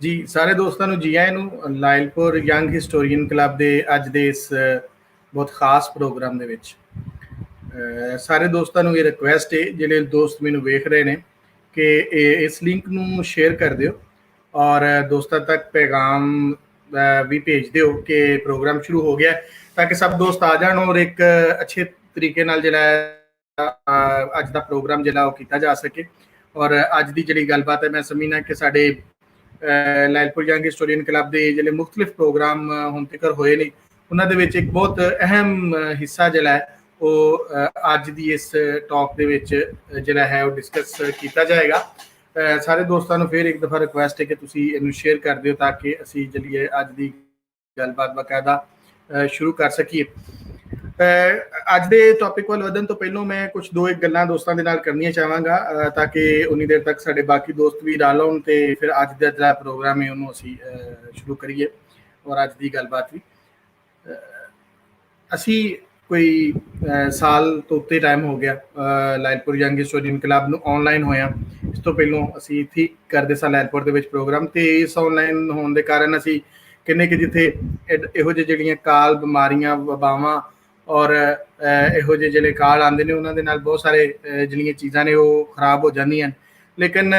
जी सारे दोस्तों जी आए ਨੂੰ ਲਾਇਲਪੁਰ ਯੰਗ ਹਿਸਟੋਰੀਅਨ ਕਲੱਬ ਦੇ ਅੱਜ ਦੇ ਇਸ ਬਹੁਤ ਖਾਸ ਪ੍ਰੋਗਰਾਮ ਦੇ ਵਿੱਚ ਸਾਰੇ ਦੋਸਤਾਂ ਨੂੰ ਇਹ ਰਿਕੁਐਸਟ ਹੈ ਜਿਹੜੇ ਦੋਸਤ ਮੈਨੂੰ ਵੇਖ ਰਹੇ ਨੇ ਕਿ ਇਸ ਲਿੰਕ ਨੂੰ ਸ਼ੇਅਰ ਕਰ ਦਿਓ ਔਰ ਦੋਸਤਾਂ ਤੱਕ ਪੈਗਾਮ ਵੀ ਭੇਜ ਦਿਓ ਕਿ ਪ੍ਰੋਗਰਾਮ ਸ਼ੁਰੂ ਹੋ ਗਿਆ ਤਾਂ ਕਿ ਸਭ ਦੋਸਤ ਆ ਜਾਣ ਔਰ ਇੱਕ ਅੱਛੇ ਤਰੀਕੇ ਨਾਲ ਜਿਹੜਾ ਅੱਜ ਦਾ ਪ੍ਰੋਗਰਾਮ ਜਿਹੜਾ ਉਹ ਕੀਤਾ ਜਾ ਸਕੇ ਔਰ ਅੱਜ ਦੀ ਜਿਹੜੀ ਗੱਲਬਾਤ ਹੈ ਮੈਂ ਸਮਝਣਾ ਕਿ ਸਾਡੇ ਲਾਇਲਪੁਰ ਯੰਗ ਹਿਸਟੋਰੀਅਨ ਕਲੱਬ ਦੇ ਜਿਹੜੇ ਮੁxtਲਿਫ ਪ੍ਰੋਗਰਾਮ ਹੁਣ ਤੱਕ ਹੋਏ ਨੇ ਉਹਨਾਂ ਦੇ ਵਿੱਚ ਇੱਕ ਬਹੁਤ ਅਹਿਮ ਹਿੱਸਾ ਜਿਹੜਾ ਹੈ ਉਹ ਅੱਜ ਦੀ ਇਸ ਟਾਕ ਦੇ ਵਿੱਚ ਜਿਹੜਾ ਹੈ ਉਹ ਡਿਸਕਸ ਕੀਤਾ ਜਾਏਗਾ। ਸਾਰੇ ਦੋਸਤਾਂ ਨੂੰ ਫਿਰ ਇੱਕ ਦਫਾ ਰਿਕੁਐਸਟ ਹੈ ਕਿ ਤੁਸੀਂ ਇਹਨੂੰ ਸ਼ੇਅਰ ਕਰ ਦਿਓ ਤਾਂ ਕਿ ਅਸੀਂ ਜਿਹੜੀ ਅੱਜ ਦੀ ਗੱਲਬਾਤ ਬਕਾਇਦਾ ਸ਼ੁਰੂ ਕਰ ਸਕੀਏ। ਅੱਜ ਦੇ ਟੌਪਿਕ ਵੱਲ ਵਧਣ ਤੋਂ ਪਹਿਲਾਂ ਮੈਂ ਕੁਝ ਦੋ ਇੱਕ ਗੱਲਾਂ ਦੋਸਤਾਂ ਦੇ ਨਾਲ ਕਰਨੀਆਂ ਚਾਹਾਂਗਾ ਤਾਂ ਕਿ ਉਨੀ ਦੇਰ ਤੱਕ ਸਾਡੇ ਬਾਕੀ ਦੋਸਤ ਵੀ ਰਲ ਆਉਣ ਤੇ ਫਿਰ ਅੱਜ ਦਾ ਜਿਹੜਾ ਪ੍ਰੋਗਰਾਮ ਹੈ ਉਹਨੂੰ ਅਸੀਂ ਸ਼ੁਰੂ ਕਰੀਏ ਔਰ ਅੱਜ ਦੀ ਗੱਲਬਾਤ ਵੀ ਅਸੀਂ ਕੋਈ ਸਾਲ ਤੋਂ ਉੱਤੇ ਟਾਈਮ ਹੋ ਗਿਆ ਲਾਇਲਪੁਰ ਯੰਗ ਹਿਸਟੋਰੀਅਨ ਕਲੱਬ ਨੂੰ ਆਨਲਾਈਨ ਹੋਇਆ। ਇਸ ਤੋਂ ਪਹਿਲਾਂ ਅਸੀਂ ਇੱਥੇ ਕਰਦੇ ਸਾਂ ਲਾਇਲਪੁਰ ਦੇ ਵਿੱਚ ਪ੍ਰੋਗਰਾਮ ਤੇ ਇਸ ਆਨਲਾਈਨ ਹੋਣ ਦੇ ਕਾਰਨ ਅਸੀਂ ਕਿੰਨੇ ਕਿ ਜਿੱਥੇ ਇਹੋ ਜਿਹੇ ਜਿਹੜੀਆਂ ਕਾਲ ਬਿਮਾਰੀਆਂ ਵਬਾਵਾਂ ਔਰ ਇਹੋ ਜਿਹੇ ਜਿਹੜੇ ਕਾਲ ਆਉਂਦੇ ਨੇ ਉਹਨਾਂ ਦੇ ਨਾਲ ਬਹੁਤ ਸਾਰੇ ਜਿਹੜੀਆਂ ਚੀਜ਼ਾਂ ਨੇ ਉਹ ਖਰਾਬ ਹੋ ਜਾਂਦੀਆਂ ਲੇਕਿਨ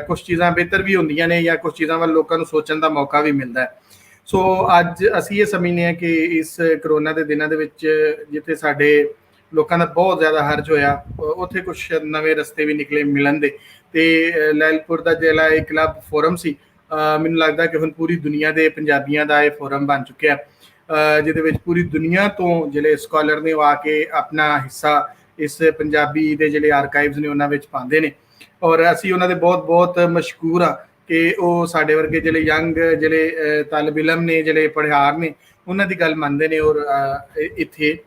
ਕੁਝ ਚੀਜ਼ਾਂ ਬਿਹਤਰ ਵੀ ਹੁੰਦੀਆਂ ਨੇ ਜਾਂ ਕੁਝ ਚੀਜ਼ਾਂ ਵੱਲ ਲੋਕਾਂ ਨੂੰ ਸੋਚਣ ਦਾ ਮੌਕਾ ਵੀ ਮਿਲਦਾ ਹੈ। ਸੋ ਅੱਜ ਅਸੀਂ ਇਹ ਸਮਝਦੇ ਹਾਂ ਕਿ ਇਸ ਕਰੋਨਾ ਦੇ ਦਿਨਾਂ ਦੇ ਵਿੱਚ ਜਿੱਥੇ ਸਾਡੇ ਲੋਕਾਂ ਦਾ ਬਹੁਤ ਜ਼ਿਆਦਾ ਹਰਜ ਹੋਇਆ ਉੱਥੇ ਕੁਝ ਨਵੇਂ ਰਸਤੇ ਵੀ ਨਿਕਲੇ ਮਿਲਣ ਦੇ ਤੇ ਲਾਇਲਪੁਰ ਦਾ ਜਿਹੜਾ ਇਹ ਕਲੱਬ ਫੋਰਮ ਸੀ ਮੈਨੂੰ ਲੱਗਦਾ ਕਿ ਹੁਣ ਪੂਰੀ ਦੁਨੀਆ ਦੇ ਪੰਜਾਬੀਆਂ ਦਾ ਇਹ ਫੋਰਮ ਬਣ ਚੁੱਕਿਆ ਜਿਹਦੇ ਵਿੱਚ ਪੂਰੀ ਦੁਨੀਆ ਤੋਂ ਜਿਹੜੇ ਸਕਾਲਰ ਨੇ ਉਹ ਆ ਕੇ ਆਪਣਾ ਹਿੱਸਾ ਇਸ ਪੰਜਾਬੀ ਦੇ ਜਿਹੜੇ ਆਰਕਾਈਵਸ ਨੇ ਉਹਨਾਂ ਵਿੱਚ ਪਾਉਂਦੇ ਨੇ ਔਰ ਅਸੀਂ ਉਹਨਾਂ ਦੇ ਬਹੁਤ ਬਹੁਤ ਮਸ਼ਕੂਰ ਹਾਂ ਕਿ ਉਹ ਸਾਡੇ ਵਰਗੇ ਜਿਹੜੇ ਯੰਗ ਜਿਹੜੇ ਤਾਲਬ ਇਲਮ ਨੇ ਜਿਹੜੇ ਪੜ੍ਹਾਰ ਨੇ ਉਹਨਾਂ ਦੀ ਗੱਲ ਮੰਨਦੇ ਨੇ ਔਰ ਇੱਥੇ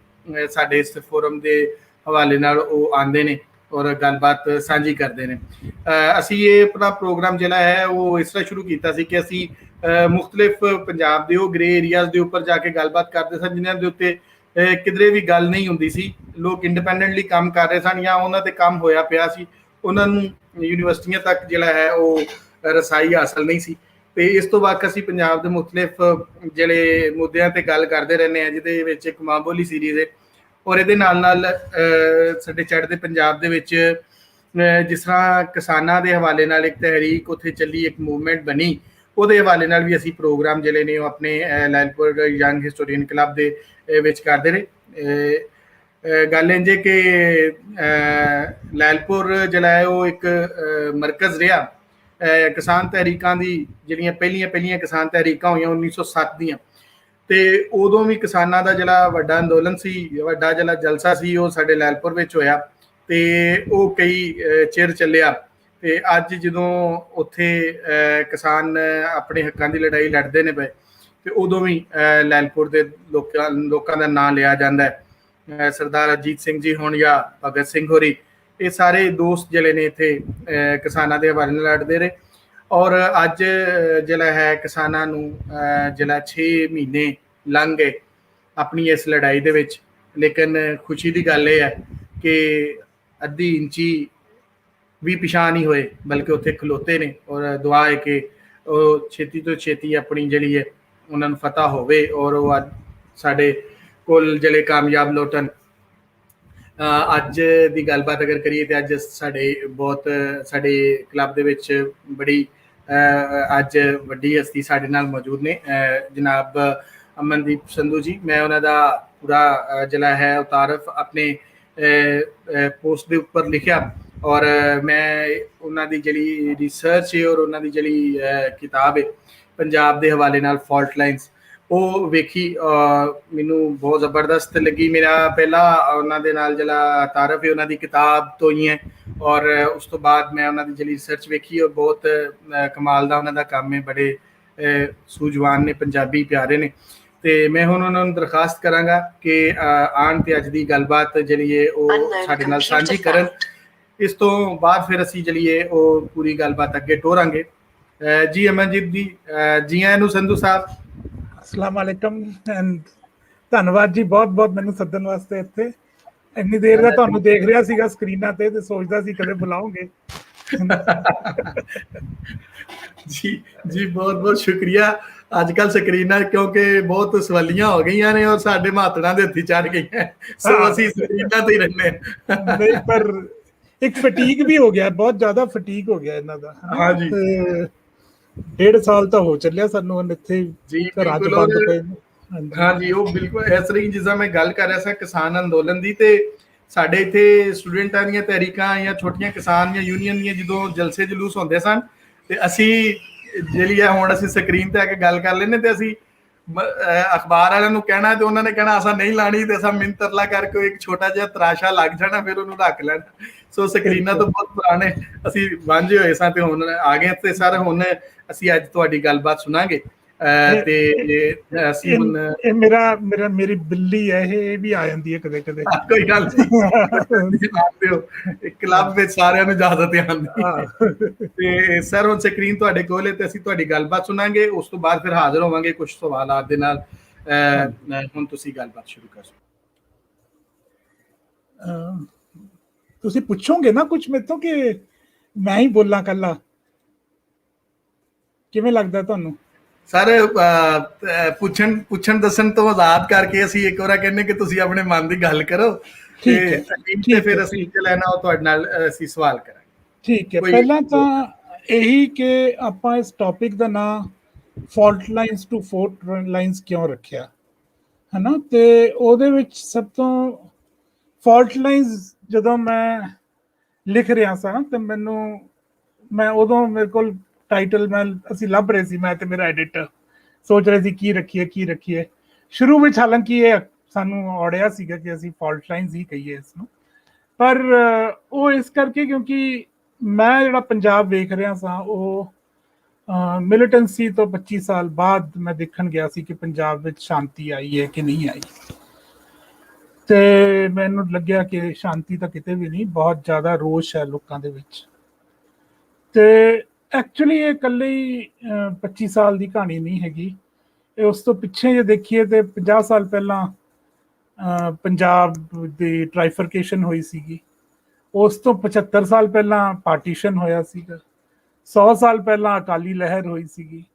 ਸਾਡੇ ਇਸ ਫੋਰਮ ਦੇ ਹਵਾਲੇ ਨਾਲ ਉਹ ਆਉਂਦੇ ਨੇ ਔਰ ਗੱਲਬਾਤ ਸਾਂਝੀ ਕਰਦੇ ਨੇ। ਅਸੀਂ ਇਹ ਆਪਣਾ ਪ੍ਰੋਗਰਾਮ ਜਿਹੜਾ ਹੈ ਉਹ ਇਸ ਤਰ੍ਹਾਂ ਸ਼ੁਰੂ ਕੀਤਾ ਸੀ ਕਿ ਅਸੀਂ ਮੁxtਲਿਫ ਪੰਜਾਬ ਦੇ ਉਹ ਗ੍ਰੇ ਏਰੀਆਜ਼ ਦੇ ਉੱਪਰ ਜਾ ਕੇ ਗੱਲਬਾਤ ਕਰਦੇ ਸਨ ਜਿਨ੍ਹਾਂ ਦੇ ਉੱਤੇ ਕਿਧਰੇ ਵੀ ਗੱਲ ਨਹੀਂ ਹੁੰਦੀ ਸੀ। ਲੋਕ ਇੰਡੀਪੈਂਡੈਂਟਲੀ ਕੰਮ ਕਰ ਰਹੇ ਸਨ ਜਾਂ ਉਹਨਾਂ ਤੇ ਕੰਮ ਹੋਇਆ ਪਿਆ ਸੀ ਉਹਨਾਂ ਨੂੰ ਯੂਨੀਵਰਸਿਟੀਆਂ ਤੱਕ ਜਿਹੜਾ ਹੈ ਉਹ ਰਸਾਈ ਹਾਸਲ ਨਹੀਂ ਸੀ ਤੇ ਇਸ ਤੋਂ ਬਾਅਦ ਅਸੀਂ ਪੰਜਾਬ ਦੇ ਮੁxtਲਿਫ ਜਿਹੜੇ ਮੁੱਦਿਆਂ ਤੇ ਗੱਲ ਕਰਦੇ ਰਹਿੰਦੇ ਹਾਂ ਜਿਹਦੇ ਵਿੱਚ ਇੱਕ ਮਾਂ ਬੋਲੀ ਸੀਰੀਜ਼ ਹੈ ਔਰ ਇਹਦੇ ਨਾਲ ਨਾਲ ਸਾਡੇ ਚੜ੍ਹਦੇ ਪੰਜਾਬ ਦੇ ਵਿੱਚ ਜਿਸ ਤਰ੍ਹਾਂ ਕਿਸਾਨਾਂ ਦੇ ਹਵਾਲੇ ਨਾਲ ਇੱਕ ਤਹਿਰੀਕ ਉੱਥੇ ਚੱਲੀ ਇੱਕ ਮੂਵਮੈਂਟ ਬਣੀ ਉਹਦੇ ਹਵਾਲੇ ਨਾਲ ਵੀ ਅਸੀਂ ਪ੍ਰੋਗਰਾਮ ਜਿਹੜੇ ਨੇ ਉਹ ਆਪਣੇ ਲਾਇਲਪੁਰ ਯੰਗ ਹਿਸਟੋਰੀਅਨ ਕਲੱਬ ਦੇ ਵਿੱਚ ਕਰਦੇ ਰਹੇ। ਗੱਲ ਇੰਝ ਕਿ ਲਾਇਲਪੁਰ ਜਿਹੜਾ ਹੈ ਉਹ ਇੱਕ ਮਰਕਜ਼ ਰਿਹਾ ਕਿਸਾਨ ਤਹਿਰੀਕਾਂ ਦੀ ਜਿਹੜੀਆਂ ਪਹਿਲੀਆਂ ਕਿਸਾਨ ਤਹਿਰੀਕਾਂ ਹੋਈਆਂ 1907 ਦੀਆਂ ਤੇ ਉਦੋਂ ਵੀ ਕਿਸਾਨਾਂ ਦਾ ਜਿਹੜਾ ਵੱਡਾ ਅੰਦੋਲਨ ਸੀ ਵੱਡਾ ਜਿਹੜਾ ਜਲਸਾ ਸੀ ਉਹ ਸਾਡੇ ਲਾਇਲਪੁਰ ਵਿੱਚ ਹੋਇਆ ਤੇ ਉਹ ਕਈ ਚਿਰ ਚੱਲਿਆ ਤੇ ਅੱਜ ਜਦੋਂ ਉੱਥੇ ਕਿਸਾਨ ਆਪਣੇ ਹੱਕਾਂ ਦੀ ਲੜਾਈ ਲੜਦੇ ਨੇ ਪਏ ਤੇ ਉਦੋਂ ਵੀ ਲਾਇਲਪੁਰ ਦੇ ਲੋਕਾਂ ਦਾ ਨਾਂ ਲਿਆ ਜਾਂਦਾ ਹੈ। ਸਰਦਾਰ ਅਜੀਤ ਸਿੰਘ ਜੀ ਹੋਣ ਜਾਂ ਭਗਤ ਸਿੰਘ ਹੋਰੀ ਇਹ ਸਾਰੇ ਦੋਸਤ ਜਿਹੜੇ ਨੇ ਇੱਥੇ ਕਿਸਾਨਾਂ ਦੇ ਹਵਾਲੇ ਨਾਲ ਲੜਦੇ ਰਹੇ ਔਰ ਅੱਜ ਜਿਹੜਾ ਹੈ ਕਿਸਾਨਾਂ ਨੂੰ ਜਿਹੜਾ 6 ਮਹੀਨੇ ਲੰਘ ਗਏ ਆਪਣੀ ਇਸ ਲੜਾਈ ਦੇ ਵਿੱਚ ਲੇਕਿਨ ਖੁਸ਼ੀ ਦੀ ਗੱਲ ਇਹ ਹੈ ਕਿ ਅੱਧੀ ਇੰਚੀ ਵੀ ਪਿਛਾਂਹ ਨਹੀਂ ਹੋਏ ਬਲਕਿ ਉੱਥੇ ਖਲੋਤੇ ਨੇ ਔਰ ਦੁਆ ਹੈ ਕਿ ਉਹ ਛੇਤੀ ਤੋਂ ਛੇਤੀ ਆਪਣੀ ਜਿਹੜੀ ਹੈ ਉਹਨਾਂ ਨੂੰ ਫਤਹ ਹੋਵੇ ਔਰ ਉਹ ਅੱਜ ਸਾਡੇ ਕੋਲ ਜਿਹੜੇ ਕਾਮਯਾਬ ਲੋਟਣ। ਅੱਜ ਦੀ ਗੱਲਬਾਤ ਅਗਰ ਕਰੀਏ ਤਾਂ ਅੱਜ ਸਾਡੇ ਕਲੱਬ ਦੇ ਵਿੱਚ ਬੜੀ ਅੱਜ ਵੱਡੀ ਹਸਤੀ ਸਾਡੇ ਨਾਲ ਮੌਜੂਦ ਨੇ ਜਨਾਬ ਅਮਨਦੀਪ ਸੰਧੂ ਜੀ। ਮੈਂ ਉਹਨਾਂ ਦਾ ਪੂਰਾ ਜਿਹੜਾ ਹੈ ਉਹ ਤਾਰਫ ਆਪਣੇ ਪੋਸਟ ਦੇ ਉੱਪਰ ਲਿਖਿਆ ਔਰ ਮੈਂ ਉਹਨਾਂ ਦੀ ਜਿਹੜੀ ਰਿਸਰਚ ਹੈ ਔਰ ਉਹਨਾਂ ਦੀ ਜਿਹੜੀ ਕਿਤਾਬ ਹੈ ਪੰਜਾਬ ਦੇ ਹਵਾਲੇ ਨਾਲ ਫਾਲਟ ਲਾਈਨਸ ਉਹ ਵੇਖੀ ਮੈਨੂੰ ਬਹੁਤ ਜ਼ਬਰਦਸਤ ਲੱਗੀ। ਮੇਰਾ ਪਹਿਲਾ ਉਹਨਾਂ ਦੇ ਨਾਲ ਜਿਹੜਾ ਤਾਰਫ ਹੈ ਉਹਨਾਂ ਦੀ ਕਿਤਾਬ ਤੋਂ ਹੀ ਹੈ ਔਰ ਉਸ ਤੋਂ ਬਾਅਦ ਮੈਂ ਉਹਨਾਂ ਦੀ ਜਿਹੜੀ ਰਿਸਰਚ ਵੇਖੀ ਔਰ ਬਹੁਤ ਕਮਾਲ ਦਾ ਉਹਨਾਂ ਦਾ ਕੰਮ ਹੈ ਬੜੇ ਸੂਝਵਾਨ ਨੇ ਪੰਜਾਬੀ ਪਿਆਰੇ ਨੇ ਤੇ ਮੈਂ ਹੁਣ ਉਹਨਾਂ ਨੂੰ ਦਰਖਾਸਤ ਕਰਾਂਗਾ ਕਿ ਆਉਣ ਤੇ ਅੱਜ ਦੀ ਗੱਲਬਾਤ ਜਿਹੜੀ ਹੈ ਉਹ ਸਾਡੇ ਨਾਲ ਸਾਂਝੀ ਕਰਨ। ਇਸ ਤੋਂ ਬਾਅਦ ਫਿਰ ਅਸੀਂ ਜਿਹੜੀ ਹੈ ਉਹ ਪੂਰੀ ਗੱਲਬਾਤ ਅੱਗੇ ਟੋਰਾਂਗੇ। ਜੀ ਅਮਨਜੀਤ ਜੀ ਜੀ ਆਇਆਂ ਨੂੰ ਸੰਧੂ ਸਾਹਿਬ। अस्सलाम वालेकुम एंड ਧੰਨਵਾਦ ਜੀ ਬਹੁਤ ਬਹੁਤ ਮੈਨੂੰ ਸੱਦਣ ਵਾਸਤੇ ਇੱਥੇ ਇੰਨੀ ਦੇਰ ਦਾ ਤੁਹਾਨੂੰ ਦੇਖ ਰਿਹਾ ਸੀਗਾ ਸਕਰੀਨਾਂ ਤੇ ਸੋਚਦਾ ਸੀ ਕਦੇ ਬੁਲਾਓਗੇ ਜੀ ਜੀ, ਬਹੁਤ ਬਹੁਤ ਸ਼ੁਕਰੀਆ। ਅੱਜ ਕੱਲ ਸਕਰੀਨਾਂ ਕਿਉਂਕਿ ਬਹੁਤ ਸਵੱਲੀਆਂ ਹੋ ਗਈਆਂ ਨੇ ਔਰ ਸਾਡੇ ਮਾਤੜਾਂ ਦੇ ਹੱਥੀ ਚੜ ਗਈਆਂ, ਸੋ ਅਸੀਂ ਸਕਰੀਨਾਂ ਤੇ ਹੀ ਰਹਿੰਦੇ ਨਹੀਂ, ਪਰ ਇੱਕ ਫਟੀਕ ਵੀ ਹੋ ਗਿਆ, ਬਹੁਤ ਜ਼ਿਆਦਾ ਫਟੀਕ ਹੋ ਗਿਆ ਇਹਨਾਂ ਦਾ, ਹਾਂਜੀ ਤੇ 1.5 ਸਾਲ ਤਾਂ ਹੋ ਚੱਲਿਆ ਸਾਨੂੰ ਹੁਣ ਇੱਥੇ ਜੀ ਘਰਾਂ 'ਚ ਬਿਲਕੁਲ। ਬੰਦ ਪਏ। ਹਾਂਜੀ, ਉਹ ਬਿਲਕੁਲ ਇਸ ਤਰ੍ਹਾਂ ਜਿੱਦਾਂ ਮੈਂ ਗੱਲ ਕਰ ਰਿਹਾ ਸਾਂ ਕਿਸਾਨ ਅੰਦੋਲਨ ਦੀ, ਤੇ ਸਾਡੇ ਇੱਥੇ ਸਟੂਡੈਂਟਾਂ ਦੀਆਂ ਤਹਿਰੀਕਾਂ ਜਾਂ ਛੋਟੀਆਂ ਕਿਸਾਨ ਜਾਂ ਯੂਨੀਅਨ ਦੀਆਂ ਜਦੋਂ ਜਲਸੇ ਜਲੂਸ ਹੁੰਦੇ ਸਨ, ਤੇ ਅਸੀਂ ਜਿਹੜੀ ਹੈ ਹੁਣ ਅਸੀਂ ਸਕਰੀਨ ਤੇ ਆ ਕੇ ਗੱਲ ਕਰ ਲੈਂਦੇ, ਤੇ ਅਸੀਂ ਅਖਬਾਰ ਵਾਲਿਆਂ ਨੂੰ ਕਹਿਣਾ ਤੇ ਉਹਨਾਂ ਨੇ ਕਹਿਣਾ ਅਸਾਂ ਨਹੀਂ ਲਾਣੀ, ਤੇ ਅਸਾਂ ਮਿੰਤਰਲਾ ਕਰਕੇ ਇੱਕ ਛੋਟਾ ਜਿਹਾ ਤਰਾਸ਼ਾ ਲੱਗ ਜਾਣਾ, ਫਿਰ ਉਹਨੂੰ ਰੱਖ ਲੈਣਾ। ਸੋ ਸਕਰੀਨਾਂ ਤੋਂ ਬਹੁਤ ਪੁਰਾਣੇ ਅਸੀਂ ਵਾਂਝੇ ਹੋਏ ਸਾਂ, ਤੇ ਹੁਣ ਆ ਗਏ। ਤੇ ਸਰ ਹੁਣ ਅਸੀਂ ਅੱਜ ਤੁਹਾਡੀ ਗੱਲਬਾਤ ਸੁਣਾਂਗੇ, ਤੇ ਅਸੀਂ ਹੁਣ ਇਹ ਮੇਰੀ ਬਿੱਲੀ ਹੈ, ਇਹ ਵੀ ਆ ਜਾਂਦੀ ਹੈ ਕਦੇ ਕਦੇ। ਕੋਈ ਗੱਲ ਨਹੀਂ, ਕਲੱਬ ਵਿੱਚ ਸਾਰਿਆਂ ਨੂੰ ਇਜਾਜ਼ਤ ਆਉਂਦੀ। ਤੇ ਸਰ ਹੁਣ ਸਕਰੀਨ ਤੁਹਾਡੇ ਕੋਲ ਹੈ, ਤੇ ਅਸੀਂ ਤੁਹਾਡੀ ਗੱਲਬਾਤ ਸੁਣਾਂਗੇ, ਉਸ ਤੋਂ ਬਾਅਦ ਫਿਰ ਹਾਜ਼ਰ ਹੋਵਾਂਗੇ ਕੁਝ ਸਵਾਲਾਂ ਦੇ ਨਾਲ। ਹੁਣ ਤੁਸੀਂ ਗੱਲਬਾਤ ਸ਼ੁਰੂ ਕਰ ਸਕਦੇ। ਤੁਸੀਂ ਪੁੱਛੋਗੇ ਨਾ ਕੁਝ ਮੇਰੇ ਤੋਂ ਕਿ ਮੈਂ ਹੀ ਬੋਲਾਂ ਕੱਲਾ? ਕਿਵੇਂ ਲੱਗਦਾ ਤੁਹਾਨੂੰ? ਸਰ ਪੁੱਛਣ ਦੱਸਣ ਤੋਂ ਆਜ਼ਾਦ ਕਰਕੇ ਅਸੀਂ ਇੱਕ ਵਾਰ ਕਹਿੰਦੇ ਕਿ ਤੁਸੀਂ ਆਪਣੇ ਮਨ ਦੀ ਗੱਲ ਕਰੋ, ਤੇ ਫਿਰ ਅਸੀਂ ਲੈਣਾ ਉਹ ਤੁਹਾਡੇ ਨਾਲ ਅਸੀਂ ਸਵਾਲ ਕਰਾਂਗੇ। ਠੀਕ ਹੈ। ਪਹਿਲਾਂ ਤਾਂ ਇਹੀ ਕਿ ਆਪਾਂ ਇਸ ਟੌਪਿਕ ਦਾ ਨਾਮ fault lines to fort lines ਕਿਉਂ ਰੱਖਿਆ ਹੈ ਨਾ, ਤੇ ਉਹਦੇ ਵਿੱਚ ਸਭ ਤੋਂ ਫਾਲਟ ਲਾਈਨਸ ਜਦੋਂ ਮੈਂ ਲਿਖ ਰਿਹਾ ਸਾਂ ਤੇ ਮੈਂ ਉਦੋਂ ਮੇਰੇ ਕੋਲ ਟਾਈਟਲ ਅਸੀਂ ਲੱਭ ਰਹੇ ਸੀ, ਮੈਂ ਤੇ ਮੇਰਾ ਐਡੀਟਰ ਸੋਚ ਰਹੇ ਸੀ ਕੀ ਰੱਖੀਏ। ਸ਼ੁਰੂ ਵਿੱਚ ਹਾਲਾਂਕਿ ਇਹ ਸਾਨੂੰ ਔੜਿਆ ਸੀਗਾ ਕਿ ਅਸੀਂ ਫਾਲਟ ਲਾਈਨਸ ਹੀ ਕਹੀਏ ਇਸ ਨੂੰ, ਪਰ ਉਹ ਇਸ ਕਰਕੇ ਕਿਉਂਕਿ ਮੈਂ ਜਿਹੜਾ ਪੰਜਾਬ ਵੇਖ ਰਿਹਾ ਸਾਂ ਉਹ ਮਿਲੀਟੈਂਸੀ ਤੋਂ 25 ਸਾਲ ਬਾਅਦ ਮੈਂ ਦੇਖਣ ਗਿਆ ਸੀ ਕਿ ਪੰਜਾਬ ਵਿੱਚ ਸ਼ਾਂਤੀ ਆਈ ਹੈ ਕਿ ਨਹੀਂ ਆਈ, ਤੇ ਮੈਨੂੰ ਲੱਗਿਆ ਕਿ ਸ਼ਾਂਤੀ ਤਾਂ ਕਿਤੇ ਵੀ ਨਹੀਂ, ਬਹੁਤ ਜ਼ਿਆਦਾ ਰੋਸ਼ ਹੈ ਲੋਕਾਂ ਦੇ ਵਿੱਚ। ਤੇ ਐਕਚੁਅਲੀ ਇਹ ਇਕੱਲੇ ਹੀ 25 ਸਾਲ ਦੀ ਕਹਾਣੀ ਨਹੀਂ ਹੈਗੀ, ਇਹ ਉਸ ਤੋਂ ਪਿੱਛੇ ਜੇ ਦੇਖੀਏ ਤੇ 50 ਸਾਲ ਪਹਿਲਾਂ ਪੰਜਾਬ ਦੀ ਟ੍ਰਾਈਫਰਕੇਸ਼ਨ ਹੋਈ ਸੀਗੀ, ਉਸ ਤੋਂ 75 ਸਾਲ ਪਹਿਲਾਂ ਪਾਰਟੀਸ਼ਨ ਹੋਇਆ ਸੀਗਾ, 100 ਸਾਲ ਪਹਿਲਾਂ ਅਕਾਲੀ ਲਹਿਰ ਹੋਈ ਸੀਗੀ,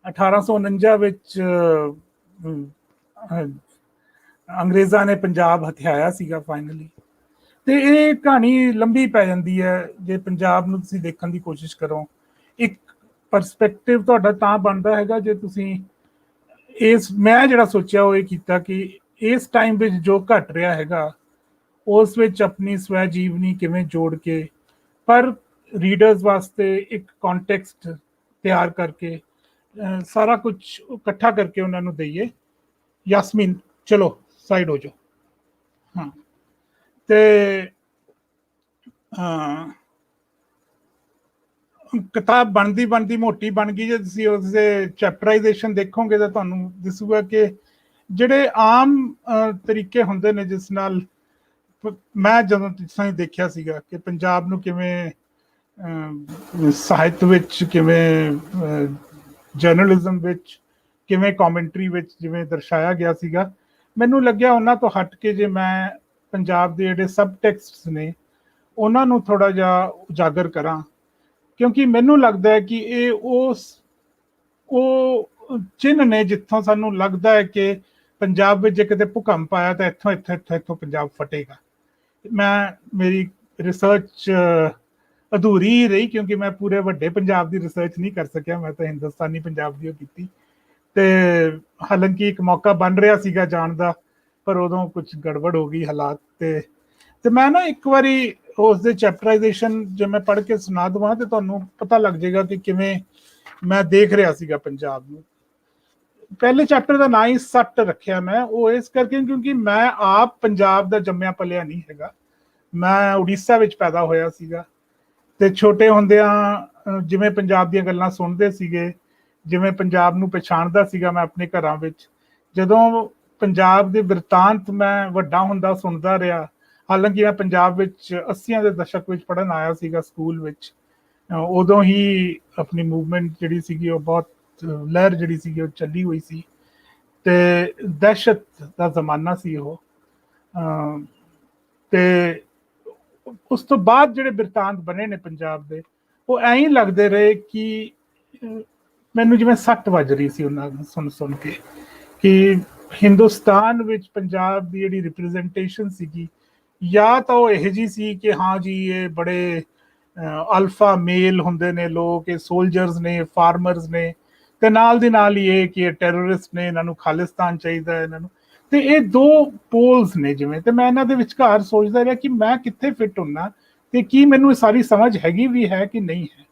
1849 ਵਿੱਚ ਅੰਗਰੇਜ਼ਾਂ ਨੇ ਪੰਜਾਬ ਹਥਿਆਇਆ ਸੀਗਾ ਫਾਈਨਲੀ। ਤੇ ਇਹ ਕਹਾਣੀ ਲੰਬੀ ਪੈ ਜਾਂਦੀ ਹੈ ਜੇ ਪੰਜਾਬ ਨੂੰ ਤੁਸੀਂ ਦੇਖਣ ਦੀ ਕੋਸ਼ਿਸ਼ ਕਰੋ। ਇੱਕ ਪਰਸਪੈਕਟਿਵ ਤੁਹਾਡਾ ਤਾਂ ਬਣਦਾ ਹੈਗਾ ਜੇ ਤੁਸੀਂ ਮੈਂ ਜਿਹੜਾ ਸੋਚਿਆ ਉਹ ਇਹ ਕੀਤਾ ਕਿ ਇਸ ਟਾਈਮ ਵਿੱਚ ਜੋ ਘਟ ਰਿਹਾ ਹੈਗਾ ਉਸ ਵਿੱਚ ਆਪਣੀ ਸਵੈ ਜੀਵਨੀ ਕਿਵੇਂ ਜੋੜ ਕੇ, ਪਰ ਰੀਡਰਸ ਵਾਸਤੇ ਇੱਕ ਕੰਟੈਕਸਟ ਤਿਆਰ ਕਰਕੇ ਸਾਰਾ ਕੁਝ ਇਕੱਠਾ ਕਰਕੇ ਉਹਨਾਂ ਨੂੰ ਦਈਏ। ਯਾਸਮੀਨ ਚਲੋ ਸਾਈਡ ਹੋ ਜਾਓ। ਹਾਂ, ਤੇ ਕਿਤਾਬ ਬਣਦੀ ਮੋਟੀ ਬਣ ਗਈ। ਜੇ ਤੁਸੀਂ ਉਸਦੇ ਚੈਪਟਰਾਈਜੇਸ਼ਨ ਦੇਖੋਗੇ ਤਾਂ ਤੁਹਾਨੂੰ ਦਿਸੂਗਾ ਕਿ ਜਿਹੜੇ ਆਮ ਤਰੀਕੇ ਹੁੰਦੇ ਨੇ ਜਿਸ ਨਾਲ ਮੈਂ ਜਦੋਂ ਤੁਸੀਂ ਦੇਖਿਆ ਸੀਗਾ ਕਿ ਪੰਜਾਬ ਨੂੰ ਕਿਵੇਂ ਸਾਹਿਤ ਵਿੱਚ, ਕਿਵੇਂ ਜਰਨਲਿਜ਼ਮ ਵਿੱਚ, ਕਿਵੇਂ ਕਮੈਂਟਰੀ ਵਿੱਚ ਜਿਵੇਂ ਦਰਸਾਇਆ ਗਿਆ ਸੀਗਾ, ਮੈਨੂੰ ਲੱਗਿਆ ਉਹਨਾਂ ਤੋਂ ਹਟ ਕੇ ਜੇ ਮੈਂ ਪੰਜਾਬ ਦੇ ਜਿਹੜੇ ਸਬ ਟੈਕਸਟਸ ਨੇ ਉਹਨਾਂ ਨੂੰ ਥੋੜਾ ਜਿਹਾ ਉਜਾਗਰ ਕਰਾਂ, ਕਿਉਂਕਿ ਮੈਨੂੰ ਲੱਗਦਾ ਹੈ ਕਿ ਇਹ ਉਹ ਚਿੰਨ੍ਹ ਨੇ ਜਿੱਥੋਂ ਸਾਨੂੰ ਲੱਗਦਾ ਹੈ ਕਿ ਪੰਜਾਬ ਵਿੱਚ ਜੇ ਕਿਤੇ ਭੂਕੰਪ ਆਇਆ ਤਾਂ ਇੱਥੋਂ ਪੰਜਾਬ ਫਟੇਗਾ। ਮੇਰੀ ਰਿਸਰਚ ਅਧੂਰੀ ਹੀ ਰਹੀ ਕਿਉਂਕਿ ਮੈਂ ਪੂਰੇ ਵੱਡੇ ਪੰਜਾਬ ਦੀ ਰਿਸਰਚ ਨਹੀਂ ਕਰ ਸਕਿਆ, ਮੈਂ ਤਾਂ ਹਿੰਦੁਸਤਾਨੀ ਪੰਜਾਬ ਦੀ ਉਹ ਕੀਤੀ। ਤੇ ਹਾਲਾਂਕਿ ਇੱਕ ਮੌਕਾ ਬਣ ਰਿਹਾ ਸੀਗਾ ਜਾਣ ਦਾ, ਪਰ ਉਦੋਂ ਕੁਝ ਗੜਬੜ ਹੋ ਗਈ ਹਾਲਾਤ ਤੇ ਮੈਂ ਨਾ ਇੱਕ ਵਾਰੀ ਉਸ ਦੇ ਚੈਪਟਰਾਈਜੇਸ਼ਨ ਜੇ ਮੈਂ ਪੜ੍ਹ ਕੇ ਸੁਣਾ ਦੇਵਾਂ ਤੇ ਤੁਹਾਨੂੰ ਪਤਾ ਲੱਗ ਜਾਏਗਾ ਕਿ ਕਿਵੇਂ ਮੈਂ ਦੇਖ ਰਿਹਾ ਸੀਗਾ ਪੰਜਾਬ ਨੂੰ। ਪਹਿਲੇ ਚੈਪਟਰ ਦਾ ਨਾਂ ਹੀ ਸੱਟ ਰੱਖਿਆ ਮੈਂ, ਉਹ ਇਸ ਕਰਕੇ ਕਿਉਂਕਿ ਮੈਂ ਆਪ ਪੰਜਾਬ ਦਾ ਜੰਮਿਆ ਪਲਿਆ ਨਹੀਂ ਹੈਗਾ, ਮੈਂ ਉੜੀਸਾ ਵਿੱਚ ਪੈਦਾ ਹੋਇਆ ਸੀਗਾ। ਤੇ ਛੋਟੇ ਹੁੰਦਿਆਂ ਜਿਵੇਂ ਪੰਜਾਬ ਦੀਆਂ ਗੱਲਾਂ ਸੁਣਦੇ ਸੀਗੇ, ਜਿਵੇਂ ਪੰਜਾਬ ਨੂੰ ਪਛਾਣਦਾ ਸੀਗਾ ਮੈਂ ਆਪਣੇ ਘਰਾਂ ਵਿੱਚ, ਜਦੋਂ ਪੰਜਾਬ ਦੇ ਬਿਰਤਾਂਤ ਮੈਂ ਵੱਡਾ ਹੁੰਦਾ ਸੁਣਦਾ ਰਿਹਾ। ਹਾਲਾਂਕਿ ਮੈਂ ਪੰਜਾਬ ਵਿੱਚ 80 ਦੇ ਦਸ਼ਕ ਵਿੱਚ ਪੜ੍ਹਨ ਆਇਆ ਸੀਗਾ ਸਕੂਲ ਵਿੱਚ, ਉਦੋਂ ਹੀ ਆਪਣੀ ਮੂਵਮੈਂਟ ਜਿਹੜੀ ਸੀਗੀ ਉਹ ਬਹੁਤ ਲਹਿਰ ਜਿਹੜੀ ਸੀਗੀ ਉਹ ਚੱਲੀ ਹੋਈ ਸੀ ਤੇ ਦਹਿਸ਼ਤ ਦਾ ਜ਼ਮਾਨਾ ਸੀ ਉਹ। ਤੇ ਉਸ ਤੋਂ ਬਾਅਦ ਜਿਹੜੇ ਬਿਰਤਾਂਤ ਬਣੇ ਨੇ ਪੰਜਾਬ ਦੇ, ਉਹ ਐਂ ਹੀ ਲੱਗਦੇ ਰਹੇ ਕਿ ਮੈਨੂੰ ਜਿਵੇਂ ਸੱਟ ਵੱਜ ਰਹੀ ਸੀ ਉਹਨਾਂ ਨੂੰ ਸੁਣ ਕੇ, ਕਿ ਹਿੰਦੁਸਤਾਨ ਵਿੱਚ ਪੰਜਾਬ ਦੀ ਜਿਹੜੀ ਰਿਪਰੈਜ਼ੈਂਟੇਸ਼ਨ ਸੀਗੀ, ਜਾਂ ਤਾਂ ਉਹ ਇਹੋ ਜਿਹੀ ਸੀ ਕਿ ਹਾਂ ਜੀ ਇਹ ਬੜੇ ਅਲਫਾ ਮੇਲ ਹੁੰਦੇ ਨੇ ਲੋਕ, ਇਹ ਸੋਲਜਰਸ ਨੇ, ਫਾਰਮਰਸ ਨੇ, ਤੇ ਨਾਲ ਦੀ ਨਾਲ ਹੀ ਇਹ ਕਿ ਇਹ ਟੈਰਰਿਸਟ ਨੇ, ਇਹਨਾਂ ਨੂੰ ਖਾਲਿਸਤਾਨ ਚਾਹੀਦਾ ਇਹਨਾਂ ਨੂੰ। ਤੇ ਇਹ ਦੋ ਪੋਲਸ ਨੇ ਜਿਵੇਂ, ਤੇ ਮੈਂ ਇਹਨਾਂ ਦੇ ਵਿਚਕਾਰ ਸੋਚਦਾ ਰਿਹਾ ਕਿ ਮੈਂ ਕਿੱਥੇ ਫਿੱਟ ਹੁੰਨਾ, ਤੇ ਕੀ ਮੈਨੂੰ ਇਹ ਸਾਰੀ ਸਮਝ ਹੈਗੀ ਵੀ ਹੈ ਕਿ ਨਹੀਂ ਹੈ।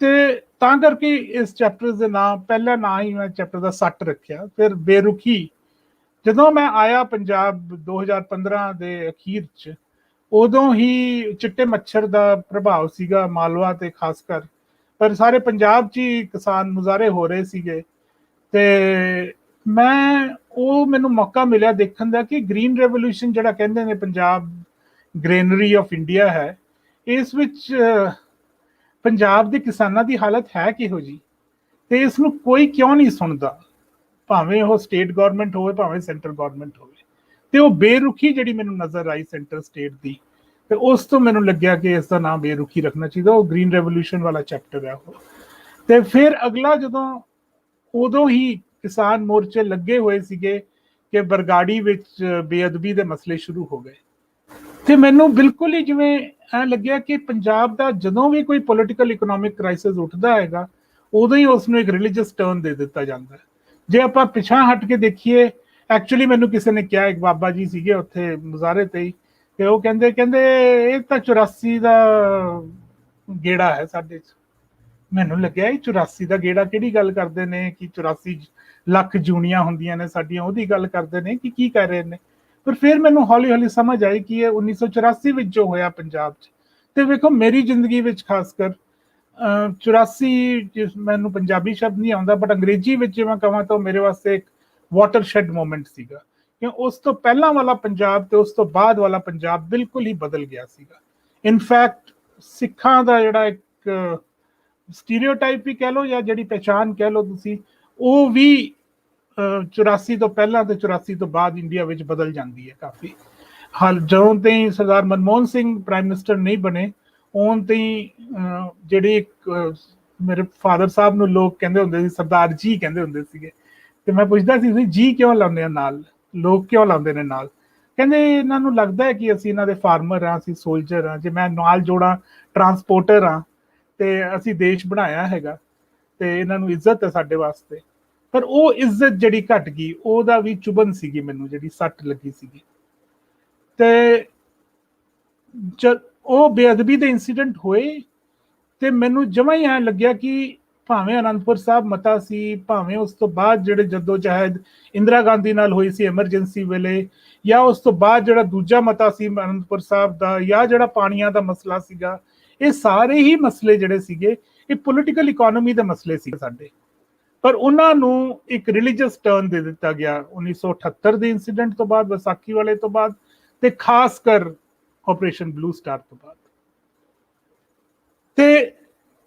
ਤੇ ਤਾਂ ਕਰਕੇ ਇਸ ਚੈਪਟਰ ਦੇ ਨਾਮ, ਪਹਿਲਾ ਨਾਂ ਹੀ ਮੈਂ ਚੈਪਟਰ ਦਾ ਸੱਟ ਰੱਖਿਆ। ਫਿਰ ਬੇਰੁਖੀ, ਜਦੋਂ ਮੈਂ ਆਇਆ ਪੰਜਾਬ 2015 ਦੇ ਅਖੀਰ 'ਚ, ਉਦੋਂ ਹੀ ਚਿੱਟੇ ਮੱਛਰ ਦਾ ਪ੍ਰਭਾਵ ਸੀਗਾ ਮਾਲਵਾ ਤੇ ਖਾਸ ਕਰ, ਪਰ ਸਾਰੇ ਪੰਜਾਬ 'ਚ ਹੀ ਕਿਸਾਨ ਮੁਜ਼ਾਹਰੇ ਹੋ ਰਹੇ ਸੀਗੇ। ਤੇ ਮੈਨੂੰ ਮੌਕਾ ਮਿਲਿਆ ਦੇਖਣ ਦਾ ਕਿ ਗ੍ਰੀਨ ਰੈਵੋਲੂਸ਼ਨ ਜਿਹੜਾ ਕਹਿੰਦੇ ਨੇ ਪੰਜਾਬ ਗ੍ਰੇਨਰੀ ਆਫ ਇੰਡੀਆ ਹੈ, ਇਸ ਵਿੱਚ ਪੰਜਾਬ ਦੇ ਕਿਸਾਨਾਂ ਦੀ ਹਾਲਤ ਹੈ ਕਿਹੋ ਜੀ, ਤੇ ਇਸ ਨੂੰ ਕੋਈ ਕਿਉਂ ਨਹੀਂ ਸੁਣਦਾ, ਭਾਵੇਂ ਉਹ ਸਟੇਟ ਗਵਰਨਮੈਂਟ ਹੋਵੇ ਭਾਵੇਂ ਸੈਂਟਰਲ ਗਵਰਨਮੈਂਟ ਹੋਵੇ। ਤੇ ਉਹ ਬੇਰੁਖੀ ਜਿਹੜੀ ਮੈਨੂੰ ਨਜ਼ਰ ਆਈ ਸੈਂਟਰ ਸਟੇਟ ਦੀ, ਤੇ ਉਸ ਤੋਂ ਮੈਨੂੰ ਲੱਗਿਆ ਕਿ ਇਸ ਦਾ ਨਾਮ ਬੇਰੁਖੀ ਰੱਖਣਾ ਚਾਹੀਦਾ। ਉਹ ਗ੍ਰੀਨ ਰੈਵੋਲੂਸ਼ਨ ਵਾਲਾ ਚੈਪਟਰ ਹੈ ਉਹ। ਤੇ ਫਿਰ ਅਗਲਾ, ਜਦੋਂ ਉਦੋਂ ਹੀ ਕਿਸਾਨ ਮੋਰਚੇ ਲੱਗੇ ਹੋਏ ਸੀਗੇ ਕਿ ਬਰਗਾੜੀ ਵਿੱਚ ਬੇਅਦਬੀ ਦੇ ਮਸਲੇ ਸ਼ੁਰੂ ਹੋ ਗਏ, ਤੇ ਮੈਨੂੰ ਬਿਲਕੁਲ ਹੀ ਜਿਵੇਂ ਐ ਲੱਗਿਆ ਕਿ ਪੰਜਾਬ ਦਾ ਜਦੋਂ ਵੀ ਕੋਈ ਪੋਲੀਟੀਕਲ ਇਕਨੋਮਿਕ ਕ੍ਰਾਈਸਿਸ ਉੱਠਦਾ ਹੈਗਾ, ਉਦੋਂ ਹੀ ਉਸ ਨੂੰ ਇੱਕ ਰਿਲੀਜੀਅਸ ਟਰਨ ਦੇ ਦਿੱਤਾ ਜਾਂਦਾ ਹੈ। ਜੇ ਆਪਾਂ ਪਿਛਾਂ ਹਟ ਕੇ ਦੇਖੀਏ, ਐਕਚੁਅਲੀ ਮੈਨੂੰ ਕਿਸੇ ਨੇ ਕਿਹਾ, ਇੱਕ ਬਾਬਾ ਜੀ ਸੀਗੇ ਉੱਥੇ ਮੁਜ਼ਾਹਰੇ ਤੇ ਹੀ, ਤੇ ਉਹ ਕਹਿੰਦੇ ਇਹ ਤਾਂ 84 ਦਾ ਗੇੜਾ ਹੈ ਸਾਡੇ 'ਚ। ਮੈਨੂੰ ਲੱਗਿਆ ਇਹ 84 ਦਾ ਗੇੜਾ ਕਿਹੜੀ ਗੱਲ ਕਰਦੇ ਨੇ, ਕਿ 84 ਲੱਖ ਜੂਨੀਆਂ ਹੁੰਦੀਆਂ ਨੇ ਸਾਡੀਆਂ, ਉਹਦੀ ਗੱਲ ਕਰਦੇ ਨੇ ਕਿ ਕੀ ਕਰ ਰਹੇ ਨੇ। ਪਰ ਫਿਰ ਮੈਨੂੰ ਹੌਲੀ ਹੌਲੀ ਸਮਝ ਆਈ ਕਿ ਇਹ 1984 ਵਿੱਚ ਜੋ ਹੋਇਆ ਪੰਜਾਬ 'ਚ। ਤੇ ਵੇਖੋ ਮੇਰੀ ਜ਼ਿੰਦਗੀ ਵਿੱਚ ਖਾਸ ਕਰ 84, ਮੈਨੂੰ ਪੰਜਾਬੀ ਸ਼ਬਦ ਨਹੀਂ ਆਉਂਦਾ, ਬਟ ਅੰਗਰੇਜ਼ੀ ਵਿੱਚ ਜੇ ਮੈਂ ਕਹਾਂ ਤਾਂ ਮੇਰੇ ਵਾਸਤੇ ਇੱਕ ਵਾਟਰਸ਼ੈਡ ਮੂਮੈਂਟ ਸੀਗਾ, ਕਿ ਉਸ ਤੋਂ ਪਹਿਲਾਂ ਵਾਲਾ ਪੰਜਾਬ ਤੇ ਉਸ ਤੋਂ ਬਾਅਦ ਵਾਲਾ ਪੰਜਾਬ ਬਿਲਕੁਲ ਹੀ ਬਦਲ ਗਿਆ ਸੀਗਾ। ਇਨਫੈਕਟ ਸਿੱਖਾਂ ਦਾ ਜਿਹੜਾ ਇੱਕ ਸਟੀਰੀਓਟਾਈਪ ਵੀ ਕਹਿ ਲਓ ਜਾਂ ਜਿਹੜੀ ਪਹਿਚਾਨ ਕਹਿ ਲਓ ਤੁਸੀਂ, ਉਹ ਵੀ 84 ਤੋਂ ਪਹਿਲਾਂ ਤੇ 84 ਤੋਂ ਬਾਅਦ ਇੰਡੀਆ ਵਿੱਚ ਬਦਲ ਜਾਂਦੀ ਹੈ ਕਾਫੀ। ਜਦੋਂ ਤੇ ਸਰਦਾਰ ਮਨਮੋਹਨ ਸਿੰਘ ਪ੍ਰਾਈਮ ਮਿਨਿਸਟਰ ਨਹੀਂ ਬਣੇ, ਉਨ ਤੇ ਜਿਹੜੇ ਮੇਰੇ ਫਾਦਰ ਸਾਹਿਬ ਨੂੰ ਲੋਕ ਕਹਿੰਦੇ ਹੁੰਦੇ ਸੀ, ਸਰਦਾਰ ਜੀ ਕਹਿੰਦੇ ਹੁੰਦੇ ਸੀਗੇ। ਤੇ ਮੈਂ ਪੁੱਛਦਾ ਸੀ ਤੁਸੀਂ ਜੀ ਕਿਉਂ ਲਾਉਂਦੇ ਆ ਨਾਲ, ਲੋਕ ਕਿਉਂ ਲਾਉਂਦੇ ਨੇ ਨਾਲ? ਕਹਿੰਦੇ ਇਹਨਾਂ ਨੂੰ ਲੱਗਦਾ ਹੈ ਕਿ ਅਸੀਂ ਇਹਨਾਂ ਦੇ ਫਾਰਮਰ ਹਾਂ, ਅਸੀਂ ਸੋਲਜਰ ਹਾਂ, ਜੇ ਮੈਂ ਨਾਲ ਜੋੜਾਂ ਟਰਾਂਸਪੋਰਟਰ ਹਾਂ, ਤੇ ਅਸੀਂ ਦੇਸ਼ ਬਣਾਇਆ ਹੈਗਾ, ਤੇ ਇਹਨਾਂ ਨੂੰ ਇੱਜ਼ਤ ਹੈ ਸਾਡੇ ਵਾਸਤੇ। ਪਰ ਉਹ ਇੱਜ਼ਤ ਜਿਹੜੀ ਘਟ ਗਈ, ਉਹਦਾ ਵੀ ਚੁਭਨ ਸੀਗੀ ਮੈਨੂੰ, ਜਿਹੜੀ ਸੱਟ ਲੱਗੀ ਸੀਗੀ। ਤੇ ਜਦ ਉਹ ਬੇਅਦਬੀ ਦੇ ਇੰਸੀਡੈਂਟ ਹੋਏ, ਤੇ ਮੈਨੂੰ ਜਮਾਂ ਹੀ ਐਂ ਲੱਗਿਆ ਕਿ ਭਾਵੇਂ ਅਨੰਦਪੁਰ ਸਾਹਿਬ ਮਤਾ ਸੀ, ਭਾਵੇਂ ਉਸ ਤੋਂ ਬਾਅਦ ਜਿਹੜੇ ਜੱਦੋ ਜਹਿਦ ਇੰਦਰਾ ਗਾਂਧੀ ਨਾਲ ਹੋਈ ਸੀ ਐਮਰਜੈਂਸੀ ਵੇਲੇ, ਜਾਂ ਉਸ ਤੋਂ ਬਾਅਦ ਜਿਹੜਾ ਦੂਜਾ ਮਤਾ ਸੀ ਅਨੰਦਪੁਰ ਸਾਹਿਬ ਦਾ, ਜਾਂ ਜਿਹੜਾ ਪਾਣੀਆਂ ਦਾ ਮਸਲਾ ਸੀਗਾ, ਇਹ ਸਾਰੇ ਹੀ ਮਸਲੇ ਜਿਹੜੇ ਸੀਗੇ ਇਹ ਪੋਲੀਟੀਕਲ ਇਕਨੋਮੀ ਦੇ ਮਸਲੇ ਸੀ ਸਾਡੇ। ਪਰ ਉਹਨਾਂ ਨੂੰ ਇੱਕ ਰਿਲੀਜੀਅਸ ਟਰਨ ਦੇ ਦਿੱਤਾ ਗਿਆ 1978 ਦੇ ਇੰਸੀਡੈਂਟ ਤੋਂ ਬਾਅਦ, ਵਿਸਾਖੀ ਵਾਲੇ ਤੋਂ ਬਾਅਦ, ਤੇ ਖਾਸ ਕਰ ਆਪਰੇਸ਼ਨ ਬਲੂ ਸਟਾਰ ਤੋਂ ਬਾਅਦ। ਤੇ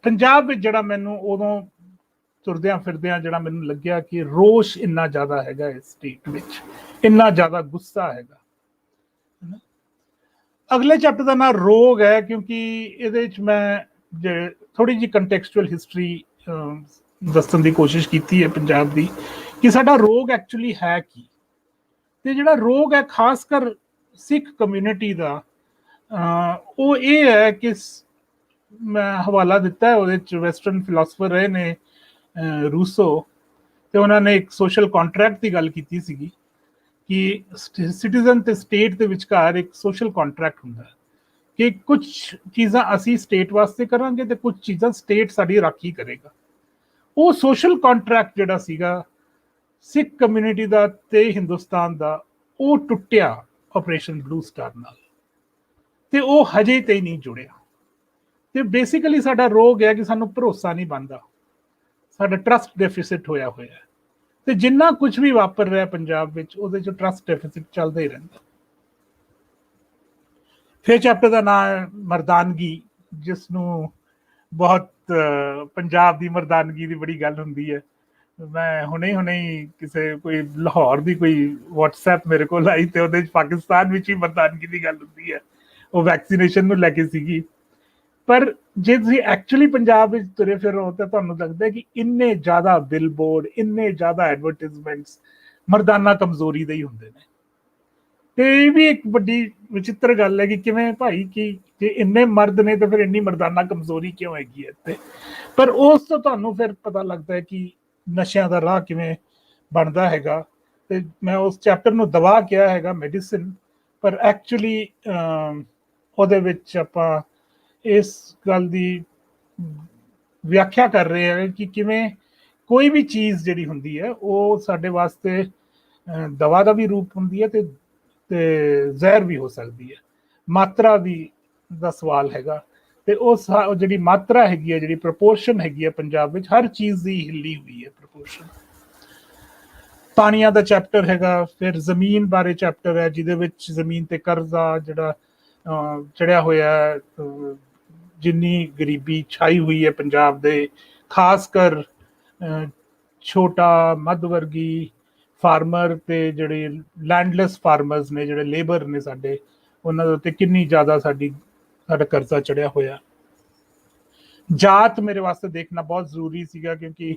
ਪੰਜਾਬ ਵਿੱਚ ਜਿਹੜਾ ਮੈਨੂੰ ਉਦੋਂ ਤੁਰਦਿਆਂ ਫਿਰਦਿਆਂ ਜਿਹੜਾ ਮੈਨੂੰ ਲੱਗਿਆ ਕਿ ਰੋਸ਼ ਇੰਨਾ ਜ਼ਿਆਦਾ ਹੈਗਾ ਇਸ ਸਟੇਟ ਵਿੱਚ, ਇੰਨਾ ਜ਼ਿਆਦਾ ਗੁੱਸਾ ਹੈਗਾ। ਅਗਲੇ ਚੈਪਟਰ ਦਾ ਨਾਮ ਰੋਗ ਹੈ, ਕਿਉਂਕਿ ਇਹਦੇ ਵਿੱਚ ਮੈਂ ਥੋੜੀ ਜਿਹੀ ਕੰਟੈਕਸਚੁਅਲ ਹਿਸਟਰੀ ਦੱਸਣ ਦੀ ਕੋਸ਼ਿਸ਼ ਕੀਤੀ ਹੈ ਪੰਜਾਬ ਦੀ, ਕਿ ਸਾਡਾ ਰੋਗ ਐਕਚੁਅਲੀ ਹੈ ਕੀ। ਤੇ ਜਿਹੜਾ ਰੋਗ ਹੈ ਖਾਸ ਕਰ ਸਿੱਖ ਕਮਿਊਨਿਟੀ ਦਾ, ਉਹ ਇਹ ਹੈ ਕਿ ਮੈਂ ਹਵਾਲਾ ਦਿੱਤਾ ਹੈ ਉਹਦੇ ਵਿੱਚ, ਵੈਸਟਰਨ ਫਿਲਾਸਫਰ ਰਹੇ ਨੇ ਰੂਸੋ, ਤੇ ਉਹਨਾਂ ਨੇ ਇੱਕ ਸੋਸ਼ਲ ਕੰਟਰੈਕਟ ਦੀ ਗੱਲ ਕੀਤੀ ਸੀਗੀ ਕਿ ਸਿਟੀਜ਼ਨ ਤੇ ਸਟੇਟ ਦੇ ਵਿਚਕਾਰ ਇੱਕ ਸੋਸ਼ਲ ਕੰਟਰੈਕਟ ਹੁੰਦਾ ਹੈ, ਕਿ ਕੁਝ ਚੀਜ਼ਾਂ ਅਸੀਂ ਸਟੇਟ ਵਾਸਤੇ ਕਰਾਂਗੇ ਤੇ ਕੁਝ ਚੀਜ਼ਾਂ ਸਟੇਟ ਸਾਡੀ ਰਾਖੀ ਕਰੇਗਾ। ਉਹ ਸੋਸ਼ਲ ਕੰਟਰੈਕਟ ਜਿਹੜਾ ਸੀਗਾ ਸਿੱਖ ਕਮਿਊਨਿਟੀ ਦਾ ਤੇ ਹਿੰਦੁਸਤਾਨ ਦਾ, ਉਹ ਟੁੱਟਿਆ ਆਪਰੇਸ਼ਨ ਬਲੂ ਸਟਾਰ ਨਾਲ, ਤੇ ਉਹ ਹਜੇ ਤੇ ਨਹੀਂ ਜੁੜਿਆ। ਤੇ ਬੇਸਿਕਲੀ ਸਾਡਾ ਰੋਗ ਹੈ ਕਿ ਸਾਨੂੰ ਭਰੋਸਾ ਨਹੀਂ ਬਣਦਾ, ਸਾਡਾ ਟਰਸਟ ਡੈਫਿਸਿਟ ਹੋਇਆ ਹੋਇਆ ਹੈ, ਤੇ ਜਿੰਨਾ ਕੁਝ ਵੀ ਵਾਪਰ ਰਿਹਾ ਪੰਜਾਬ ਵਿੱਚ ਉਹਦੇ ਚ ਟਰਸਟ ਡੈਫਿਸਿਟ ਚੱਲਦਾ ਹੀ ਰਹਿੰਦਾ। ਫਿਰ ਚੈਪਟਰ ਦਾ ਨਾਮ ਮਰਦਾਨਗੀ, ਜਿਸ ਨੂੰ ਬਹੁਤ ਪੰਜਾਬ ਦੀ ਮਰਦਾਨਗੀ ਦੀ ਬੜੀ ਗੱਲ ਹੁੰਦੀ ਹੈ। ਮੈਂ ਹੁਣੇ ਕਿਸੇ ਕੋਈ ਲਾਹੌਰ ਦੀ ਕੋਈ WhatsApp ਮੇਰੇ ਕੋਲ ਆਈ, ਤੇ ਉਹਦੇ ਚ ਪਾਕਿਸਤਾਨ ਵਿੱਚ ਹੀ ਮਰਦਾਨਗੀ ਦੀ ਗੱਲ ਹੁੰਦੀ ਹੈ। ਉਹ ਵੈਕਸੀਨੇਸ਼ਨ ਨੂੰ ਲੈ ਕੇ ਸੀਗੀ। ਪਰ ਜੇ ਤੁਸੀਂ ਐਕਚੁਅਲੀ ਪੰਜਾਬ ਵਿੱਚ ਤੁਰੇ ਫਿਰੋ ਤਾਂ ਤੁਹਾਨੂੰ ਲੱਗਦਾ ਕਿ ਇੰਨੇ ਜ਼ਿਆਦਾ ਬਿਲਬੋਰਡ, ਇੰਨੇ ਜ਼ਿਆਦਾ ਐਡਵਰਟਾਈਜ਼ਮੈਂਟਸ ਮਰਦਾਨਾ ਕਮਜ਼ੋਰੀ ਦੇ ਹੀ ਹੁੰਦੇ ਨੇ। ਤੇ ਇਹ ਵੀ ਇੱਕ ਵੱਡੀ ਵਿਚਿੱਤਰ ਗੱਲ ਹੈ ਕਿ ਕਿਵੇਂ ਭਾਈ ਕਿ ਜੇ ਇੰਨੇ ਮਰਦ ਨੇ ਤਾਂ ਫਿਰ ਇੰਨੀ ਮਰਦਾਨਾ ਕਮਜ਼ੋਰੀ ਕਿਉਂ ਹੈਗੀ ਹੈ ਇੱਥੇ। ਪਰ ਉਸ ਤੋਂ ਤੁਹਾਨੂੰ ਫਿਰ ਪਤਾ ਲੱਗਦਾ ਹੈ ਕਿ ਨਸ਼ਿਆਂ ਦਾ ਰਾਹ ਕਿਵੇਂ ਬਣਦਾ ਹੈਗਾ। ਤੇ ਮੈਂ ਉਸ ਚੈਪਟਰ ਨੂੰ ਦਵਾ ਕਿਹਾ ਹੈਗਾ ਮੈਡੀਸਿਨ, ਪਰ ਐਕਚੁਅਲੀ ਉਹਦੇ ਵਿੱਚ ਆਪਾਂ ਇਸ ਗੱਲ ਦੀ ਵਿਆਖਿਆ ਕਰ ਰਹੇ ਹਾਂ ਕਿ ਕਿਵੇਂ ਕੋਈ ਵੀ ਚੀਜ਼ ਜਿਹੜੀ ਹੁੰਦੀ ਹੈ ਉਹ ਸਾਡੇ ਵਾਸਤੇ ਦਵਾ ਦਾ ਵੀ ਰੂਪ ਹੁੰਦੀ ਹੈ ਤੇ ਜ਼ਹਿਰ ਵੀ ਹੋ ਸਕਦੀ ਹੈ। ਮਾਤਰਾ ਵੀ ਦਾ ਸਵਾਲ ਹੈਗਾ। ਤੇ ਉਹ ਜਿਹੜੀ ਮਾਤਰਾ ਹੈਗੀ ਹੈ, ਜਿਹੜੀ ਪ੍ਰਪੋਰਸ਼ਨ ਹੈਗੀ ਹੈ ਪੰਜਾਬ ਵਿੱਚ ਹਰ ਚੀਜ਼ ਦੀ ਹਿੱਲੀ ਹੋਈ ਹੈ ਪ੍ਰਪੋਰਸ਼ਨ। ਪਾਣੀਆਂ ਦਾ ਚੈਪਟਰ ਹੈਗਾ, ਫਿਰ ਜ਼ਮੀਨ ਬਾਰੇ ਚੈਪਟਰ ਹੈ ਜਿਹਦੇ ਵਿੱਚ ਜ਼ਮੀਨ ਤੇ ਕਰਜ਼ਾ ਜਿਹੜਾ ਚੜਿਆ ਹੋਇਆ, ਜਿੰਨੀ ਗਰੀਬੀ ਛਾਈ ਹੋਈ ਹੈ ਪੰਜਾਬ ਦੇ, ਖਾਸ ਕਰ ਛੋਟਾ ਮੱਧ ਵਰਗੀ ਫਾਰਮਰ ਤੇ ਜਿਹੜੇ ਲੈਂਡਲੈਸ ਫਾਰਮਰਸ ਨੇ, ਜਿਹੜੇ ਲੇਬਰ ਨੇ ਸਾਡੇ, ਉਹਨਾਂ ਦੇ ਉੱਤੇ ਕਿੰਨੀ ਜ਼ਿਆਦਾ ਸਾਡਾ ਕਰਜ਼ਾ ਚੜਿਆ ਹੋਇਆ। ਜਾਤ ਮੇਰੇ ਵਾਸਤੇ ਦੇਖਣਾ ਬਹੁਤ ਜ਼ਰੂਰੀ ਸੀਗਾ ਕਿਉਂਕਿ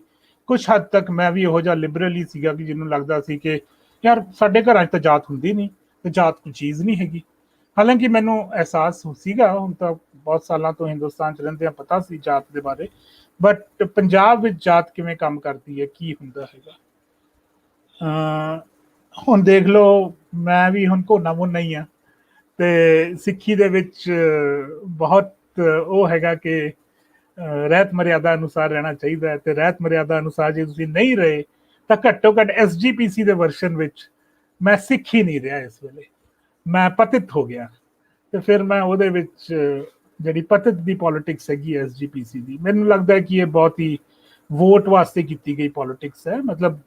ਕੁਝ ਹੱਦ ਤੱਕ ਮੈਂ ਵੀ ਇਹੋ ਜਿਹਾ ਲਿਬਰਲ ਹੀ ਸੀਗਾ ਕਿ ਜਿਹਨੂੰ ਲੱਗਦਾ ਸੀ ਕਿ ਯਾਰ ਸਾਡੇ ਘਰਾਂ 'ਚ ਤਾਂ ਜਾਤ ਹੁੰਦੀ ਨਹੀਂ, ਤੇ ਜਾਤ ਕੋਈ ਚੀਜ਼ ਨਹੀਂ ਹੈਗੀ। ਹਾਲਾਂਕਿ ਮੈਨੂੰ ਅਹਿਸਾਸ ਸੀਗਾ, ਹੁਣ ਤਾਂ ਬਹੁਤ ਸਾਲਾਂ ਤੋਂ ਹਿੰਦੁਸਤਾਨ 'ਚ ਰਹਿੰਦੇ ਆ, ਪਤਾ ਸੀ ਜਾਤ ਦੇ ਬਾਰੇ, ਬਟ ਪੰਜਾਬ ਵਿੱਚ ਜਾਤ ਕਿਵੇਂ ਕੰਮ ਕਰਦੀ ਹੈ, ਕੀ ਹੁੰਦਾ ਹੈਗਾ। ਹੁਣ ਦੇਖ ਲਓ, ਮੈਂ ਵੀ ਹੁਣ ਘੋਨਾ ਮੋਨਾ ਹੀ ਆ, ਤੇ ਸਿੱਖੀ ਦੇ ਵਿੱਚ ਬਹੁਤ ਉਹ ਹੈਗਾ ਕਿ ਰਹਿਤ ਮਰਿਆਦਾ ਅਨੁਸਾਰ ਰਹਿਣਾ ਚਾਹੀਦਾ ਹੈ। ਤੇ ਰਹਿਤ ਮਰਿਆਦਾ ਅਨੁਸਾਰ ਜੇ ਤੁਸੀਂ ਨਹੀਂ ਰਹੇ ਤਾਂ ਘੱਟੋ ਘੱਟ SGPC ਦੇ ਵਰਸ਼ਨ ਵਿੱਚ ਮੈਂ ਸਿੱਖ ਹੀ ਨਹੀਂ ਰਿਹਾ ਇਸ ਵੇਲੇ, ਮੈਂ ਪਤਿਤ ਹੋ ਗਿਆ। ਤੇ ਫਿਰ ਮੈਂ ਉਹਦੇ ਵਿੱਚ ਜਿਹੜੀ ਪਤਿਤ ਦੀ ਪੋਲਿਟਿਕਸ ਹੈਗੀ SGPC ਦੀ, ਮੈਨੂੰ ਲੱਗਦਾ ਹੈ ਕਿ ਇਹ ਬਹੁਤ ਹੀ ਵੋਟ ਵਾਸਤੇ ਕੀਤੀ ਗਈ ਪੋਲਿਟਿਕਸ ਹੈ। ਮਤਲਬ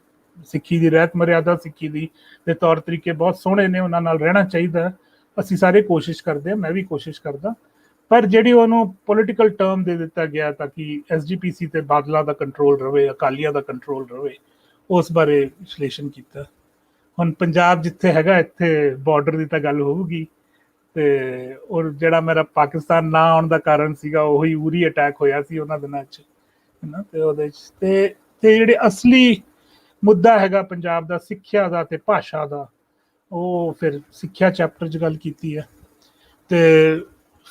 ਸਿੱਖੀ ਦੀ ਰਹਿਤ ਮਰਿਆਦਾ, ਸਿੱਖੀ ਦੀ ਦੇ ਤੌਰ ਤਰੀਕੇ ਬਹੁਤ ਸੋਹਣੇ ਨੇ, ਉਹਨਾਂ ਨਾਲ ਰਹਿਣਾ ਚਾਹੀਦਾ। ਅਸੀਂ ਸਾਰੇ ਕੋਸ਼ਿਸ਼ ਕਰਦੇ ਹਾਂ, ਮੈਂ ਵੀ ਕੋਸ਼ਿਸ਼ ਕਰਦਾ, ਪਰ ਜਿਹੜੀ ਉਹਨੂੰ ਪੋਲੀਟੀਕਲ ਟਰਮ ਦੇ ਦਿੱਤਾ ਗਿਆ ਤਾਂ ਕਿ SGPC ਤੇ ਬਾਦਲਾਂ ਦਾ ਕੰਟਰੋਲ ਰਵੇ, ਅਕਾਲੀਆਂ ਦਾ ਕੰਟਰੋਲ ਰਵੇ, ਉਸ ਬਾਰੇ ਵਿਸ਼ਲੇਸ਼ਣ ਕੀਤਾ। ਹੁਣ ਪੰਜਾਬ ਜਿੱਥੇ ਹੈਗਾ, ਇੱਥੇ ਬਾਰਡਰ ਦੀ ਤਾਂ ਗੱਲ ਹੋਊਗੀ, ਤੇ ਔਰ ਜਿਹੜਾ ਮੇਰਾ ਪਾਕਿਸਤਾਨ ਨਾ ਆਉਣ ਦਾ ਕਾਰਨ ਸੀਗਾ ਉਹੀ ਉਰੀ ਅਟੈਕ ਹੋਇਆ ਸੀ ਉਹਨਾਂ ਦਿਨਾਂ 'ਚ, ਹੈ ਨਾ। ਤੇ ਉਹਦੇ 'ਚ ਤੇ ਜਿਹੜੇ ਅਸਲੀ ਮੁੱਦਾ ਹੈਗਾ ਪੰਜਾਬ ਦਾ, ਸਿੱਖਿਆ ਦਾ ਤੇ ਭਾਸ਼ਾ ਦਾ, ਉਹ ਫਿਰ ਸਿੱਖਿਆ ਚੈਪਟਰ 'ਚ ਗੱਲ ਕੀਤੀ ਹੈ। ਤੇ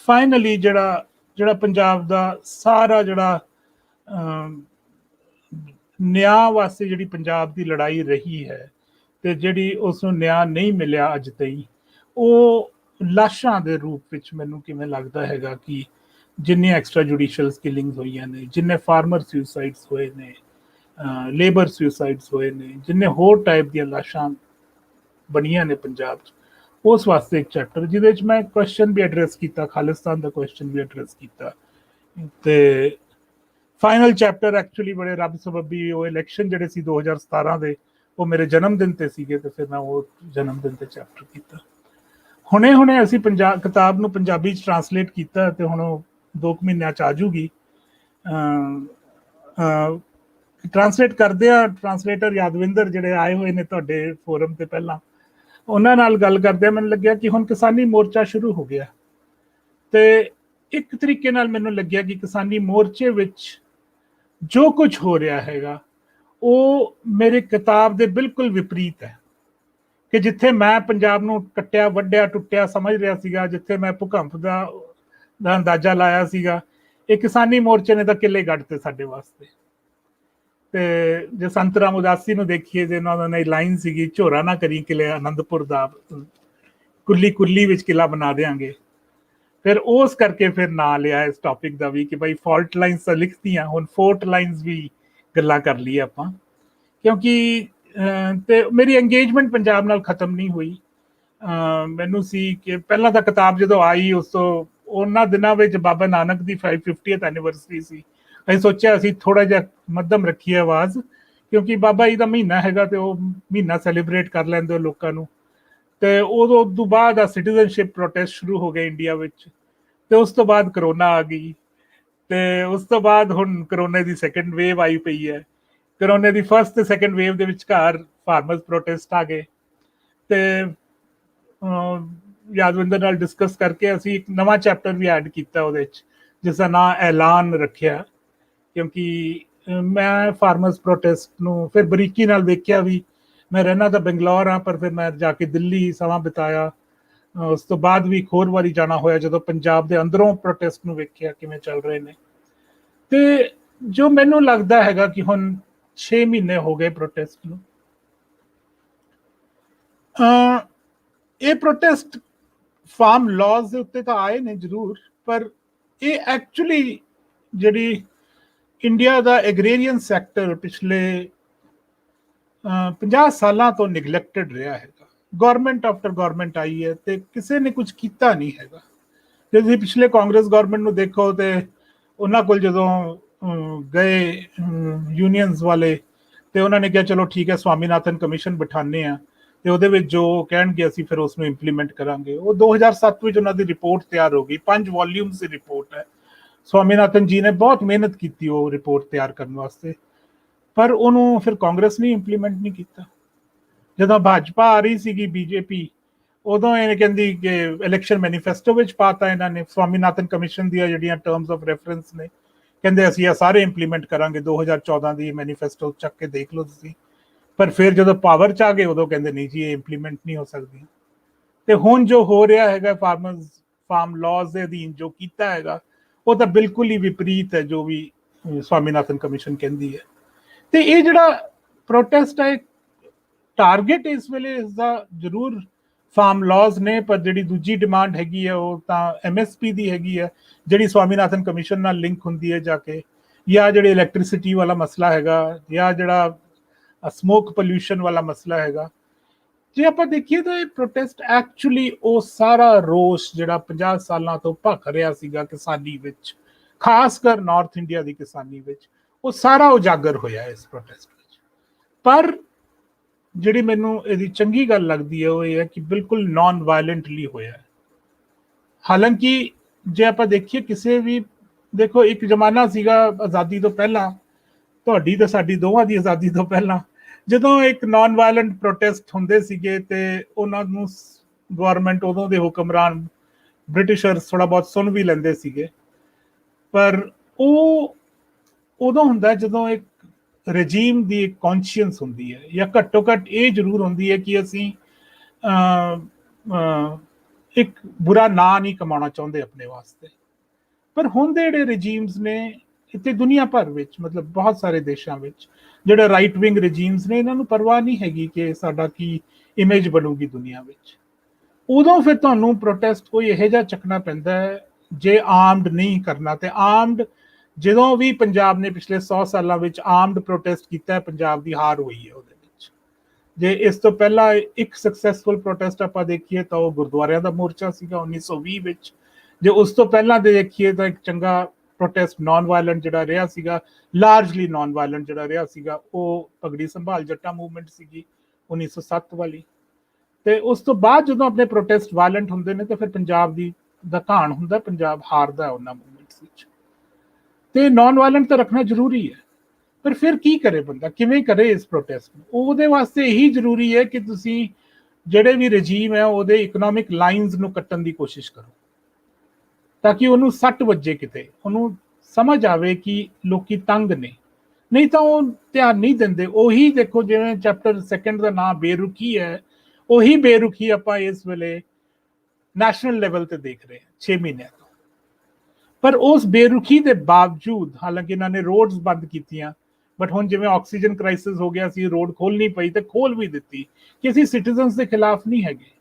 ਫਾਈਨਲੀ ਜਿਹੜਾ ਪੰਜਾਬ ਦਾ ਸਾਰਾ ਜਿਹੜਾ ਨਿਆਂ ਵਾਸਤੇ ਜਿਹੜੀ ਪੰਜਾਬ ਦੀ ਲੜਾਈ ਰਹੀ ਹੈ ਤੇ ਜਿਹੜੀ ਉਸ ਨੂੰ ਨਿਆਂ ਨਹੀਂ ਮਿਲਿਆ ਅੱਜ ਤਾਈਂ, ਉਹ ਲਾਸ਼ਾਂ ਦੇ ਰੂਪ ਵਿੱਚ ਮੈਨੂੰ ਕਿਵੇਂ ਲੱਗਦਾ ਹੈਗਾ ਕਿ ਜਿੰਨੇ ਐਕਸਟਰਾ ਜੁਡੀਸ਼ੀਅਲ ਕਿਲਿੰਗਸ ਹੋਈਆਂ ਨੇ, ਜਿੰਨੇ ਫਾਰਮਰ ਸੁਸਾਈਡਸ ਹੋਏ ਨੇ, ਲੇਬਰ ਸੁਸਾਈਡਸ ਹੋਏ ਨੇ, ਜਿੰਨੇ ਹੋਰ ਟਾਈਪ ਦੀਆਂ ਲਾਸ਼ਾਂ ਬਣੀਆਂ ਨੇ ਪੰਜਾਬ 'ਚ, ਉਸ ਵਾਸਤੇ ਇੱਕ ਚੈਪਟਰ ਜਿਹਦੇ 'ਚ ਮੈਂ ਕੁਐਸਚਨ ਵੀ ਐਡਰੈਸ ਕੀਤਾ, ਖਾਲਿਸਤਾਨ ਦਾ ਕੁਐਸਚਨ ਵੀ ਐਡਰੈਸ ਕੀਤਾ। ਤੇ ਫਾਈਨਲ ਚੈਪਟਰ ਐਕਚੁਅਲੀ ਬੜੇ ਰੱਬ ਸਬੱਬੀ, ਉਹ ਇਲੈਕਸ਼ਨ ਜਿਹੜੇ ਸੀ 2017 ਦੇ, ਉਹ ਮੇਰੇ ਜਨਮ ਦਿਨ ਤੇ ਸੀਗੇ, ਤੇ ਫਿਰ ਮੈਂ ਉਹ ਜਨਮ ਦਿਨ ਤੇ ਚੈਪਟਰ ਕੀਤਾ। ਹੁਣੇ ਅਸੀਂ ਕਿਤਾਬ ਨੂੰ ਪੰਜਾਬੀ 'ਚ ਟਰਾਂਸਲੇਟ ਕੀਤਾ ਤੇ ਹੁਣ ਉਹ 2 ਮਹੀਨਿਆਂ 'ਚ ਆ ਜੂਗੀ। ਟਰਾਂਸਲੇਟ ਕਰਦੇ ਆ, ਟਰਾਂਸਲੇਟਰ ਯਾਦਵਿੰਦਰ ਜਿਹੜੇ ਆਏ ਹੋਏ ਨੇ ਤੁਹਾਡੇ ਫੋਰਮ ਤੇ ਪਹਿਲਾਂ, ਉਹਨਾਂ ਨਾਲ ਗੱਲ ਕਰਦੇ ਮੈਨੂੰ ਲੱਗਿਆ ਕਿ ਹੁਣ ਕਿਸਾਨੀ ਮੋਰਚਾ ਸ਼ੁਰੂ ਹੋ ਗਿਆ। ਤੇ ਇੱਕ ਤਰੀਕੇ ਨਾਲ ਮੈਨੂੰ ਲੱਗਿਆ ਕਿ ਕਿਸਾਨੀ ਮੋਰਚੇ ਵਿੱਚ ਜੋ ਕੁਝ ਹੋ ਰਿਹਾ ਹੈਗਾ ਉਹ ਮੇਰੇ ਕਿਤਾਬ ਦੇ ਬਿਲਕੁਲ ਵਿਪਰੀਤ ਹੈ। ਕਿ ਜਿੱਥੇ ਮੈਂ ਪੰਜਾਬ ਨੂੰ ਕੱਟਿਆ, ਵੱਢਿਆ, ਟੁੱਟਿਆ ਸਮਝ ਰਿਹਾ ਸੀਗਾ, ਜਿੱਥੇ ਮੈਂ ਭੂਕੰਪ ਦਾ ਅੰਦਾਜ਼ਾ ਲਾਇਆ ਸੀਗਾ, ਇਹ ਕਿਸਾਨੀ ਮੋਰਚੇ ਨੇ ਤਾਂ ਕਿੱਲੇ ਗੱਡਤੇ ਸਾਡੇ ਵਾਸਤੇ। ਤੇ ਜੇ ਸੰਤ ਰਾਮ ਉਦਾਸੀ ਨੂੰ ਦੇਖੀਏ, ਜੇ ਉਹਨਾਂ ਨੇ ਲਾਈਨ ਸੀਗੀ, ਝੋਰਾ ਨਾ ਕਰੀ ਕਿਲੇ ਆਨੰਦਪੁਰ ਦਾ, ਕੁੱਲੀ ਕੁੱਲੀ ਵਿੱਚ ਕਿਲਾ ਬਣਾ ਦਿਆਂਗੇ। ਫਿਰ ਉਸ ਕਰਕੇ ਫਿਰ ਨਾਂ ਲਿਆ ਇਸ ਟੌਪਿਕ ਦਾ ਵੀ ਕਿ ਭਾਈ ਫਾਲਟ ਲਾਈਨਸ ਤਾਂ ਲਿਖਤੀਆਂ, ਹੁਣ ਫੋਰਟ ਲਾਈਨਸ ਵੀ ਗੱਲਾਂ ਕਰ ਲਈ ਆਪਾਂ, ਕਿਉਂਕਿ ਤੇ ਮੇਰੀ ਇੰਗੇਜਮੈਂਟ ਪੰਜਾਬ ਨਾਲ ਖਤਮ ਨਹੀਂ ਹੋਈ। ਮੈਨੂੰ ਸੀ ਕਿ ਪਹਿਲਾਂ ਤਾਂ ਕਿਤਾਬ ਜਦੋਂ ਆਈ, ਉਸ ਤੋਂ ਉਹਨਾਂ ਦਿਨਾਂ ਵਿੱਚ ਬਾਬਾ ਨਾਨਕ ਦੀ 550th ਐਨੀਵਰਸਰੀ ਸੀ। ਅਸੀਂ ਸੋਚਿਆ ਅਸੀਂ ਥੋੜਾ ਜਿਹਾ ਮੱਧਮ ਰੱਖੀਏ ਆਵਾਜ਼, ਕਿਉਂਕਿ ਬਾਬਾ ਜੀ ਦਾ ਮਹੀਨਾ ਹੈਗਾ ਤੇ ਉਹ ਮਹੀਨਾ ਸੈਲੀਬ੍ਰੇਟ ਕਰ ਲੈਂਦੇ ਲੋਕਾਂ ਨੂੰ। ਤੇ ਉਦੋਂ ਤੋਂ ਬਾਅਦ ਆ ਸਿਟੀਜ਼ਨਸ਼ਿਪ ਪ੍ਰੋਟੈਸਟ ਸ਼ੁਰੂ ਹੋ ਗਏ ਇੰਡੀਆ ਵਿੱਚ, ਤੇ ਉਸ ਤੋਂ ਬਾਅਦ ਕਰੋਨਾ ਆ ਗਈ, ਤੇ ਉਸ ਤੋਂ ਬਾਅਦ ਹੁਣ ਕਰੋਨੇ ਦੀ ਸੈਕੰਡ ਵੇਵ ਆਈ ਪਈ ਹੈ। ਕਰੋਨੇ ਦੀ ਫਸਟ ਤੇ ਸੈਕੰਡ ਵੇਵ ਦੇ ਵਿਚਕਾਰ ਫਾਰਮਰਸ ਪ੍ਰੋਟੈਸਟ ਆ ਗਏ। ਤੇ ਯਾਦਵਿੰਦਰ ਨਾਲ ਡਿਸਕਸ ਕਰਕੇ ਅਸੀਂ ਇੱਕ ਨਵਾਂ ਚੈਪਟਰ ਵੀ ਐਡ ਕੀਤਾ ਉਹਦੇ ਵਿੱਚ, ਜਿਸ ਦਾ ਨਾਂ ਐਲਾਨ ਰੱਖਿਆ, ਕਿਉਂਕਿ ਮੈਂ ਫਾਰਮਰਸ ਪ੍ਰੋਟੈਸਟ ਨੂੰ ਫਿਰ ਬਰੀਕੀ ਨਾਲ ਦੇਖਿਆ ਵੀ। ਮੈਂ ਰਹਿਣਾ ਤਾਂ ਬੰਗਲੌਰ ਹਾਂ, ਪਰ ਫਿਰ ਮੈਂ ਜਾ ਕੇ ਦਿੱਲੀ ਸਮਾਂ ਬਿਤਾਇਆ। ਉਸ ਤੋਂ ਬਾਅਦ ਵੀ ਇੱਕ ਹੋਰ ਵਾਰੀ ਜਾਣਾ ਹੋਇਆ ਜਦੋਂ ਪੰਜਾਬ ਦੇ ਅੰਦਰੋਂ ਪ੍ਰੋਟੈਸਟ ਨੂੰ ਵੇਖਿਆ ਕਿਵੇਂ ਚੱਲ ਰਹੇ ਨੇ। ਤੇ ਜੋ ਮੈਨੂੰ ਲੱਗਦਾ ਹੈਗਾ ਕਿ ਹੁਣ 6 ਮਹੀਨੇ ਹੋ ਗਏ ਪ੍ਰੋਟੈਸਟ ਨੂੰ, ਇਹ ਪ੍ਰੋਟੈਸਟ ਫਾਰਮ ਲਾਜ਼ ਦੇ ਉੱਤੇ ਤਾਂ ਆਏ ਨੇ ਜ਼ਰੂਰ, ਪਰ ਇਹ ਐਕਚੁਅਲੀ ਜਿਹੜੀ ਇੰਡੀਆ ਦਾ ਐਗਰੇਰੀਅਨ ਸੈਕਟਰ ਪਿਛਲੇ 50 ਸਾਲਾਂ ਤੋਂ ਨਿਗਲੈਕਟਡ ਰਿਹਾ ਹੈਗਾ। ਗਵਰਨਮੈਂਟ ਆਫਟਰ ਗਵਰਨਮੈਂਟ ਆਈ ਹੈ ਤੇ ਕਿਸੇ ਨੇ ਕੁਝ ਕੀਤਾ ਨਹੀਂ ਹੈਗਾ। ਜੇ ਤੁਸੀਂ ਪਿਛਲੇ ਕਾਂਗਰਸ ਗਵਰਨਮੈਂਟ ਨੂੰ ਦੇਖੋ ਤੇ ਉਹਨਾਂ ਕੋਲ ਜਦੋਂ ਗਏ ਯੂਨੀਅਨਸ ਵਾਲੇ, ਤੇ ਉਹਨਾਂ ਨੇ ਕਿਹਾ ਚਲੋ ਠੀਕ ਹੈ ਸਵਾਮੀਨਾਥਨ ਕਮਿਸ਼ਨ ਬਿਠਾਉਂਦੇ ਆ, ਤੇ ਉਹਦੇ ਵਿੱਚ ਜੋ ਕਹਿਣਗੇ ਅਸੀਂ ਫਿਰ ਉਸ ਨੂੰ ਇੰਪਲੀਮੈਂਟ ਕਰਾਂਗੇ। ਉਹ 2007 ਵਿੱਚ ਉਹਨਾਂ ਦੀ ਰਿਪੋਰਟ ਤਿਆਰ ਹੋ ਗਈ, 5 ਵੋਲਿਊਮਸ ਦੀ ਰਿਪੋਰਟ ਹੈ। ਸਵਾਮੀਨਾਥਨ ਜੀ ਨੇ ਬਹੁਤ ਮਿਹਨਤ ਕੀਤੀ ਉਹ ਰਿਪੋਰਟ ਤਿਆਰ ਕਰਨ ਵਾਸਤੇ, ਪਰ ਉਹਨੂੰ ਫਿਰ ਕਾਂਗਰਸ ਨੇ ਇੰਪਲੀਮੈਂਟ ਨਹੀਂ ਕੀਤਾ। ਜਦੋਂ ਭਾਜਪਾ ਆ ਰਹੀ ਸੀਗੀ ਬੀਜੇਪੀ, ਉਦੋਂ ਇਹ ਕਹਿੰਦੀ ਕਿ ਇਲੈਕਸ਼ਨ ਮੈਨੀਫੈਸਟੋ ਵਿੱਚ ਪਾਤਾ ਇਹਨਾਂ ਨੇ ਸਵਾਮੀਨਾਥਨ ਕਮਿਸ਼ਨ ਦੀਆਂ ਜਿਹੜੀਆਂ ਟਰਮਸ ਆਫ ਰੈਫਰੈਂਸ ਨੇ, ਕਹਿੰਦੇ ਅਸੀਂ ਇਹ ਸਾਰੇ ਇੰਪਲੀਮੈਂਟ ਕਰਾਂਗੇ। 2014 ਦੀ ਮੈਨੀਫੈਸਟੋ ਚੱਕ ਕੇ ਦੇਖ ਲਓ ਤੁਸੀਂ। ਪਰ ਫਿਰ ਜਦੋਂ ਪਾਵਰ ਚ ਆ ਗਏ ਉਦੋਂ ਕਹਿੰਦੇ ਨਹੀਂ ਜੀ ਇਹ ਇੰਪਲੀਮੈਂਟ ਨਹੀਂ ਹੋ ਸਕਦੀ। ਤੇ ਹੁਣ ਜੋ ਹੋ ਰਿਹਾ ਹੈਗਾ ਫਾਰਮ ਲਾਜ਼ ਦੇ ਅਧੀਨ ਜੋ ਕੀਤਾ ਹੈਗਾ, ਉਹ ਤਾਂ ਬਿਲਕੁਲ ਹੀ ਵਿਪਰੀਤ ਹੈ ਜੋ ਵੀ ਸਵਾਮੀਨਾਥਨ ਕਮਿਸ਼ਨ ਕਹਿੰਦੀ ਹੈ। ਤੇ ਇਹ ਜਿਹੜਾ ਪ੍ਰੋਟੈਸਟ ਹੈ, ਟਾਰਗੇਟ ਇਸ ਵੇਲੇ ਇਸ ਦਾ ਜ਼ਰੂਰ ਫਾਰਮ ਲਾਜ਼ ਨੇ, ਪਰ ਜਿਹੜੀ ਦੂਜੀ ਡਿਮਾਂਡ ਹੈਗੀ ਹੈ ਉਹ ਤਾਂ MSP ਦੀ ਹੈਗੀ ਹੈ, ਜਿਹੜੀ ਸਵਾਮੀਨਾਥਨ ਕਮਿਸ਼ਨ ਨਾਲ ਲਿੰਕ ਹੁੰਦੀ ਹੈ ਜਾ ਕੇ, ਜਾਂ ਜਿਹੜੇ ਇਲੈਕਟ੍ਰਿਸਿਟੀ ਵਾਲਾ ਮਸਲਾ ਹੈਗਾ, ਜਾਂ ਜਿਹੜਾ ਸਮੋਕ ਪੋਲਿਊਸ਼ਨ ਵਾਲਾ ਮਸਲਾ ਹੈਗਾ। ਜੇ ਆਪਾਂ ਦੇਖੀਏ ਤਾਂ ਇਹ ਪ੍ਰੋਟੈਸਟ ਐਕਚੁਅਲੀ ਉਹ ਸਾਰਾ ਰੋਸ ਜਿਹੜਾ 50 ਸਾਲਾਂ ਤੋਂ ਭਖ ਰਿਹਾ ਸੀਗਾ ਕਿਸਾਨੀ ਵਿੱਚ, ਖਾਸ ਕਰ ਨਾਰਥ ਇੰਡੀਆ ਦੀ ਕਿਸਾਨੀ ਵਿੱਚ, ਉਹ ਸਾਰਾ ਉਜਾਗਰ ਹੋਇਆ ਇਸ ਪ੍ਰੋਟੈਸਟ ਵਿੱਚ। ਪਰ ਜਿਹੜੀ ਮੈਨੂੰ ਇਹਦੀ ਚੰਗੀ ਗੱਲ ਲੱਗਦੀ ਹੈ ਉਹ ਇਹ ਹੈ ਕਿ ਬਿਲਕੁਲ ਨਾਨ ਵਾਇਲੈਂਟਲੀ ਹੋਇਆ। ਹਾਲਾਂਕਿ ਜੇ ਆਪਾਂ ਦੇਖੀਏ ਕਿਸੇ ਵੀ, ਦੇਖੋ ਇੱਕ ਜ਼ਮਾਨਾ ਸੀਗਾ ਆਜ਼ਾਦੀ ਤੋਂ ਪਹਿਲਾਂ, ਤੁਹਾਡੀ ਤੇ ਸਾਡੀ ਦੋਵਾਂ ਦੀ ਆਜ਼ਾਦੀ ਤੋਂ ਪਹਿਲਾਂ, ਜਦੋਂ ਇੱਕ ਨਾਨ ਵਾਇਲੈਂਟ ਪ੍ਰੋਟੈਸਟ ਹੁੰਦੇ ਸੀਗੇ ਤੇ ਉਹਨਾਂ ਨੂੰ ਗਵਰਨਮੈਂਟ, ਉਦੋਂ ਦੇ ਹੁਕਮਰਾਨ ਬ੍ਰਿਟਿਸ਼ਰਸ ਥੋੜਾ ਬਹੁਤ ਸੁਣ ਵੀ ਲੈਂਦੇ ਸੀਗੇ। ਪਰ ਉਹ ਉਦੋਂ ਹੁੰਦਾ ਜਦੋਂ ਇੱਕ ਰਜੀਮ ਦੀ ਇੱਕ ਕੌਨਸ਼ੀਅੰਸ ਹੁੰਦੀ ਹੈ, ਜਾਂ ਘੱਟੋ ਘੱਟ ਇਹ ਜ਼ਰੂਰ ਹੁੰਦੀ ਹੈ ਕਿ ਅਸੀਂ ਇੱਕ ਬੁਰਾ ਨਾਂ ਨਹੀਂ ਕਮਾਉਣਾ ਚਾਹੁੰਦੇ ਆਪਣੇ ਵਾਸਤੇ। ਪਰ ਹੁਣ ਦੇ ਜਿਹੜੇ ਰਜੀਮਸ ਨੇ ਇੱਥੇ ਦੁਨੀਆ ਭਰ ਵਿੱਚ, ਮਤਲਬ ਬਹੁਤ ਸਾਰੇ ਦੇਸ਼ਾਂ ਵਿੱਚ ਜਿਹੜੇ ਰਾਈਟ ਵਿੰਗ ਰਜੀਮਸ ਨੇ, ਇਹਨਾਂ ਨੂੰ ਪਰਵਾਹ ਨਹੀਂ ਹੈਗੀ ਕਿ ਸਾਡਾ ਕੀ ਇਮੇਜ ਬਣੂਗੀ ਦੁਨੀਆ ਵਿੱਚ। ਉਦੋਂ ਫਿਰ ਤੁਹਾਨੂੰ ਪ੍ਰੋਟੈਸਟ ਕੋਈ ਇਹੋ ਜਿਹਾ ਚੱਕਣਾ ਪੈਂਦਾ ਹੈ ਜੇ ਆਰਮਡ ਨਹੀਂ ਕਰਨਾ। ਤੇ ਆਰਮਡ ਜਦੋਂ ਵੀ ਪੰਜਾਬ ਨੇ ਪਿਛਲੇ 100 ਸਾਲਾਂ ਵਿੱਚ ਆਰਮਡ ਪ੍ਰੋਟੈਸਟ ਕੀਤਾ, ਪੰਜਾਬ ਦੀ ਹਾਰ ਹੋਈ ਹੈ ਉਹਦੇ ਵਿੱਚ। ਜੇ ਇਸ ਤੋਂ ਪਹਿਲਾਂ ਇੱਕ ਸਕਸੈਸਫੁਲ ਪ੍ਰੋਟੈਸਟ ਆਪਾਂ ਦੇਖੀਏ ਤਾਂ ਉਹ ਗੁਰਦੁਆਰਿਆਂ ਦਾ ਮੋਰਚਾ ਸੀਗਾ 1920 ਵਿੱਚ। ਜੇ ਉਸ ਤੋਂ ਪਹਿਲਾਂ ਦੇ ਦੇਖੀਏ ਤਾਂ ਇੱਕ ਚੰਗਾ ਪ੍ਰੋਟੈਸਟ ਨਾਨ ਵਾਇਲੈਂਟ ਜਿਹੜਾ ਰਿਹਾ ਸੀਗਾ, ਲਾਰਜਲੀ ਨਾਨ ਵਾਇਲੈਂਟ ਜਿਹੜਾ ਰਿਹਾ ਸੀਗਾ, ਉਹ ਪਗੜੀ ਸੰਭਾਲ ਜੱਟਾ ਮੂਵਮੈਂਟ ਸੀਗੀ 1907 ਵਾਲੀ। ਤੇ ਉਸ ਤੋਂ ਬਾਅਦ ਜਦੋਂ ਆਪਣੇ ਪ੍ਰੋਟੈਸਟ ਵਾਇਲੈਂਟ ਹੁੰਦੇ ਨੇ ਤਾਂ ਫਿਰ ਪੰਜਾਬ ਦਾ ਘਾਣ ਹੁੰਦਾ, ਪੰਜਾਬ ਹਾਰਦਾ ਉਹਨਾਂ ਮੂਵਮੈਂਟਸ ਵਿੱਚ। ਤੇ ਨਾਨ ਵਾਇਲੈਂਟ ਤਾਂ ਰੱਖਣਾ ਜ਼ਰੂਰੀ ਹੈ, ਪਰ ਫਿਰ ਕੀ ਕਰੇ ਬੰਦਾ, ਕਿਵੇਂ ਕਰੇ ਇਸ ਪ੍ਰੋਟੈਸਟ ਨੂੰ? ਉਹਦੇ ਵਾਸਤੇ ਇਹੀ ਜ਼ਰੂਰੀ ਹੈ ਕਿ ਤੁਸੀਂ ਜਿਹੜੇ ਵੀ ਰਜੀਮ ਹੈ ਉਹਦੇ ਇਕਨੋਮਿਕ ਲਾਈਨਸ ਨੂੰ ਕੱਟਣ ਦੀ ਕੋਸ਼ਿਸ਼ ਕਰੋ, ਤਾਂ ਕਿ ਉਹਨੂੰ ਸੱਟ ਵੱਜੇ, ਕਿਤੇ ਉਹਨੂੰ ਸਮਝ ਆਵੇ ਕਿ ਲੋਕੀ ਤੰਗ ਨੇ। ਨਹੀਂ ਤਾਂ ਉਹ ਧਿਆਨ ਨਹੀਂ ਦਿੰਦੇ। ਉਹੀ ਦੇਖੋ, ਜਿਵੇਂ ਚੈਪਟਰ 2 ਦਾ ਨਾਮ ਬੇਰੁਖੀ ਹੈ, ਉਹੀ ਬੇਰੁਖੀ ਆਪਾਂ ਇਸ ਵੇਲੇ ਨੈਸ਼ਨਲ ਲੈਵਲ ਤੇ ਦੇਖ ਰਹੇ ਹਾਂ 6 ਮਹੀਨਿਆਂ ਤੋਂ। ਪਰ ਉਸ ਬੇਰੁਖੀ ਦੇ ਬਾਵਜੂਦ, ਹਾਲਾਂਕਿ ਇਹਨਾਂ ਨੇ ਰੋਡਸ ਬੰਦ ਕੀਤੀਆਂ, ਬਟ ਹੁਣ ਜਿਵੇਂ ਆਕਸੀਜਨ ਕ੍ਰਾਈਸਿਸ ਹੋ ਗਿਆ ਸੀ, ਰੋਡ ਖੋਲਣੀ ਪਈ ਤੇ ਖੋਲ ਵੀ ਦਿੱਤੀ ਕਿ ਅਸੀਂ ਸਿਟੀਜ਼ਨਸ ਦੇ ਖਿਲਾਫ ਨਹੀਂ ਹੈਗੇ।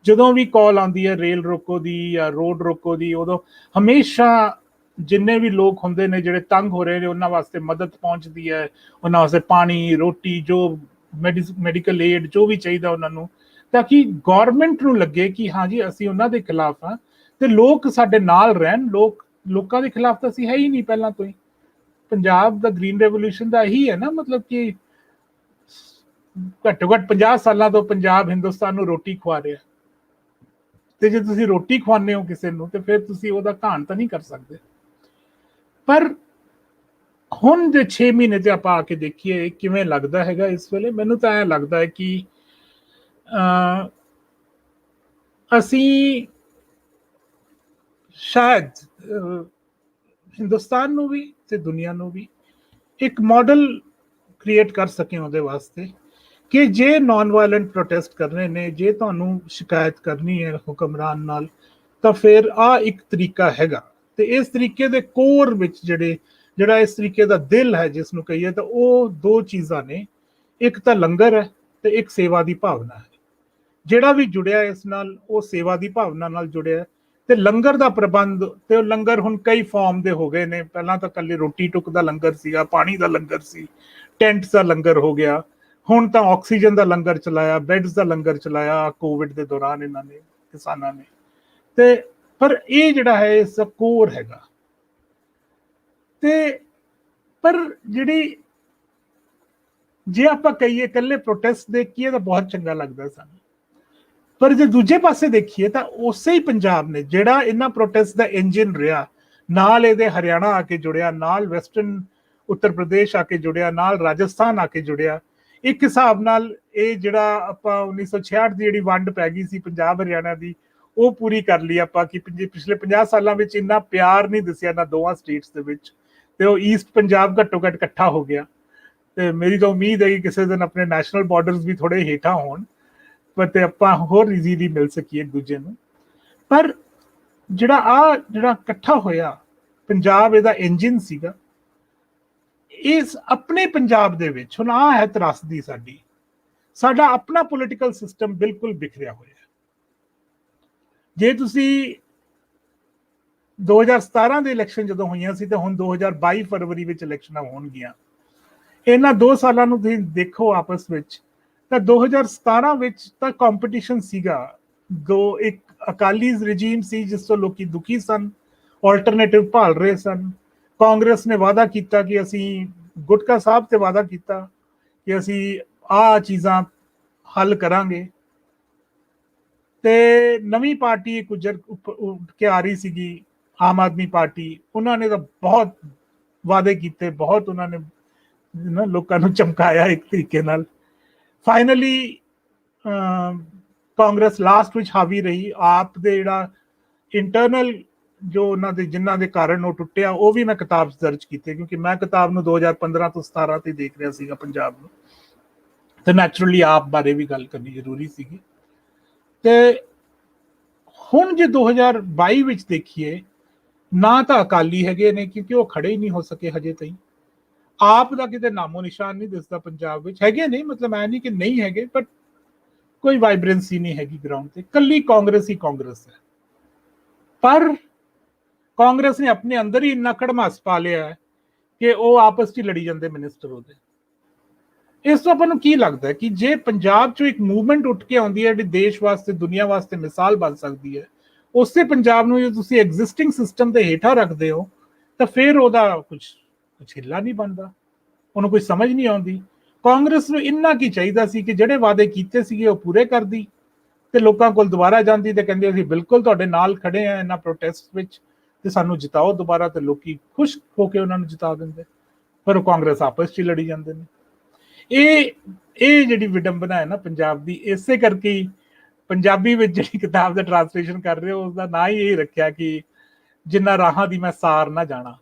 ਜਦੋਂ ਵੀ ਕਾਲ ਆਉਂਦੀ ਹੈ ਰੇਲ ਰੋਕੋ ਦੀ ਜਾਂ ਰੋਡ ਰੋਕੋ ਦੀ, ਉਦੋਂ ਹਮੇਸ਼ਾ ਜਿੰਨੇ ਵੀ ਲੋਕ ਹੁੰਦੇ ਨੇ ਜਿਹੜੇ ਤੰਗ ਹੋ ਰਹੇ ਨੇ ਉਹਨਾਂ ਵਾਸਤੇ ਮਦਦ ਪਹੁੰਚਦੀ ਹੈ, ਉਹਨਾਂ ਵਾਸਤੇ ਪਾਣੀ, ਰੋਟੀ, ਜੋ ਮੈਡੀਕਲ ਏਡ ਜੋ ਵੀ ਚਾਹੀਦਾ ਉਹਨਾਂ ਨੂੰ, ਤਾਂ ਕਿ ਗੌਰਮੈਂਟ ਨੂੰ ਲੱਗੇ ਕਿ ਹਾਂ ਜੀ ਅਸੀਂ ਉਹਨਾਂ ਦੇ ਖਿਲਾਫ ਹਾਂ ਤੇ ਲੋਕ ਸਾਡੇ ਨਾਲ ਰਹਿਣ। ਲੋਕਾਂ ਦੇ ਖਿਲਾਫ ਤਾਂ ਅਸੀਂ ਹੈ ਹੀ ਨਹੀਂ ਪਹਿਲਾਂ ਤੋਂ ਹੀ। ਪੰਜਾਬ ਦਾ ਗ੍ਰੀਨ ਰੈਵੋਲੂਸ਼ਨ ਦਾ ਇਹੀ ਹੈ ਨਾ, ਮਤਲਬ ਕਿ ਘੱਟੋ ਘੱਟ 50 ਸਾਲਾਂ ਤੋਂ ਪੰਜਾਬ ਹਿੰਦੁਸਤਾਨ ਨੂੰ ਰੋਟੀ ਖਵਾ ਰਿਹਾ। ਤੇ ਜੇ ਤੁਸੀਂ ਰੋਟੀ ਖਵਾਉਂਦੇ ਹੋ ਕਿਸੇ ਨੂੰ ਤੇ ਫਿਰ ਤੁਸੀਂ ਉਹਦਾ ਘਾਣ ਤਾਂ ਨਹੀਂ ਕਰ ਸਕਦੇ। ਪਰ ਹੁਣ ਜੇ 6 ਮਹੀਨੇ ਤੇ ਆਪਾਂ ਆ ਕੇ ਦੇਖੀਏ ਕਿਵੇਂ ਲੱਗਦਾ ਹੈਗਾ ਇਸ ਵੇਲੇ, ਮੈਨੂੰ ਤਾਂ ਐਂ ਲੱਗਦਾ ਹੈ ਕਿ ਅਸੀਂ ਸ਼ਾਇਦ ਹਿੰਦੁਸਤਾਨ ਨੂੰ ਵੀ ਤੇ ਦੁਨੀਆ ਨੂੰ ਵੀ ਇੱਕ ਮਾਡਲ ਕ੍ਰੀਏਟ ਕਰ ਸਕੇ ਉਹਦੇ ਵਾਸਤੇ ਕਿ ਜੇ ਨਾਨ ਵਾਇਲੈਂਟ ਪ੍ਰੋਟੈਸਟ ਕਰਨੇ ਨੇ, ਜੇ ਤੁਹਾਨੂੰ ਸ਼ਿਕਾਇਤ ਕਰਨੀ ਹੈ ਹੁਕਮਰਾਨ ਨਾਲ, ਤਾਂ ਫਿਰ ਆ ਇੱਕ ਤਰੀਕਾ ਹੈਗਾ। ਤੇ ਇਸ ਤਰੀਕੇ ਦੇ ਕੋਰ ਵਿੱਚ ਜਿਹੜਾ ਇਸ ਤਰੀਕੇ ਦਾ ਦਿਲ ਹੈ ਜਿਸ ਨੂੰ ਕਹੀਏ, ਤਾਂ ਉਹ ਦੋ ਚੀਜ਼ਾਂ ਨੇ, ਇੱਕ ਤਾਂ ਲੰਗਰ ਹੈ ਤੇ ਇੱਕ ਸੇਵਾ ਦੀ ਭਾਵਨਾ ਹੈ। ਜਿਹੜਾ ਵੀ ਜੁੜਿਆ ਇਸ ਨਾਲ ਉਹ ਸੇਵਾ ਦੀ ਭਾਵਨਾ ਨਾਲ ਜੁੜਿਆ। ਤੇ ਲੰਗਰ ਦਾ ਪ੍ਰਬੰਧ, ਤੇ ਉਹ ਲੰਗਰ ਹੁਣ ਕਈ ਫਾਰਮ ਦੇ ਹੋ ਗਏ ਨੇ। ਪਹਿਲਾਂ ਤਾਂ ਇਕੱਲੇ ਰੋਟੀ ਟੁੱਕ ਦਾ ਲੰਗਰ ਸੀਗਾ, ਪਾਣੀ ਦਾ ਲੰਗਰ ਸੀ, ਟੈਂਟ ਦਾ ਲੰਗਰ ਹੋ ਗਿਆ, ਹੁਣ ਤਾਂ ਆਕਸੀਜਨ ਦਾ ਲੰਗਰ ਚਲਾਇਆ, ਬੈੱਡਸ ਦਾ ਲੰਗਰ ਚਲਾਇਆ ਕੋਵਿਡ ਦੇ ਦੌਰਾਨ ਇਹਨਾਂ ਨੇ, ਕਿਸਾਨਾਂ ਨੇ। ਤੇ ਪਰ ਇਹ ਜਿਹੜਾ ਹੈ ਇਸ ਦਾ ਕੋਰ ਹੈਗਾ। ਤੇ ਪਰ ਜਿਹੜੀ ਜੇ ਆਪਾਂ ਕਹੀਏ ਇਕੱਲੇ ਪ੍ਰੋਟੈਸਟ ਦੇਖੀਏ ਤਾਂ ਬਹੁਤ ਚੰਗਾ ਲੱਗਦਾ ਸਾਨੂੰ, ਪਰ ਜੇ ਦੂਜੇ ਪਾਸੇ ਦੇਖੀਏ ਤਾਂ ਉਸੇ ਹੀ ਪੰਜਾਬ ਨੇ ਜਿਹੜਾ ਇਹਨਾਂ ਪ੍ਰੋਟੈਸਟ ਦਾ ਇੰਜਨ ਰਿਹਾ, ਨਾਲ ਇਹਦੇ ਹਰਿਆਣਾ ਆ ਕੇ ਜੁੜਿਆ, ਨਾਲ ਵੈਸਟਰਨ ਉੱਤਰ ਪ੍ਰਦੇਸ਼ ਆ ਕੇ ਜੁੜਿਆ, ਨਾਲ ਰਾਜਸਥਾਨ ਆ ਕੇ ਜੁੜਿਆ। ਇੱਕ ਹਿਸਾਬ ਨਾਲ ਇਹ ਜਿਹੜਾ ਆਪਾਂ 1966 ਦੀ ਜਿਹੜੀ ਵੰਡ ਪੈ ਗਈ ਸੀ ਪੰਜਾਬ ਹਰਿਆਣਾ ਦੀ, ਉਹ ਪੂਰੀ ਕਰ ਲਈ ਆਪਾਂ ਕਿ ਪਿਛਲੇ 50 ਸਾਲਾਂ ਵਿੱਚ ਇੰਨਾ ਪਿਆਰ ਨਹੀਂ ਦਿਸਿਆ ਨਾ ਦੋਵਾਂ ਸਟੇਟਸ ਦੇ ਵਿੱਚ, ਤੇ ਉਹ ਈਸਟ ਪੰਜਾਬ ਘੱਟੋ ਘੱਟ ਇਕੱਠਾ ਹੋ ਗਿਆ। ਤੇ ਮੇਰੀ ਤਾਂ ਉਮੀਦ ਹੈ ਕਿ ਕਿਸੇ ਦਿਨ ਆਪਣੇ ਨੈਸ਼ਨਲ ਬਾਰਡਰਸ ਵੀ ਥੋੜੇ ਹੇਠਾਂ ਹੋਣ, ਪਰ ਤੇ ਆਪਾਂ ਹੋਰ ਈਜ਼ੀਲੀ ਮਿਲ ਸਕੀਏ ਇੱਕ ਦੂਜੇ ਨੂੰ। ਪਰ ਜਿਹੜਾ ਇਕੱਠਾ ਹੋਇਆ ਪੰਜਾਬ, ਇਹਦਾ ਇੰਜਨ ਸੀਗਾ। ਇਸ ਆਪਣੇ ਪੰਜਾਬ ਦੇ ਵਿੱਚ ਹੁਣ ਆ ਹੈ ਤਰਾਸਦੀ ਸਾਡਾ ਆਪਣਾ ਪੋਲੀਟੀਕਲ ਸਿਸਟਮ ਬਿਲਕੁਲ ਬਿਖਰਿਆ ਹੋਇਆ। ਜੇ ਤੁਸੀਂ 2017 ਦੇ ਇਲੈਕਸ਼ਨ ਜਦੋਂ ਹੋਈਆਂ ਸੀ ਤੇ ਹੁਣ 2022 ਫਰਵਰੀ ਵਿੱਚ ਇਲੈਕਸ਼ਨਾਂ ਹੋਣਗੀਆਂ, ਇਹਨਾਂ 2 ਸਾਲਾਂ ਨੂੰ ਤੁਸੀਂ ਦੇਖੋ ਆਪਸ ਵਿੱਚ, ਤਾਂ 2017 ਵਿੱਚ ਤਾਂ ਕੰਪੀਟੀਸ਼ਨ ਸੀਗਾ। ਇੱਕ ਅਕਾਲੀ ਰਜੀਮ ਸੀ ਜਿਸ ਤੋਂ ਲੋਕੀ ਦੁਖੀ ਸਨ, ਆਲਟਰਨੇਟਿਵ ਭਾਲ ਰਹੇ ਸਨ। ਕਾਂਗਰਸ ਨੇ ਵਾਅਦਾ ਕੀਤਾ ਕਿ ਅਸੀਂ, ਗੁਟਕਾ ਸਾਹਿਬ ਤੇ ਵਾਅਦਾ ਕੀਤਾ ਕਿ ਅਸੀਂ ਆਹ ਚੀਜ਼ਾਂ ਹੱਲ ਕਰਾਂਗੇ। ਤੇ ਨਵੀਂ ਪਾਰਟੀ ਗੁੱਜਰ ਉੱਠ ਕੇ ਆ ਰਹੀ ਸੀਗੀ, ਆਮ ਆਦਮੀ ਪਾਰਟੀ, ਉਹਨਾਂ ਨੇ ਤਾਂ ਬਹੁਤ ਵਾਅਦੇ ਕੀਤੇ, ਬਹੁਤ ਉਹਨਾਂ ਨੇ ਲੋਕਾਂ ਨੂੰ ਚਮਕਾਇਆ ਇੱਕ ਤਰੀਕੇ ਨਾਲ। ਫਾਈਨਲੀ ਕਾਂਗਰਸ ਲਾਸਟ ਵਿੱਚ ਹਾਵੀ ਰਹੀ। ਆਪ ਦੇ ਜਿਹੜਾ ਇੰਟਰਨਲ ਜੋ ਉਹਨਾਂ ਦੇ ਜਿਨ੍ਹਾਂ ਦੇ ਕਾਰਨ ਉਹ ਟੁੱਟਿਆ, ਉਹ ਵੀ ਮੈਂ ਕਿਤਾਬ ਦਰਜ ਕੀਤੇ, ਕਿਉਂਕਿ ਮੈਂ ਕਿਤਾਬ ਨੂੰ 2015 ਤੋਂ 17 ਤੇ ਦੇਖ ਰਿਹਾ ਸੀਗਾ ਪੰਜਾਬ ਨੂੰ, ਤੇ ਨੈਚੁਰਲੀ ਆਪ ਬਾਰੇ ਵੀ ਗੱਲ ਕਰਨੀ ਜ਼ਰੂਰੀ ਸੀਗੀ। ਤੇ ਹੁਣ ਜੇ 2022 ਵਿੱਚ ਦੇਖੀਏ, ਨਾ ਤਾਂ ਅਕਾਲੀ ਹੈਗੇ ਨੇ ਕਿਉਂਕਿ ਉਹ ਖੜੇ ਹੀ ਨਹੀਂ ਹੋ ਸਕੇ ਹਜੇ ਤਾਈਂ। ਆਪ ਦਾ ਕਿਤੇ ਨਾਮੋ ਨਿਸ਼ਾਨ ਨਹੀਂ ਦਿਸਦਾ ਪੰਜਾਬ ਵਿੱਚ। ਹੈਗੇ ਨਹੀਂ, ਮਤਲਬ ਐ ਨਹੀਂ ਕਿ ਨਹੀਂ ਹੈਗੇ, ਬਟ ਕੋਈ ਵਾਈਬ੍ਰੈਂਸੀ ਨਹੀਂ ਹੈਗੀ ਗਰਾਊਂਡ ਤੇ। ਕੱਲੀ ਕਾਂਗਰਸ ਹੀ ਕਾਂਗਰਸ ਹੈ। ਪਰ ਕਾਂਗਰਸ ਨੇ ਆਪਣੇ ਅੰਦਰ ਹੀ ਇੰਨਾ ਕੜਮਾਸ ਪਾ ਲਿਆ ਹੈ ਕਿ ਉਹ ਆਪਸ 'ਚ ਲੜੀ ਜਾਂਦੇ ਮਿਨਿਸਟਰ ਉਹਦੇ। ਇਸ ਤੋਂ ਆਪਾਂ ਨੂੰ ਕੀ ਲੱਗਦਾ ਕਿ ਜੇ ਪੰਜਾਬ 'ਚੋਂ ਇੱਕ ਮੂਵਮੈਂਟ ਉੱਠ ਕੇ ਆਉਂਦੀ ਹੈ ਜਿਹੜੀ ਦੇਸ਼ ਵਾਸਤੇ, ਦੁਨੀਆ ਵਾਸਤੇ ਮਿਸਾਲ ਬਣ ਸਕਦੀ ਹੈ, ਉਸੇ ਪੰਜਾਬ ਨੂੰ ਜੇ ਤੁਸੀਂ ਐਗਜ਼ਿਸਟਿੰਗ ਸਿਸਟਮ ਦੇ ਹੇਠਾਂ ਰੱਖਦੇ ਹੋ, ਤਾਂ ਫਿਰ ਉਹਦਾ ਕੁਝ ਹਿੱਲਾ ਨਹੀਂ ਬਣਦਾ, ਉਹਨੂੰ ਕੋਈ ਸਮਝ ਨਹੀਂ ਆਉਂਦੀ। ਕਾਂਗਰਸ ਨੂੰ ਇੰਨਾ ਕੀ ਚਾਹੀਦਾ ਸੀ ਕਿ ਜਿਹੜੇ ਵਾਅਦੇ ਕੀਤੇ ਸੀਗੇ ਉਹ ਪੂਰੇ ਕਰਦੀ, ਤੇ ਲੋਕਾਂ ਕੋਲ ਦੁਬਾਰਾ ਜਾਂਦੀ ਤੇ ਕਹਿੰਦੇ ਅਸੀਂ ਬਿਲਕੁਲ ਤੁਹਾਡੇ ਨਾਲ ਖੜੇ ਆ ਇਹਨਾਂ ਪ੍ਰੋਟੈਸਟ ਵਿੱਚ, ਤੇ ਸਾਨੂੰ ਜਿਤਾਓ ਦੁਬਾਰਾ, ਤੇ ਲੋਕੀ ਖੁਸ਼ ਹੋ ਕੇ ਉਹਨਾਂ ਨੂੰ ਜਿਤਾ ਦਿੰਦੇ। ਪਰ ਉਹ ਕਾਂਗਰਸ ਆਪਸ 'ਚ ਲੜੀ ਜਾਂਦੇ ਨੇ। ਇਹ ਜਿਹੜੀ ਵਿਡੰਬਨਾ ਹੈ ਨਾ ਪੰਜਾਬ ਦੀ, ਇਸੇ ਕਰਕੇ ਹੀ ਪੰਜਾਬੀ ਵਿੱਚ ਜਿਹੜੀ ਕਿਤਾਬ ਦਾ ਟ੍ਰਾਂਸਲੇਸ਼ਨ ਕਰ ਰਹੇ ਹੋ ਉਸਦਾ ਨਾਂ ਹੀ ਇਹ ਰੱਖਿਆ ਕਿ ਜਿੰਨਾ ਰਾਹਾਂ ਦੀ ਮੈਂ ਸਾਰ ਨਾ ਜਾਣਾ।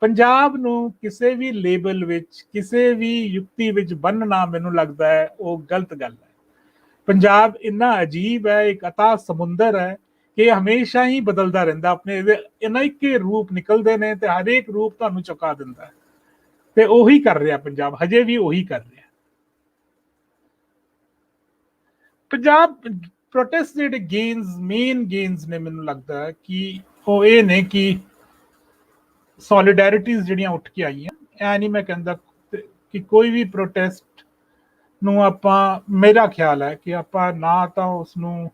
ਪੰਜਾਬ ਨੂੰ ਕਿਸੇ ਵੀ ਲੇਬਲ ਵਿੱਚ, ਕਿਸੇ ਵੀ ਯੁਕਤੀ ਵਿੱਚ ਬੰਨਣਾ, ਮੈਨੂੰ ਲੱਗਦਾ ਹੈ ਉਹ ਗਲਤ ਗੱਲ ਹੈ। ਪੰਜਾਬ ਇੰਨਾ ਅਜੀਬ ਹੈ, ਇੱਕ ਅਥਾਹ ਸਮੁੰਦਰ ਹੈ ਕਿ ਹਮੇਸ਼ਾ ਹੀ ਬਦਲਦਾ ਰਹਿੰਦਾ। ਆਪਣੇ ਅਨੇਕੇ ਰੂਪ ਨਿਕਲਦੇ ਨੇ ਤੇ ਹਰੇਕ ਰੂਪ ਤੁਹਾਨੂੰ ਚੁਕਾ ਦਿੰਦਾ, ਤੇ ਉਹੀ ਕਰ ਰਿਹਾ ਪੰਜਾਬ, ਹਜੇ ਵੀ ਉਹੀ ਕਰ ਰਿਹਾ। ਪੰਜਾਬ ਪ੍ਰੋਟੈਸਟ ਜਿਹੜੇ ਮੇਨ ਗੇਨਸ ਨੇ, ਮੈਨੂੰ ਲੱਗਦਾ ਹੈ ਕਿ ਉਹ ਇਹ ਨੇ ਕਿ ਸੋਲੀਡੈਰਿਟੀਜ਼ ਜਿਹੜੀਆਂ ਉੱਠ ਕੇ ਆਈਆਂ। ਐ ਨਹੀਂ ਮੈਂ ਕਹਿੰਦਾ ਕਿ ਕੋਈ ਵੀ ਪ੍ਰੋਟੈਸਟ ਨੂੰ ਆਪਾਂ, ਮੇਰਾ ਖਿਆਲ ਹੈ ਕਿ ਆਪਾਂ ਨਾ ਤਾਂ ਉਸ ਨੂੰ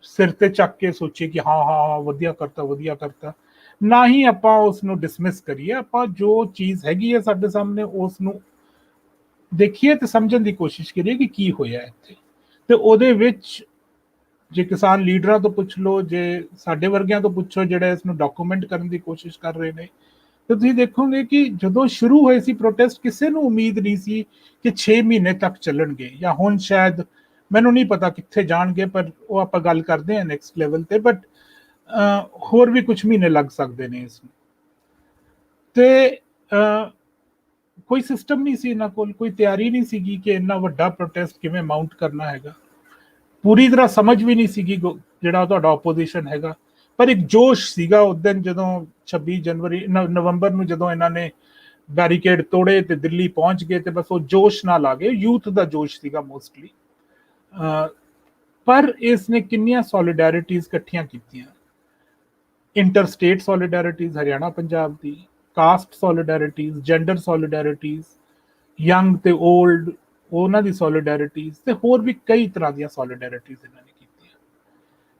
ਸਿਰ ਤੇ ਚੱਕ ਕੇ ਸੋਚੀਏ ਕਿ ਹਾਂ ਵਧੀਆ ਕਰਤਾ, ਨਾ ਹੀ ਆਪਾਂ ਉਸ ਨੂੰ ਡਿਸਮਿਸ ਕਰੀਏ। ਆਪਾਂ ਜੋ ਚੀਜ਼ ਹੈਗੀ ਹੈ ਸਾਡੇ ਸਾਹਮਣੇ ਉਸ ਨੂੰ ਦੇਖੀਏ ਤੇ ਸਮਝਣ ਦੀ ਕੋਸ਼ਿਸ਼ ਕਰੀਏ ਕਿ ਕੀ ਹੋਇਆ ਇੱਥੇ। ਤੇ ਉਹਦੇ ਵਿੱਚ ਜੇ ਕਿਸਾਨ ਲੀਡਰਾਂ ਤੋਂ ਪੁੱਛ ਲਓ, ਜੇ ਸਾਡੇ ਵਰਗਿਆਂ ਤੋਂ ਪੁੱਛੋ ਜਿਹੜੇ ਇਸ ਨੂੰ ਡਾਕੂਮੈਂਟ ਕਰਨ ਦੀ ਕੋਸ਼ਿਸ਼ ਕਰ ਰਹੇ ਨੇ, ਤੇ ਤੁਸੀਂ ਦੇਖੋਗੇ ਕਿ ਜਦੋਂ ਸ਼ੁਰੂ ਹੋਏ ਸੀ ਪ੍ਰੋਟੈਸਟ, ਕਿਸੇ ਨੂੰ ਉਮੀਦ ਨਹੀਂ ਸੀ ਕਿ 6 ਮਹੀਨੇ ਤੱਕ ਚੱਲਣਗੇ, ਜਾਂ ਹੁਣ ਸ਼ਾਇਦ ਮੈਨੂੰ ਨਹੀਂ ਪਤਾ ਕਿੱਥੇ ਜਾਣਗੇ, ਪਰ ਉਹ ਆਪਾਂ ਗੱਲ ਕਰਦੇ ਹਾਂ ਨੈਕਸਟ ਲੈਵਲ ਤੇ। ਬਟ ਹੋਰ ਵੀ ਕੁਝ ਮਹੀਨੇ ਲੱਗ ਸਕਦੇ ਨੇ ਇਸ ਨੂੰ। ਤੇ ਕੋਈ ਸਿਸਟਮ ਨਹੀਂ ਸੀ ਇਹਨਾਂ ਕੋਲ, ਕੋਈ ਤਿਆਰੀ ਨਹੀਂ ਸੀਗੀ ਕਿ ਇੰਨਾ ਵੱਡਾ ਪ੍ਰੋਟੈਸਟ ਕਿਵੇਂ ਮਾਊਂਟ ਕਰਨਾ ਹੈਗਾ। ਪੂਰੀ ਤਰ੍ਹਾਂ ਸਮਝ ਵੀ ਨਹੀਂ ਸੀਗੀ ਜਿਹੜਾ ਤੁਹਾਡਾ ਆਪੋਜੀਸ਼ਨ ਹੈਗਾ, ਪਰ ਇੱਕ ਜੋਸ਼ ਸੀਗਾ ਉਸ ਦਿਨ ਜਦੋਂ 26 ਜਨਵਰੀ ਨਵੰਬਰ ਨੂੰ ਜਦੋਂ ਇਹਨਾਂ ਨੇ ਬੈਰੀਕੇਡ ਤੋੜੇ ਤੇ ਦਿੱਲੀ ਪਹੁੰਚ ਗਏ, ਤੇ ਬਸ ਉਹ ਜੋਸ਼ ਨਾਲ ਆ ਗਏ। ਯੂਥ ਦਾ ਜੋਸ਼ ਸੀਗਾ ਮੋਸਟਲੀ। ਪਰ ਇਸ ਨੇ ਕਿੰਨੀਆਂ ਸੋਲੀਡੈਰਿਟੀਜ਼ ਇਕੱਠੀਆਂ ਕੀਤੀਆਂ। ਇੰਟਰ ਸਟੇਟ ਸੋਲੀਡੈਰਿਟੀਜ਼ ਹਰਿਆਣਾ ਪੰਜਾਬ ਦੀ, ਕਾਸਟ ਸੋਲੀਡੈਰਿਟੀਜ਼, ਜੈਂਡਰ ਸੋਲੀਡੈਰਿਟੀਜ਼, ਯੰਗ ਤੇ 올ਡ ਉਹਨਾਂ ਦੀ ਸੋਲੀਡੈਰਿਟੀਜ਼, ਤੇ ਹੋਰ ਵੀ ਕਈ ਤਰ੍ਹਾਂ ਦੀਆਂ ਸੋਲੀਡੈਰਿਟੀਜ਼ ਇਹਨਾਂ ਨੇ ਕੀਤੀਆਂ।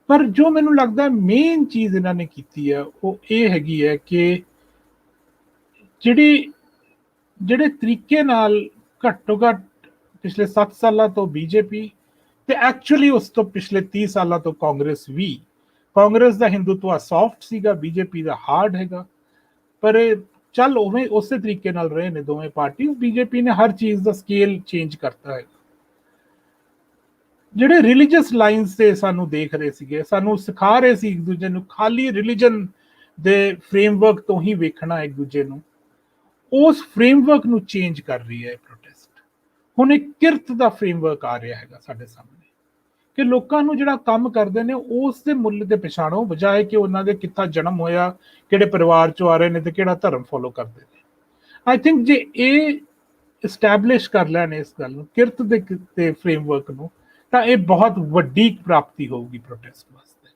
ਪਰ ਜੋ ਮੈਨੂੰ ਲੱਗਦਾ ਮੇਨ ਚੀਜ਼ ਇਹਨਾਂ ਨੇ ਕੀਤੀ ਹੈ ਉਹ ਇਹ ਹੈਗੀ ਹੈ ਕਿ ਜਿਹੜੇ ਤਰੀਕੇ ਨਾਲ ਘੱਟੋ ਘੱਟ ਪਿਛਲੇ 7 ਸਾਲਾਂ ਤੋਂ ਬੀਜੇਪੀ ਤੇ ਐਕਚੁਅਲੀ ਉਸ ਤੋਂ ਪਿਛਲੇ 30 ਸਾਲਾਂ ਤੋਂ ਕਾਂਗਰਸ ਦਾ ਹਿੰਦੂਤਵਾ ਸੌਫਟ ਸੀਗਾ, ਬੀਜੇਪੀ ਦਾ ਹਾਰਡ ਹੈਗਾ। ਪਰ ਚੱਲ ਉਵੇਂ ਉਸੇ ਤਰੀਕੇ ਨਾਲ ਰਹੇ ਨੇ ਦੋਵੇਂ ਪਾਰਟੀ। ਬੀਜੇਪੀ ਨੇ ਹਰ ਚੀਜ਼ ਦਾ ਸਕੇਲ ਚੇਂਜ ਕਰਤਾ ਹੈ। ਜਿਹੜੇ ਰਿਲੀਜੀਅਸ ਲਾਈਨਸ ਤੇ ਸਾਨੂੰ ਦੇਖ ਰਹੇ ਸੀਗੇ, ਸਾਨੂੰ ਸਿਖਾ ਰਹੇ ਸੀ ਇੱਕ ਦੂਜੇ ਨੂੰ ਖਾਲੀ ਰਿਲੀਜਨ ਦੇ ਫਰੇਮਵਰਕ ਤੋਂ ਹੀ ਵੇਖਣਾ ਇੱਕ ਦੂਜੇ ਨੂੰ, ਉਸ ਫਰੇਮਵਰਕ ਨੂੰ ਚੇਂਜ ਕਰ ਰਹੀ ਹੈ ਪ੍ਰੋਟੈਸਟ। ਹੁਣ ਇੱਕ ਕਿਰਤ ਦਾ ਫਰੇਮਵਰਕ ਆ ਰਿਹਾ ਹੈਗਾ ਸਾਡੇ ਸਾਹਮਣੇ ਕਿ ਲੋਕਾਂ ਨੂੰ ਜਿਹੜਾ ਕੰਮ ਕਰਦੇ ਨੇ ਉਸ ਦੇ ਮੁੱਲ ਤੇ ਪਛਾਣੋ, ਬਜਾਏ ਕਿ ਉਹਨਾਂ ਦੇ ਕਿੱਥਾ ਜਨਮ ਹੋਇਆ, ਕਿਹੜੇ ਪਰਿਵਾਰ ਚੋਂ ਆ ਰਹੇ ਨੇ ਤੇ ਕਿਹੜਾ ਧਰਮ ਫੋਲੋ ਕਰਦੇ ਨੇ। ਆਈ ਥਿੰਕ ਜੇ ਇਹ ਇਸਟੈਬਲਿਸ਼ ਕਰ ਲੈਣ ਇਸ ਗੱਲ ਨੂੰ, ਕਿਰਤ ਦੇ ਫਰੇਮਵਰਕ ਨੂੰ, ਤਾਂ ਇਹ ਬਹੁਤ ਵੱਡੀ ਪ੍ਰਾਪਤੀ ਹੋਊਗੀ ਪ੍ਰੋਟੈਸਟ ਵਾਸਤੇ।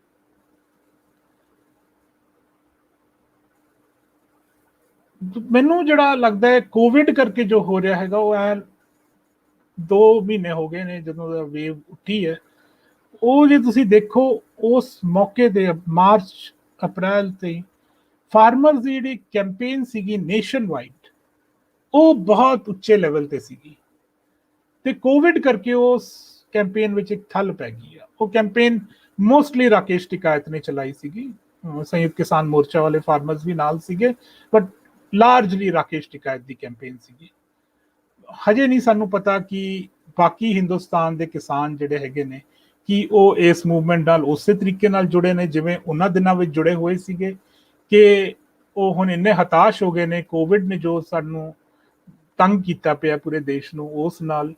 ਮੈਨੂੰ ਜਿਹੜਾ ਲੱਗਦਾ ਹੈ ਕੋਵਿਡ ਕਰਕੇ ਜੋ ਹੋ ਰਿਹਾ ਹੈਗਾ, ਉਹ ਐ 2 ਮਹੀਨੇ ਹੋ ਗਏ ਨੇ ਜਦੋਂ ਦਾ ਵੇਵ ਉੱਠੀ ਹੈ। ਉਹ ਜੇ ਤੁਸੀਂ ਦੇਖੋ ਉਸ ਮੌਕੇ ਤੇ ਮਾਰਚ ਅਪ੍ਰੈਲ ਤੇ ਫਾਰਮਰਸ ਦੀ ਜਿਹੜੀ ਕੈਂਪੇਨ ਸੀਗੀ ਨੇਸ਼ਨ ਵਾਈਡ, ਉਹ ਬਹੁਤ ਉੱਚੇ ਲੈਵਲ ਤੇ ਸੀਗੀ। ਤੇ ਕੋਵਿਡ ਕਰਕੇ ਉਸ ਕੈਂਪੇਨ ਵਿੱਚ ਇੱਕ ਠੱਲ ਪੈ ਗਈ ਆ। ਉਹ ਕੈਂਪੇਨ ਮੋਸਟਲੀ ਰਾਕੇਸ਼ ਟਿਕਾਇਤ ਨੇ ਚਲਾਈ ਸੀਗੀ, ਸੰਯੁਕਤ ਕਿਸਾਨ ਮੋਰਚਾ ਵਾਲੇ ਫਾਰਮਰਸ ਵੀ ਨਾਲ ਸੀਗੇ, ਬਟ ਲਾਰਜਲੀ ਰਾਕੇਸ਼ ਟਿਕਾਇਤ ਦੀ ਕੈਂਪੇਨ ਸੀਗੀ। ਹਜੇ ਨਹੀਂ ਸਾਨੂੰ ਪਤਾ ਕਿ ਬਾਕੀ ਹਿੰਦੁਸਤਾਨ ਦੇ ਕਿਸਾਨ ਜਿਹੜੇ ਹੈਗੇ ਨੇ ਕਿ ਉਹ ਇਸ ਮੂਵਮੈਂਟ ਨਾਲ ਉਸੇ ਤਰੀਕੇ ਨਾਲ ਜੁੜੇ ਨੇ ਜਿਵੇਂ ਉਹਨਾਂ ਦਿਨਾਂ ਵਿੱਚ ਜੁੜੇ ਹੋਏ ਸੀਗੇ, ਕਿ ਉਹ ਹੁਣ ਇੰਨੇ ਹਤਾਸ਼ ਹੋ ਗਏ ਨੇ ਕੋਵਿਡ ਨੇ ਜੋ ਸਾਨੂੰ ਤੰਗ ਕੀਤਾ ਪਿਆ ਪੂਰੇ ਦੇਸ਼ ਨੂੰ, ਉਸ ਨਾਲ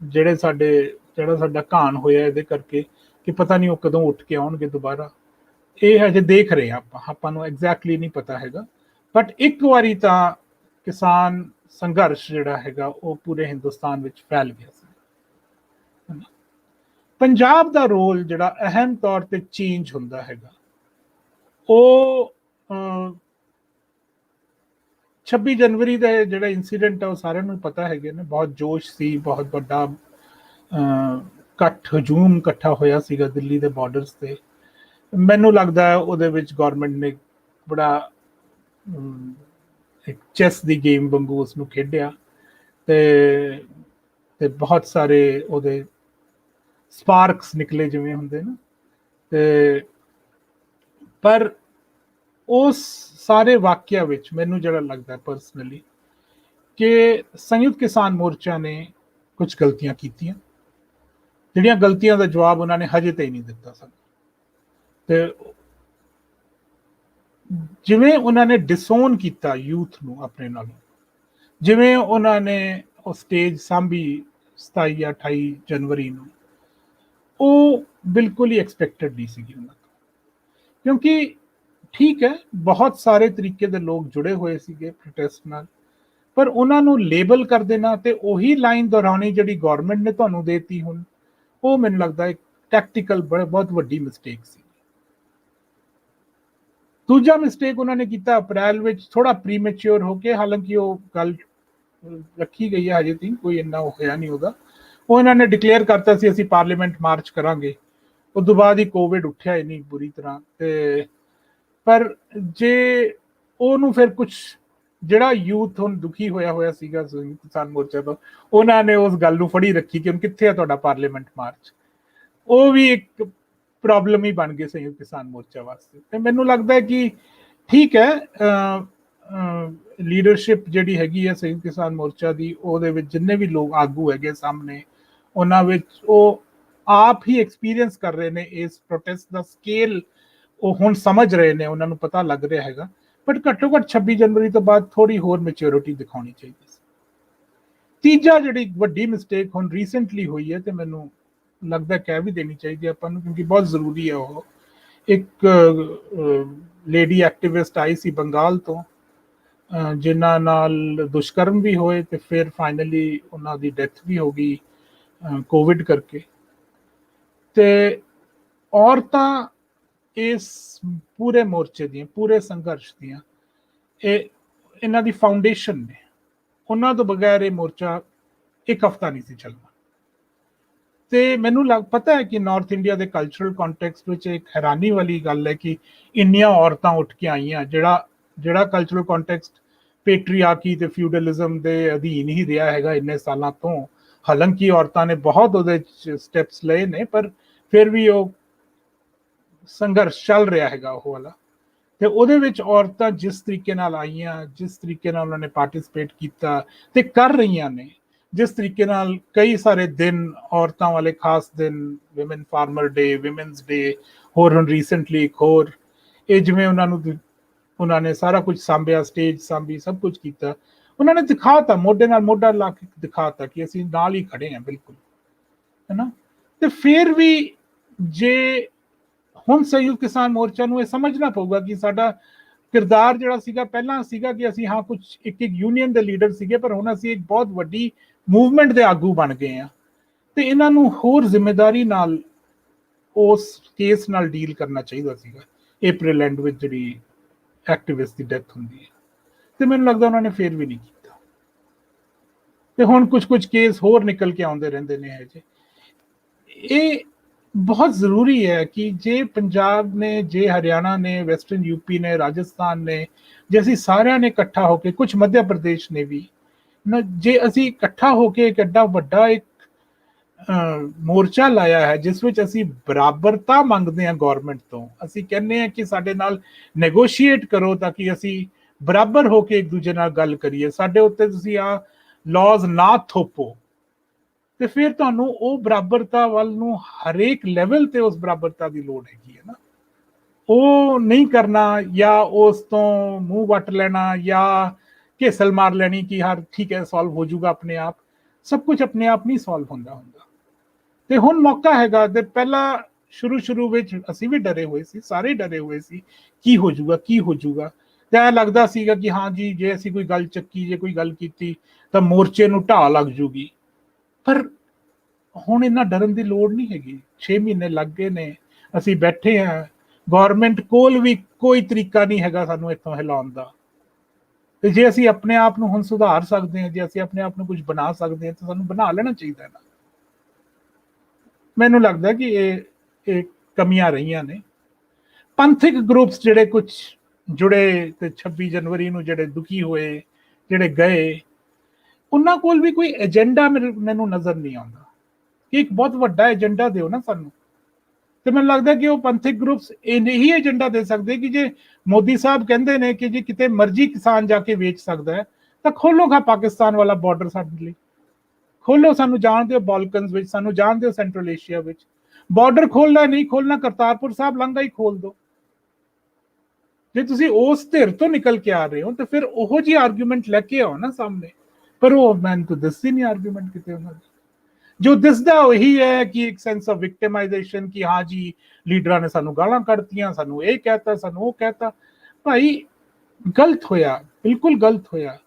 ਜਿਹੜਾ ਸਾਡਾ ਘਾਣ ਹੋਇਆ ਇਹਦੇ ਕਰਕੇ, ਕਿ ਪਤਾ ਨਹੀਂ ਉਹ ਕਦੋਂ ਉੱਠ ਕੇ ਆਉਣਗੇ ਦੁਬਾਰਾ। ਇਹ ਹਜੇ ਦੇਖ ਰਹੇ ਆਪਾਂ ਨੂੰ ਐਗਜ਼ੈਕਟਲੀ ਨਹੀਂ ਪਤਾ ਹੈਗਾ। ਬਟ ਇੱਕ ਵਾਰੀ ਤਾਂ ਕਿਸਾਨ ਸੰਘਰਸ਼ ਜਿਹੜਾ ਹੈਗਾ ਉਹ ਪੂਰੇ ਹਿੰਦੁਸਤਾਨ ਵਿੱਚ ਫੈਲ ਗਿਆ ਸੀ। ਪੰਜਾਬ ਦਾ ਰੋਲ ਜਿਹੜਾ ਅਹਿਮ ਤੌਰ ਤੇ ਚੇਂਜ ਹੁੰਦਾ ਹੈਗਾ, ਉਹ 26 ਜਨਵਰੀ ਦਾ ਜਿਹੜਾ ਇਨਸੀਡੈਂਟ ਹੈ ਉਹ ਸਾਰਿਆਂ ਨੂੰ ਪਤਾ ਹੈਗੇ ਨੇ। ਬਹੁਤ ਜੋਸ਼ ਸੀ, ਬਹੁਤ ਵੱਡਾ ਹਜੂਮ ਇਕੱਠਾ ਹੋਇਆ ਸੀਗਾ ਦਿੱਲੀ ਦੇ ਬਾਰਡਰਸ ਤੇ। ਮੈਨੂੰ ਲੱਗਦਾ ਹੈ ਉਹਦੇ ਵਿੱਚ ਗਵਰਨਮੈਂਟ ਨੇ ਬੜਾ ਇੱਕ ਚੈਸ ਦੀ ਗੇਮ ਵਾਂਗੂ ਉਸ ਨੂੰ ਖੇਡਿਆ ਤੇ ਬਹੁਤ ਸਾਰੇ ਉਹਦੇ ਸਪਾਰਕਸ ਨਿਕਲੇ ਜਿਵੇਂ ਹੁੰਦੇ ਨਾ। ਤੇ ਪਰ ਉਸ ਸਾਰੇ ਵਾਕਿਆ ਵਿੱਚ ਮੈਨੂੰ ਜਿਹੜਾ ਲੱਗਦਾ ਪਰਸਨਲੀ ਕਿ ਸੰਯੁਕਤ ਕਿਸਾਨ ਮੋਰਚਾ ਨੇ ਕੁਝ ਗਲਤੀਆਂ ਕੀਤੀਆਂ, ਜਿਹੜੀਆਂ ਗਲਤੀਆਂ ਦਾ ਜਵਾਬ ਉਹਨਾਂ ਨੇ ਹਜੇ ਤਾਈਂ ਨਹੀਂ ਦਿੱਤਾ ਸਾਨੂੰ। ਤੇ ਜਿਵੇਂ ਉਹਨਾਂ ਨੇ ਡਿਸਓਨ ਕੀਤਾ ਯੂਥ ਨੂੰ ਆਪਣੇ ਨਾਲੋਂ, ਜਿਵੇਂ ਉਹਨਾਂ ਨੇ ਉਹ ਸਟੇਜ ਸਾਂਭੀ 27 ਜਾਂ 28 ਜਨਵਰੀ ਨੂੰ, ਉਹ ਬਿਲਕੁਲ ਹੀ ਐਕਸਪੈਕਟਡ ਨਹੀਂ ਸੀਗੀ ਉਹਨਾਂ ਤੋਂ। ਕਿਉਂਕਿ ਠੀਕ ਹੈ ਬਹੁਤ ਸਾਰੇ ਤਰੀਕੇ ਦੇ ਲੋਕ ਜੁੜੇ ਹੋਏ ਸੀਗੇ ਪ੍ਰੋਟੈਸਟ ਨਾਲ, ਪਰ ਉਹਨਾਂ ਨੂੰ ਲੇਬਲ ਕਰ ਦੇਣਾ ਤੇ ਉਹੀ ਲਾਈਨ ਦੁਹਰਾਉਣੀ ਜਿਹੜੀ ਗਵਰਨਮੈਂਟ ਨੇ ਤੁਹਾਨੂੰ ਦੇਤੀ ਹੁਣ, ਉਹ ਮੈਨੂੰ ਲੱਗਦਾ ਇੱਕ ਟੈਕਟੀਕਲ ਬਹੁਤ ਵੱਡੀ ਮਿਸਟੇਕ ਸੀ। ਦੂਜਾ ਮਿਸਟੇਕ ਉਹਨਾਂ ਨੇ ਕੀਤਾ ਅਪ੍ਰੈਲ ਵਿੱਚ ਥੋੜਾ ਪ੍ਰੀਮੈਚੁਰ ਹੋ ਕੇ, ਹਾਲਾਂਕਿ ਉਹ ਗੱਲ ਰੱਖੀ ਗਈ ਹੈ ਹਜੇ ਤੱਕ ਕੋਈ ਇੰਨਾ ਹੋਇਆ ਨਹੀਂ ਉਹਦਾ। ਉਹ ਇਹਨਾਂ ਨੇ ਡਿਕਲੇਅਰ ਕਰਤਾ ਸੀ ਅਸੀਂ ਪਾਰਲੀਮੈਂਟ ਮਾਰਚ ਕਰਾਂਗੇ, ਉਸ ਤੋਂ ਬਾਅਦ ਹੀ ਕੋਵਿਡ ਉੱਠਿਆ ਹੀ ਨਹੀਂ ਬੁਰੀ ਤਰ੍ਹਾਂ। ਤੇ ਪਰ ਜੇ ਉਹਨੂੰ ਫਿਰ ਕੁਝ ਜਿਹੜਾ ਯੂਥ ਹੁਣ ਦੁਖੀ ਹੋਇਆ ਸੀਗਾ ਕਿਸਾਨ ਮੋਰਚਾ ਤੋਂ, ਉਹਨਾਂ ਨੇ ਉਸ ਗੱਲ ਨੂੰ ਫੜੀ ਰੱਖੀ ਕਿ ਹੁਣ ਕਿੱਥੇ ਆ ਤੁਹਾਡਾ ਪਾਰਲੀਮੈਂਟ ਮਾਰਚ। ਉਹ ਵੀ ਇੱਕ ਪ੍ਰੋਬਲਮ ਹੀ ਬਣ ਗਈ ਸੰਯੁਕਤ ਕਿਸਾਨ ਮੋਰਚਾ ਵਾਸਤੇ। ਤੇ ਮੈਨੂੰ ਲੱਗਦਾ ਕਿ ਠੀਕ ਹੈ ਲੀਡਰਸ਼ਿਪ ਜਿਹੜੀ ਹੈਗੀ ਹੈ ਸੰਯੁਕਤ ਕਿਸਾਨ ਮੋਰਚਾ ਦੀ, ਉਹਦੇ ਵਿੱਚ ਜਿੰਨੇ ਵੀ ਲੋਕ ਆਗੂ ਹੈਗੇ ਸਾਹਮਣੇ, ਉਹਨਾਂ ਵਿੱਚ ਉਹ ਆਪ ਹੀ ਐਕਸਪੀਰੀਅੰਸ ਕਰ ਰਹੇ ਨੇ ਇਸ ਪ੍ਰੋਟੈਸਟ ਦਾ ਸਕੇਲ, ਉਹ ਹੁਣ ਸਮਝ ਰਹੇ ਨੇ, ਉਹਨਾਂ ਨੂੰ ਪਤਾ ਲੱਗ ਰਿਹਾ ਹੈਗਾ। ਬਟ ਘੱਟੋ ਘੱਟ 26 ਜਨਵਰੀ ਤੋਂ ਬਾਅਦ ਥੋੜੀ ਹੋਰ ਮੈਚੁਰਿਟੀ ਦਿਖਾਉਣੀ ਚਾਹੀਦੀ ਸੀ। ਤੀਜਾ ਜਿਹੜੀ ਵੱਡੀ ਮਿਸਟੇਕ ਹੁਣ ਰੀਸੈਂਟਲੀ ਹੋਈ ਹੈ, ਤੇ ਮੈਨੂੰ ਲੱਗਦਾ ਕਹਿ ਵੀ ਦੇਣੀ ਚਾਹੀਦੀ ਆਪਾਂ ਨੂੰ, ਕਿਉਂਕਿ ਬਹੁਤ ਜ਼ਰੂਰੀ ਹੈ। ਉਹ ਇੱਕ ਲੇਡੀ ਐਕਟਿਵਿਸਟ ਆਈ ਸੀ ਬੰਗਾਲ ਤੋਂ, ਜਿਨ੍ਹਾਂ ਨਾਲ ਦੁਸ਼ਕਰਮ ਵੀ ਹੋਏ ਤੇ ਫਿਰ ਫਾਈਨਲੀ ਉਹਨਾਂ ਦੀ ਡੈਥ ਵੀ ਹੋ ਗਈ ਕੋਵਿਡ ਕਰਕੇ। ਤੇ ਔਰਤਾਂ ਇਸ ਪੂਰੇ ਮੋਰਚੇ ਦੀਆਂ, ਪੂਰੇ ਸੰਘਰਸ਼ ਦੀਆਂ, ਇਹਨਾਂ ਦੀ ਫਾਊਂਡੇਸ਼ਨ ਨੇ। ਉਹਨਾਂ ਤੋਂ ਬਗੈਰ ਇਹ ਮੋਰਚਾ ਇੱਕ ਹਫ਼ਤਾ ਨਹੀਂ ਸੀ ਚੱਲਣਾ। ਤੇ ਮੈਨੂੰ ਪਤਾ ਹੈ ਕਿ ਨਾਰਥ ਇੰਡੀਆ ਦੇ ਕਲਚਰਲ ਕੰਟੈਕਸਟ ਵਿੱਚ ਇੱਕ ਹੈਰਾਨੀ ਵਾਲੀ ਗੱਲ ਹੈ ਕਿ ਇੰਨੀਆਂ ਔਰਤਾਂ ਉੱਠ ਕੇ ਆਈਆਂ, ਜਿਹੜਾ ਕਲਚਰਲ ਕੰਟੈਕਸਟ ਪੈਟਰੀਆਰਕੀ ਤੇ ਫਿਊਡਲਿਜ਼ਮ ਦੇ ਅਧੀਨ ਹੀ ਰਿਹਾ ਹੈਗਾ ਇੰਨੇ ਸਾਲਾਂ ਤੋਂ। ਹਾਲਾਂਕਿ ਔਰਤਾਂ ਨੇ ਬਹੁਤ ਉਹਦੇ ਸਟੈਪਸ ਲਏ ਨੇ, ਪਰ ਫਿਰ ਵੀ ਉਹ ਸੰਘਰਸ਼ ਚੱਲ ਰਿਹਾ ਹੈਗਾ ਉਹ ਵਾਲਾ। ਤੇ ਉਹਦੇ ਵਿੱਚ ਔਰਤਾਂ ਜਿਸ ਤਰੀਕੇ ਨਾਲ ਆਈਆਂ, ਜਿਸ ਤਰੀਕੇ ਨਾਲ ਉਹਨਾਂ ਨੇ ਪਾਰਟਿਸਿਪੇਟ ਕੀਤਾ ਤੇ ਕਰ ਰਹੀਆਂ ਨੇ, ਜਿਸ ਤਰੀਕੇ ਨਾਲ ਕਈ ਸਾਰੇ ਦਿਨ ਔਰਤਾਂ ਵਾਲੇ ਖਾਸ ਦਿਨ, ਵਿਮਨ ਫਾਰਮਰ ਡੇ, ਵਿਮਨਸ ਡੇ, ਹੋਰ ਹੁਣ ਰੀਸੈਂਟਲੀ ਇੱਕ ਹੋਰ, ਇਹ ਜਿਵੇਂ ਉਹਨਾਂ ਨੇ ਸਾਰਾ ਕੁਝ ਸਾਂਭਿਆ, ਸਟੇਜ ਸਾਂਭੀ, ਸਭ ਕੁਝ ਕੀਤਾ। ਉਹਨਾਂ ਨੇ ਦਿਖਾਤਾ, ਮੋਢੇ ਨਾਲ ਮੋਢਾ ਲਾ ਕੇ ਦਿਖਾਤਾ ਕਿ ਅਸੀਂ ਨਾਲ ਹੀ ਖੜੇ ਹਾਂ, ਬਿਲਕੁਲ, ਹੈ ਨਾ। ਤੇ ਫਿਰ ਵੀ ਜੇ ਹੁਣ ਸੰਯੁਕਤ ਕਿਸਾਨ ਮੋਰਚਾ ਨੂੰ ਇਹ ਸਮਝਣਾ ਪਊਗਾ ਕਿ ਸਾਡਾ ਕਿਰਦਾਰ ਜਿਹੜਾ ਸੀਗਾ ਪਹਿਲਾਂ ਸੀਗਾ ਕਿ ਅਸੀਂ ਹਾਂ ਕੁਝ ਇੱਕ ਯੂਨੀਅਨ ਦੇ ਲੀਡਰ ਸੀਗੇ, ਪਰ ਹੁਣ ਅਸੀਂ ਇੱਕ ਬਹੁਤ ਵੱਡੀ ਮੂਵਮੈਂਟ ਦੇ ਆਗੂ ਬਣ ਗਏ ਆ। ਤੇ ਇਹਨਾਂ ਨੂੰ ਹੋਰ ਜ਼ਿੰਮੇਵਾਰੀ ਨਾਲ ਉਸ ਕੇਸ ਨਾਲ ਡੀਲ ਕਰਨਾ ਚਾਹੀਦਾ ਸੀਗਾ, ਅਪ੍ਰੈਲ ਐਂਡ ਵਿੱਚ ਜਿਹੜੀ ਐਕਟਿਵਿਸਟ ਦੀ ਡੈਥ ਹੁੰਦੀ ਹੈ। ਤੇ ਮੈਨੂੰ ਲੱਗਦਾ ਉਹਨਾਂ ਨੇ ਫਿਰ ਵੀ ਨਹੀਂ ਕੀਤਾ। ਤੇ ਹੁਣ ਕੁਝ ਕੇਸ ਹੋਰ ਨਿਕਲ ਕੇ ਆਉਂਦੇ ਰਹਿੰਦੇ ਨੇ ਹਜੇ। ਇਹ ਬਹੁਤ ਜ਼ਰੂਰੀ ਹੈ ਕਿ ਜੇ ਪੰਜਾਬ ਨੇ, ਜੇ ਹਰਿਆਣਾ ਨੇ, ਵੈਸਟਰਨ ਯੂਪੀ ਨੇ, ਰਾਜਸਥਾਨ ਨੇ, ਜੇ ਅਸੀਂ ਸਾਰਿਆਂ ਨੇ ਇਕੱਠਾ ਹੋ ਕੇ, ਕੁਝ ਮੱਧ ਪ੍ਰਦੇਸ਼ ਨੇ ਵੀ, ਜੇ ਅਸੀਂ ਇਕੱਠਾ ਹੋ ਕੇ ਇੱਕ ਐਡਾ ਵੱਡਾ ਇੱਕ ਮੋਰਚਾ ਲਾਇਆ ਹੈ ਜਿਸ ਵਿੱਚ ਅਸੀਂ ਬਰਾਬਰਤਾ ਮੰਗਦੇ ਹਾਂ ਗੌਰਮੈਂਟ ਤੋਂ, ਅਸੀਂ ਕਹਿੰਦੇ ਹਾਂ ਕਿ ਸਾਡੇ ਨਾਲ ਨੈਗੋਸ਼ੀਏਟ ਕਰੋ ਤਾਂ ਕਿ ਅਸੀਂ ਬਰਾਬਰ ਹੋ ਕੇ ਇੱਕ ਦੂਜੇ ਨਾਲ ਗੱਲ ਕਰੀਏ, ਸਾਡੇ ਉੱਤੇ ਤੁਸੀਂ ਆ ਲਾਜ਼ ਨਾ ਥੋਪੋ, ਤੇ ਫਿਰ ਤੁਹਾਨੂੰ ਉਹ ਬਰਾਬਰਤਾ ਵੱਲ ਨੂੰ ਹਰੇਕ ਲੈਵਲ ਤੇ ਉਸ ਬਰਾਬਰਤਾ ਦੀ ਲੋੜ ਹੈਗੀ ਹੈ ਨਾ। ਉਹ ਨਹੀਂ ਕਰਨਾ ਜਾਂ ਉਸ ਤੋਂ ਮੂੰਹ ਵੱਟ ਲੈਣਾ ਜਾਂ ਘੇਸਲ ਮਾਰ ਲੈਣੀ ਕਿ ਹਾਂ ਠੀਕ ਹੈ ਸੋਲਵ ਹੋ ਜਾਊਗਾ ਆਪਣੇ ਆਪ। ਸਭ ਕੁਝ ਆਪਣੇ ਆਪ ਨਹੀਂ ਸੋਲਵ ਹੁੰਦਾ। ਤੇ ਹੁਣ ਮੌਕਾ ਹੈਗਾ। ਤੇ ਪਹਿਲਾਂ ਸ਼ੁਰੂ ਵਿੱਚ ਅਸੀਂ ਵੀ ਡਰੇ ਹੋਏ ਸੀ, ਸਾਰੇ ਡਰੇ ਹੋਏ ਸੀ ਕੀ ਹੋ ਜਾਊਗਾ। ਤੇ ਐਂ ਲੱਗਦਾ ਸੀਗਾ ਕਿ ਹਾਂ ਜੀ ਜੇ ਅਸੀਂ ਕੋਈ ਗੱਲ ਚੱਕੀ, ਜੇ ਕੋਈ ਗੱਲ ਕੀਤੀ ਤਾਂ ਮੋਰਚੇ ਨੂੰ ਢਾਹ ਲੱਗ ਜੂਗੀ। ਪਰ ਹੁਣ ਇੰਨਾ ਡਰਨ ਦੀ ਲੋੜ ਨਹੀਂ ਹੈਗੀ। 6 ਮਹੀਨੇ ਲੱਗ ਗਏ ਨੇ, ਅਸੀਂ ਬੈਠੇ ਹਾਂ, ਗੌਰਮੈਂਟ ਕੋਲ ਵੀ ਕੋਈ ਤਰੀਕਾ ਨਹੀਂ ਹੈਗਾ ਸਾਨੂੰ ਇੱਥੋਂ ਹਿਲਾਉਣ ਦਾ। ਤੇ ਜੇ ਅਸੀਂ ਆਪਣੇ ਆਪ ਨੂੰ ਹੁਣ ਸੁਧਾਰ ਸਕਦੇ ਹਾਂ, ਜੇ ਅਸੀਂ ਆਪਣੇ ਆਪ ਨੂੰ ਕੁਝ ਬਣਾ ਸਕਦੇ ਹਾਂ ਤਾਂ ਸਾਨੂੰ ਬਣਾ ਲੈਣਾ ਚਾਹੀਦਾ ਹੈ ਨਾ। ਮੈਨੂੰ ਲੱਗਦਾ ਕਿ ਇਹ ਕਮੀਆਂ ਰਹੀਆਂ ਨੇ। ਪੰਥਕ ਗਰੁੱਪਸ ਜਿਹੜੇ ਕੁਝ ਜੁੜੇ ਤੇ 26 ਜਨਵਰੀ ਨੂੰ ਜਿਹੜੇ ਦੁਖੀ ਹੋਏ, ਜਿਹੜੇ ਗਏ, ਉਹਨਾਂ ਕੋਲ ਵੀ ਕੋਈ ਏਜੰਡਾ ਮੈਨੂੰ ਨਜ਼ਰ ਨਹੀਂ ਆਉਂਦਾ ਕਿ ਇੱਕ ਬਹੁਤ ਵੱਡਾ ਏਜੰਡਾ ਦਿਓ ਨਾ ਸਾਨੂੰ। ਤੇ ਮੈਨੂੰ ਲੱਗਦਾ ਕਿ ਉਹ ਪੰਥਕ ਗਰੁੱਪਸ ਇਹ ਨਹੀਂ ਏਜੰਡਾ ਦੇ ਸਕਦੇ ਕਿ ਜੇ ਮੋਦੀ ਸਾਹਿਬ ਕਹਿੰਦੇ ਨੇ ਕਿ ਜੇ ਕਿਤੇ ਮਰਜ਼ੀ ਕਿਸਾਨ ਜਾ ਕੇ ਵੇਚ ਸਕਦਾ ਹੈ ਤਾਂ ਖੋਲੋਗਾ ਪਾਕਿਸਤਾਨ ਵਾਲਾ ਬਾਰਡਰ ਸਾਡੇ ਲਈ, ਖੋਲੋ, ਸਾਨੂੰ ਜਾਣ ਦਿਓ ਬਾਲਕਨਸ ਵਿੱਚ, ਸਾਨੂੰ ਜਾਣ ਦਿਓ ਸੈਂਟਰਲ ਏਸ਼ੀਆ ਵਿੱਚ। ਬਾਰਡਰ ਖੋਲਣਾ ਨਹੀਂ ਖੋਲਣਾ, ਕਰਤਾਰਪੁਰ ਸਾਹਿਬ ਲਾਂਘਾ ਹੀ ਖੋਲ ਦਿਓ। ਜੇ ਤੁਸੀਂ ਉਸ ਧਿਰ ਤੋਂ ਨਿਕਲ ਕੇ ਆ ਰਹੇ ਹੋ ਤਾਂ ਫਿਰ ਉਹੋ ਜਿਹੀ ਆਰਗੂਮੈਂਟ ਲੈ ਕੇ ਆਓ ਨਾ ਸਾਹਮਣੇ। ਪਰ ਉਹ ਮੈਨੂੰ ਤਾਂ ਦਿਸਦੀ ਨਹੀਂ ਆਰਗੂਮੈਂਟ ਕਿਤੇ ਉਹਨਾਂ ਦੀ। ਜੋ ਦਿਸਦਾ ਉਹੀ ਹੈ ਕਿ ਇੱਕ ਸੈਂਸ ਆਫ ਵਿਕਟਿਮਾਈਜੇਸ਼ਨ ਕਿ ਹਾਂ ਜੀ ਲੀਡਰਾਂ ਨੇ ਸਾਨੂੰ ਗਾਲਾਂ ਕੱਢਤੀਆਂ, ਸਾਨੂੰ ਇਹ ਕਹਿਤਾ, ਸਾਨੂੰ ਉਹ ਕਹਿਤਾ। ਭਾਈ ਗਲਤ ਹੋਇਆ, ਬਿਲਕੁਲ ਗਲਤ ਹੋਇਆ,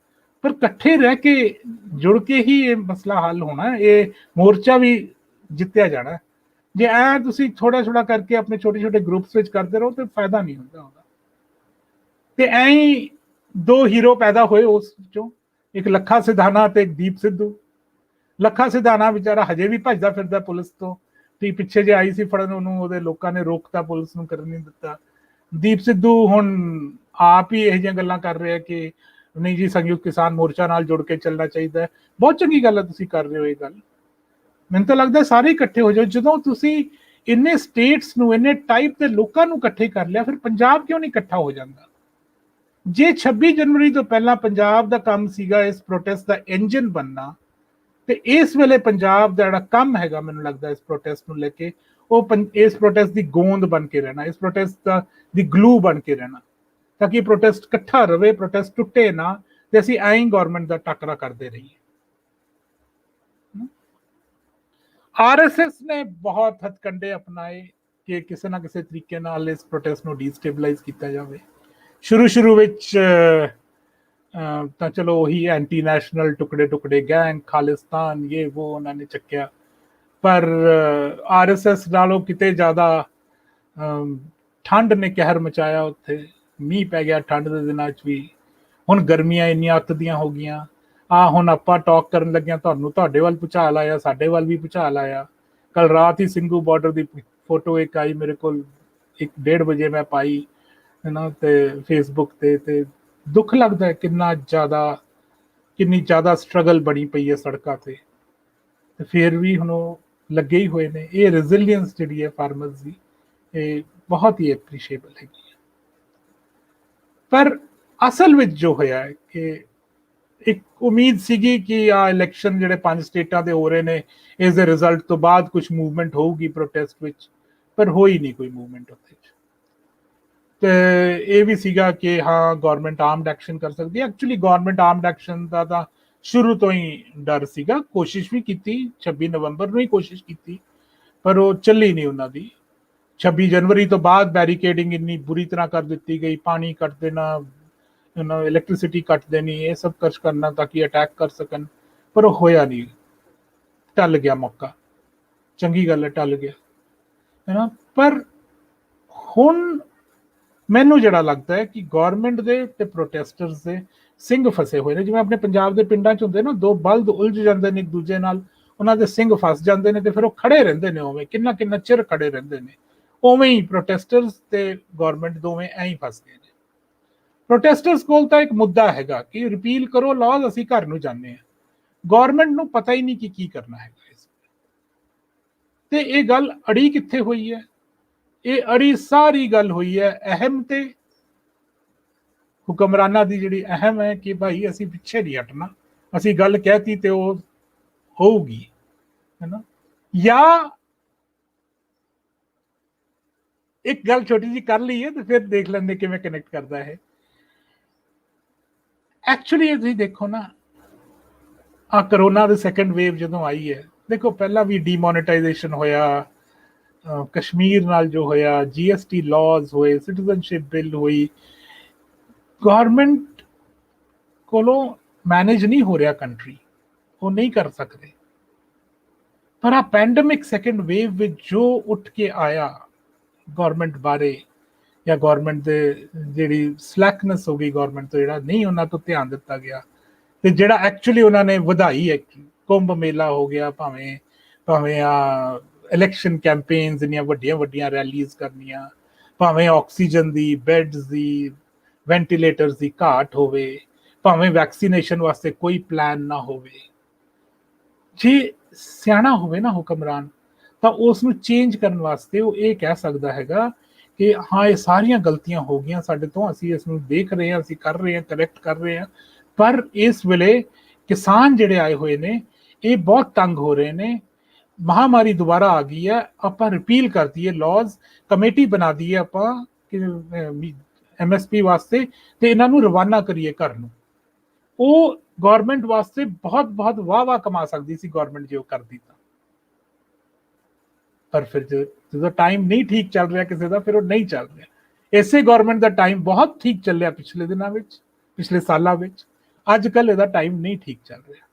ਪਰ ਇਕੱਠੇ ਰਹਿ ਕੇ ਜੁੜ ਕੇ ਹੀ ਇਹ ਮਸਲਾ ਹੱਲ ਹੋਣਾ। ਇਹ ਮੋਰਚਾ ਵੀ ਜਿੱਤਿਆ ਜਾਣਾ। ਜੇ ਐ ਤੁਸੀਂ ਥੋੜਾ ਕਰਕੇ ਆਪਣੇ ਛੋਟੇ ਗਰੁੱਪਸ ਵਿੱਚ ਕਰਦੇ ਰਹੋ ਤੇ ਫਾਇਦਾ ਨਹੀਂ ਹੁੰਦਾ ਉਹਦਾ। ਤੇ ਐਂ ਹੀ 2 ਹੀਰੋ ਪੈਦਾ ਹੋਏ ਉਸ ਵਿੱਚੋਂ, ਇੱਕ ਲੱਖਾ ਸਿਧਾਣਾ ਤੇ ਇੱਕ ਦੀਪ ਸਿੱਧੂ। ਲੱਖਾ ਸਿਧਾਣਾ ਵਿਚਾਰਾ ਹਜੇ ਵੀ ਭੱਜਦਾ ਫਿਰਦਾ ਪੁਲਿਸ ਤੋਂ, ਤੇ ਪਿੱਛੇ ਜੇ ਆਈ ਸੀ ਫੜਨ ਉਹਨੂੰ, ਉਹਦੇ ਲੋਕਾਂ ਨੇ ਰੋਕਤਾ, ਪੁਲਿਸ ਨੂੰ ਕਰਨ ਨਹੀਂ ਦਿੱਤਾ। ਦੀਪ ਸਿੱਧੂ ਹੁਣ ਆਪ ਹੀ ਇਹੋ ਜਿਹੀਆਂ ਗੱਲਾਂ ਕਰ ਰਿਹਾ ਕਿ ਨਹੀਂ ਜੀ ਸੰਯੁਕਤ ਕਿਸਾਨ ਮੋਰਚਾ ਨਾਲ ਜੁੜ ਕੇ ਚੱਲਣਾ ਚਾਹੀਦਾ ਹੈ। ਬਹੁਤ ਚੰਗੀ ਗੱਲ ਹੈ ਤੁਸੀਂ ਕਰ ਰਹੇ ਹੋ ਇਹ ਗੱਲ। ਮੈਨੂੰ ਤਾਂ ਲੱਗਦਾ ਸਾਰੇ ਇਕੱਠੇ ਹੋ ਜਾਓ। ਜਦੋਂ ਤੁਸੀਂ ਇੰਨੇ ਸਟੇਟਸ ਨੂੰ, ਇੰਨੇ ਟਾਈਪ ਦੇ ਲੋਕਾਂ ਨੂੰ ਇਕੱਠੇ ਕਰ ਲਿਆ, ਫਿਰ ਪੰਜਾਬ ਕਿਉਂ ਨਹੀਂ ਇਕੱਠਾ ਹੋ ਜਾਂਦਾ? ਜੇ 26 ਜਨਵਰੀ ਤੋਂ ਪਹਿਲਾਂ ਪੰਜਾਬ ਦਾ ਕੰਮ ਸੀਗਾ ਇਸ ਪ੍ਰੋਟੈਸਟ ਦਾ ਇੰਜਨ ਬਣਨਾ, ਤੇ ਇਸ ਵੇਲੇ ਪੰਜਾਬ ਦਾ ਜਿਹੜਾ ਕੰਮ ਹੈਗਾ, ਮੈਨੂੰ ਲੱਗਦਾ ਇਸ ਪ੍ਰੋਟੈਸਟ ਨੂੰ ਲੈ ਕੇ, ਉਹ ਇਸ ਪ੍ਰੋਟੈਸਟ ਦੀ ਗੋਂਦ ਬਣ ਕੇ ਰਹਿਣਾ, ਇਸ ਪ੍ਰੋਟੈਸਟ ਦੀ ਗਲੂ ਬਣ ਕੇ ਰਹਿਣਾ, ਤਾਂ ਕਿ ਪ੍ਰੋਟੈਸਟ ਇਕੱਠਾ ਰਵੇ, ਪ੍ਰੋਟੈਸਟ ਟੁੱਟੇ ਨਾ, ਤੇ ਅਸੀਂ ਐਂ ਹੀ ਗਵਰਨਮੈਂਟ ਦਾ ਟੱਕਰਾ ਕਰਦੇ ਰਹੀਏ। ਆਰਐਸਐਸ ਨੇ ਬਹੁਤ ਹੱਥਕੰਡੇ ਅਪਣਾਏ ਕਿ ਕਿਸੇ ਨਾ ਕਿਸੇ ਤਰੀਕੇ ਨਾਲ ਇਸ ਪ੍ਰੋਟੈਸਟ ਨੂੰ ਡੀਸਟੇਬਲਾਈਜ਼ ਕੀਤਾ ਜਾਵੇ। ਸ਼ੁਰੂ ਵਿੱਚ ਤਾਂ ਚਲੋ ਉਹੀ ਐਂਟੀ ਨੈਸ਼ਨਲ ਟੁਕੜੇ ਟੁਕੜੇ ਗੈਂਗ, ਖਾਲਿਸਤਾਨ, ਇਹ ਉਹ ਉਹਨਾਂ ਨੇ ਚੱਕਿਆ, ਪਰ ਆਰਐਸਐਸ ਨਾਲੋਂ ਕਿਤੇ ਜ਼ਿਆਦਾ ਠੰਡ ਨੇ ਕਹਿਰ ਮਚਾਇਆ ਉੱਥੇ। ਮੀਂਹ ਪੈ ਗਿਆ ਠੰਡ ਦੇ ਦਿਨਾਂ 'ਚ ਵੀ। ਹੁਣ ਗਰਮੀਆਂ ਇੰਨੀਆਂ ਅੱਤ ਦੀਆਂ ਹੋ ਗਈਆਂ। ਹੁਣ ਆਪਾਂ ਟਾਕ ਕਰਨ ਲੱਗਿਆ, ਤੁਹਾਡੇ ਵੱਲ ਭੁਚਾਲ ਆਇਆ, ਸਾਡੇ ਵੱਲ ਵੀ ਭੁਚਾਲ ਆਇਆ। ਕੱਲ ਰਾਤ ਹੀ ਸਿੰਘੂ ਬਾਰਡਰ ਦੀ ਫੋਟੋ ਇੱਕ ਆਈ ਮੇਰੇ ਕੋਲ, 1-1:30 ਵਜੇ ਮੈਂ ਪਾਈ ਹੈ ਨਾ, ਤੇ ਫੇਸਬੁੱਕ ਤੇ ਦੁੱਖ ਲੱਗਦਾ ਹੈ ਕਿੰਨੀ ਜ਼ਿਆਦਾ ਸਟਰਗਲ ਬਣੀ ਪਈ ਹੈ ਸੜਕਾਂ ਤੇ ਫਿਰ ਵੀ ਹੁਣ ਉਹ ਲੱਗੇ ਹੀ ਹੋਏ ਨੇ। ਇਹ ਰੈਜ਼ਿਲੀਅੰਸ ਜਿਹੜੀ ਹੈ ਫਾਰਮਰਸ ਦੀ, ਇਹ ਬਹੁਤ ਹੀ ਐਪਰੀਸ਼ੀਏਬਲ ਹੈਗੀ ਹੈ। ਪਰ ਅਸਲ ਵਿੱਚ ਜੋ ਹੋਇਆ ਹੈ ਕਿ ਇੱਕ ਉਮੀਦ ਸੀਗੀ ਕਿ ਆ ਇਲੈਕਸ਼ਨ ਜਿਹੜੇ 5 ਸਟੇਟਾਂ ਦੇ ਹੋ ਰਹੇ ਨੇ, ਇਸ ਦੇ ਰਿਜ਼ਲਟ ਤੋਂ ਬਾਅਦ ਕੁਝ ਮੂਵਮੈਂਟ ਹੋਊਗੀ ਪ੍ਰੋਟੈਸਟ ਵਿੱਚ, ਪਰ ਹੋਈ ਨਹੀਂ ਕੋਈ ਮੂਵਮੈਂਟ ਉੱਥੇ। ਤੇ ਇਹ ਵੀ ਸੀਗਾ ਕਿ ਹਾਂ ਗਵਰਨਮੈਂਟ ਆਰਮਡ ਐਕਸ਼ਨ ਕਰ ਸਕਦੀ ਹੈ। ਐਕਚੁਅਲੀ ਗਵਰਨਮੈਂਟ ਆਰਮਡ ਐਕਸ਼ਨ ਦਾ ਤਾਂ ਸ਼ੁਰੂ ਤੋਂ ਹੀ ਡਰ ਸੀਗਾ। ਕੋਸ਼ਿਸ਼ ਵੀ ਕੀਤੀ, 26 ਨਵੰਬਰ ਨੂੰ ਹੀ ਕੋਸ਼ਿਸ਼ ਕੀਤੀ, ਪਰ ਉਹ ਚੱਲੀ ਨਹੀਂ ਉਹਨਾਂ ਦੀ। 26 ਜਨਵਰੀ ਤੋਂ ਬਾਅਦ ਬੈਰੀਕੇਡਿੰਗ ਇੰਨੀ ਬੁਰੀ ਤਰ੍ਹਾਂ ਕਰ ਦਿੱਤੀ ਗਈ, ਪਾਣੀ ਕੱਟ ਦੇਣਾ, ਇਲੈਕਟ੍ਰਿਸਿਟੀ ਕੱਟ ਦੇਣੀ, ਇਹ ਸਭ ਕੁਛ ਕਰਨਾ ਤਾਂ ਕਿ ਅਟੈਕ ਕਰ ਸਕਣ, ਪਰ ਉਹ ਹੋਇਆ ਨਹੀਂ। ਟਲ ਗਿਆ ਮੌਕਾ, ਚੰਗੀ ਗੱਲ ਹੈ, ਟਲ ਗਿਆ ਹੈ ਨਾ। ਪਰ ਹੁਣ ਮੈਨੂੰ ਜਿਹੜਾ ਲੱਗਦਾ ਹੈ ਕਿ ਗਵਰਨਮੈਂਟ ਦੇ ਤੇ ਪ੍ਰੋਟੈਸਟਰਸ ਦੇ ਸਿੰਘ ਫਸੇ ਹੋਏ ਨੇ। ਜਿਵੇਂ ਆਪਣੇ ਪੰਜਾਬ ਦੇ ਪਿੰਡਾਂ 'ਚ ਹੁੰਦੇ ਨਾ, ਦੋ ਬਲਦ ਉਲਝ ਜਾਂਦੇ ਨੇ ਇੱਕ ਦੂਜੇ ਨਾਲ, ਉਹਨਾਂ ਦੇ ਸਿੰਘ ਫਸ ਜਾਂਦੇ ਨੇ ਤੇ ਫਿਰ ਉਹ ਖੜੇ ਰਹਿੰਦੇ ਨੇ, ਉਵੇਂ ਕਿੰਨਾ ਚਿਰ ਖੜੇ ਰਹਿੰਦੇ ਨੇ। ਉਵੇਂ ਹੀ ਪ੍ਰੋਟੈਸਟਰਸ ਤੇ ਗਵਰਨਮੈਂਟ ਦੋਵੇਂ ਐਂ ਹੀ ਫਸ ਗਏ ਨੇ। ਪ੍ਰੋਟੈਸਟਰਸ ਕੋਲ ਤਾਂ ਇੱਕ ਮੁੱਦਾ ਹੈਗਾ ਕਿ ਰਿਪੀਲ ਕਰੋ ਲਾਜ਼, ਅਸੀਂ ਘਰ ਨੂੰ ਜਾਂਦੇ ਹਾਂ। ਗਵਰਨਮੈਂਟ ਨੂੰ ਪਤਾ ਹੀ ਨਹੀਂ ਕਿ ਕੀ ਕਰਨਾ ਹੈਗਾ ਇਸ ਤੇ ਇਹ ਗੱਲ ਅੜੀ ਕਿੱਥੇ ਹੋਈ ਹੈ? ਇਹ ਅੜੀ ਸਾਰੀ ਗੱਲ ਹੋਈ ਹੈ ਅਹਿਮ ਤੇ। ਹੁਕਮਰਾਨਾਂ ਦੀ ਜਿਹੜੀ ਅਹਿਮ ਹੈ ਕਿ ਭਾਈ ਅਸੀਂ ਪਿੱਛੇ ਨਹੀਂ ਹਟਣਾ, ਅਸੀਂ ਗੱਲ ਕਹਿਤੀ ਤੇ ਉਹ ਹੋਊਗੀ, ਹੈ ਨਾ। ਜਾਂ ਇੱਕ ਗੱਲ ਛੋਟੀ ਜਿਹੀ ਕਰ ਲਈਏ ਤੇ ਫਿਰ ਦੇਖ ਲੈਂਦੇ ਕਿਵੇਂ ਕਨੈਕਟ ਕਰਦਾ ਹੈ। ਐਕਚੁਅਲੀ ਤੁਸੀਂ ਦੇਖੋ ਨਾ, ਆ ਕਰੋਨਾ ਦੇ ਸੈਕੰਡ ਵੇਵ ਜਦੋਂ ਆਈ ਹੈ, ਦੇਖੋ ਪਹਿਲਾਂ ਵੀ ਡੀਮੋਨੇਟਾਈਜੇਸ਼ਨ ਹੋਇਆ, ਕਸ਼ਮੀਰ ਨਾਲ ਜੋ ਹੋਇਆ, GST ਲਾਜ਼ ਹੋਏ, ਸਿਟੀਜ਼ਨਸ਼ਿਪ ਬਿੱਲ ਹੋਈ, ਗਵਰਨਮੈਂਟ ਕੋਲੋਂ ਮੈਨੇਜ ਨਹੀਂ ਹੋ ਰਿਹਾ ਕੰਟਰੀ, ਉਹ ਨਹੀਂ ਕਰ ਸਕਦੇ। ਪਰ ਆ ਪੈਂਡੇਮਿਕ ਸੈਕੰਡ ਵੇਵ ਵਿੱਚ ਜੋ ਉੱਠ ਕੇ ਆਇਆ ਗਵਰਨਮੈਂਟ ਬਾਰੇ, ਜਾਂ ਗਵਰਨਮੈਂਟ ਦੇ ਜਿਹੜੀ ਸਲੈਕਨੈਸ ਹੋ ਗਈ ਗਵਰਨਮੈਂਟ ਤੋਂ, ਜਿਹੜਾ ਨਹੀਂ ਉਹਨਾਂ ਤੋਂ ਧਿਆਨ ਦਿੱਤਾ ਗਿਆ, ਤੇ ਜਿਹੜਾ ਐਕਚੁਅਲੀ ਉਹਨਾਂ ਨੇ ਵਧਾਈ ਹੈ, ਕੁੰਭ ਮੇਲਾ ਹੋ ਗਿਆ, ਭਾਵੇਂ ਆ ਇਲੈਕਸ਼ਨ ਕੈਂਪੇਨਸ ਦੀਆਂ ਵੱਡੀਆਂ ਰੈਲੀਜ਼ ਕਰਨੀਆਂ, ਭਾਵੇਂ ਆਕਸੀਜਨ ਦੀ, ਬੈਡਸ ਦੀ, ਵੈਂਟੀਲੇਟਰਸ ਦੀ ਘਾਟ ਹੋਵੇ, ਭਾਵੇਂ ਵੈਕਸੀਨੇਸ਼ਨ ਵਾਸਤੇ ਕੋਈ ਪਲਾਨ ਨਾ ਹੋਵੇ। ਜੇ ਸਿਆਣਾ ਹੋਵੇ ਨਾ ਹੁਕਮਰਾਨ, ਤਾਂ ਉਸ ਨੂੰ ਚੇਂਜ ਕਰਨ ਵਾਸਤੇ ਉਹ ਇਹ ਕਹਿ ਸਕਦਾ ਹੈਗਾ ਕਿ ਹਾਂ ਇਹ ਸਾਰੀਆਂ ਗਲਤੀਆਂ ਹੋ ਗਈਆਂ ਸਾਡੇ ਤੋਂ, ਅਸੀਂ ਇਸ ਨੂੰ ਦੇਖ ਰਹੇ ਹਾਂ, ਅਸੀਂ ਕਰ ਰਹੇ ਹਾਂ, ਕਰੈਕਟ ਕਰ ਰਹੇ ਹਾਂ, ਪਰ ਇਸ ਵੇਲੇ ਕਿਸਾਨ ਜਿਹੜੇ ਆਏ ਹੋਏ ਨੇ ਇਹ ਬਹੁਤ ਤੰਗ ਹੋ ਰਹੇ ਨੇ, ਮਹਾਮਾਰੀ ਦੁਬਾਰਾ ਆ ਗਈ ਹੈ, ਆਪਾਂ ਰਿਪੀਲ ਕਰ ਦਈਏ ਲਾਜ਼, ਕਮੇਟੀ ਬਣਾ ਦਈਏ ਆਪਾਂ MSP ਵਾਸਤੇ, ਤੇ ਇਹਨਾਂ ਨੂੰ ਰਵਾਨਾ ਕਰੀਏ ਘਰ ਨੂੰ। ਉਹ ਗਵਰਨਮੈਂਟ ਵਾਸਤੇ ਬਹੁਤ ਵਾਹ ਕਮਾ ਸਕਦੀ ਸੀ ਗਵਰਨਮੈਂਟ ਜੇ ਉਹ ਕਰਦੀ ਤਾਂ। ਪਰ ਫਿਰ ਜਦੋਂ ਟਾਈਮ ਨਹੀਂ ਠੀਕ ਚੱਲ ਰਿਹਾ ਕਿਸੇ ਦਾ, ਫਿਰ ਉਹ ਨਹੀਂ ਚੱਲ ਰਿਹਾ। ਇਸੇ ਗਵਰਨਮੈਂਟ ਦਾ ਟਾਈਮ ਬਹੁਤ ਠੀਕ ਚੱਲਿਆ ਪਿਛਲੇ ਦਿਨਾਂ ਵਿੱਚ, ਪਿਛਲੇ ਸਾਲਾਂ ਵਿੱਚ। ਅੱਜ ਕੱਲ ਇਹਦਾ ਟਾਈਮ ਨਹੀਂ ਠੀਕ ਚੱਲ ਰਿਹਾ।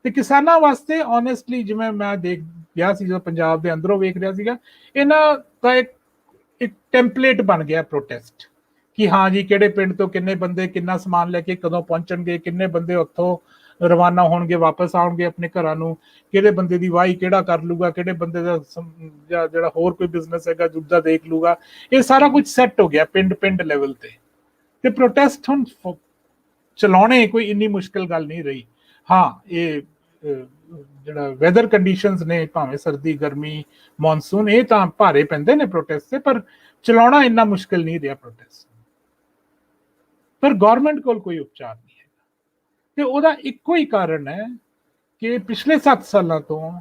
ਤੇ ਕਿਸਾਨਾਂ ਵਾਸਤੇ ਓਨੈਸਟਲੀ, ਜਿਵੇਂ ਮੈਂ ਦੇਖ ਗਿਆ ਸੀ ਜਦੋਂ ਪੰਜਾਬ ਦੇ ਅੰਦਰੋਂ ਵੇਖ ਰਿਹਾ ਸੀਗਾ, ਇਹਨਾਂ ਦਾ ਇੱਕ ਟੈਂਪਲੇਟ ਬਣ ਗਿਆ ਪ੍ਰੋਟੈਸਟ ਕਿ ਹਾਂ ਜੀ ਕਿਹੜੇ ਪਿੰਡ ਤੋਂ ਕਿੰਨੇ ਬੰਦੇ ਕਿੰਨਾ ਸਮਾਨ ਲੈ ਕੇ ਕਦੋਂ ਪਹੁੰਚਣਗੇ, ਕਿੰਨੇ ਬੰਦੇ ਉੱਥੋਂ ਰਵਾਨਾ ਹੋਣਗੇ, ਵਾਪਸ ਆਉਣਗੇ ਆਪਣੇ ਘਰਾਂ ਨੂੰ, ਕਿਹੜੇ ਬੰਦੇ ਦੀ ਵਾਹੀ ਕਿਹੜਾ ਕਰ ਲੂਗਾ, ਕਿਹੜੇ ਬੰਦੇ ਦਾ ਜਿਹੜਾ ਹੋਰ ਕੋਈ ਬਿਜ਼ਨਸ ਹੈਗਾ ਦੂਜਾ ਦੇਖ ਲੂਗਾ। ਇਹ ਸਾਰਾ ਕੁਝ ਸੈੱਟ ਹੋ ਗਿਆ ਪਿੰਡ ਲੈਵਲ ਤੇ ਪ੍ਰੋਟੈਸਟ ਹੁਣ ਚਲਾਉਣੇ ਕੋਈ ਇੰਨੀ ਮੁਸ਼ਕਿਲ ਗੱਲ ਨਹੀਂ ਰਹੀ। ਹਾਂ ਇਹ ਜਿਹੜਾ ਵੈਦਰ ਕੰਡੀਸ਼ਨਸ ਨੇ, ਭਾਵੇਂ ਸਰਦੀ, ਗਰਮੀ, ਮੌਨਸੂਨ, ਇਹ ਤਾਂ ਭਾਰੇ ਪੈਂਦੇ ਨੇ ਪ੍ਰੋਟੈਸਟ ਤੇ, ਪਰ ਚਲਾਉਣਾ ਇੰਨਾ ਮੁਸ਼ਕਿਲ ਨਹੀਂ ਰਿਹਾ ਪ੍ਰੋਟੈਸਟ। ਪਰ ਗਵਰਨਮੈਂਟ ਕੋਲ ਕੋਈ ਉਪਚਾਰ ਨਹੀਂ ਹੈਗਾ, ਤੇ ਉਹਦਾ ਇੱਕੋ ਹੀ ਕਾਰਨ ਹੈ ਕਿ ਪਿਛਲੇ 7 ਸਾਲਾਂ ਤੋਂ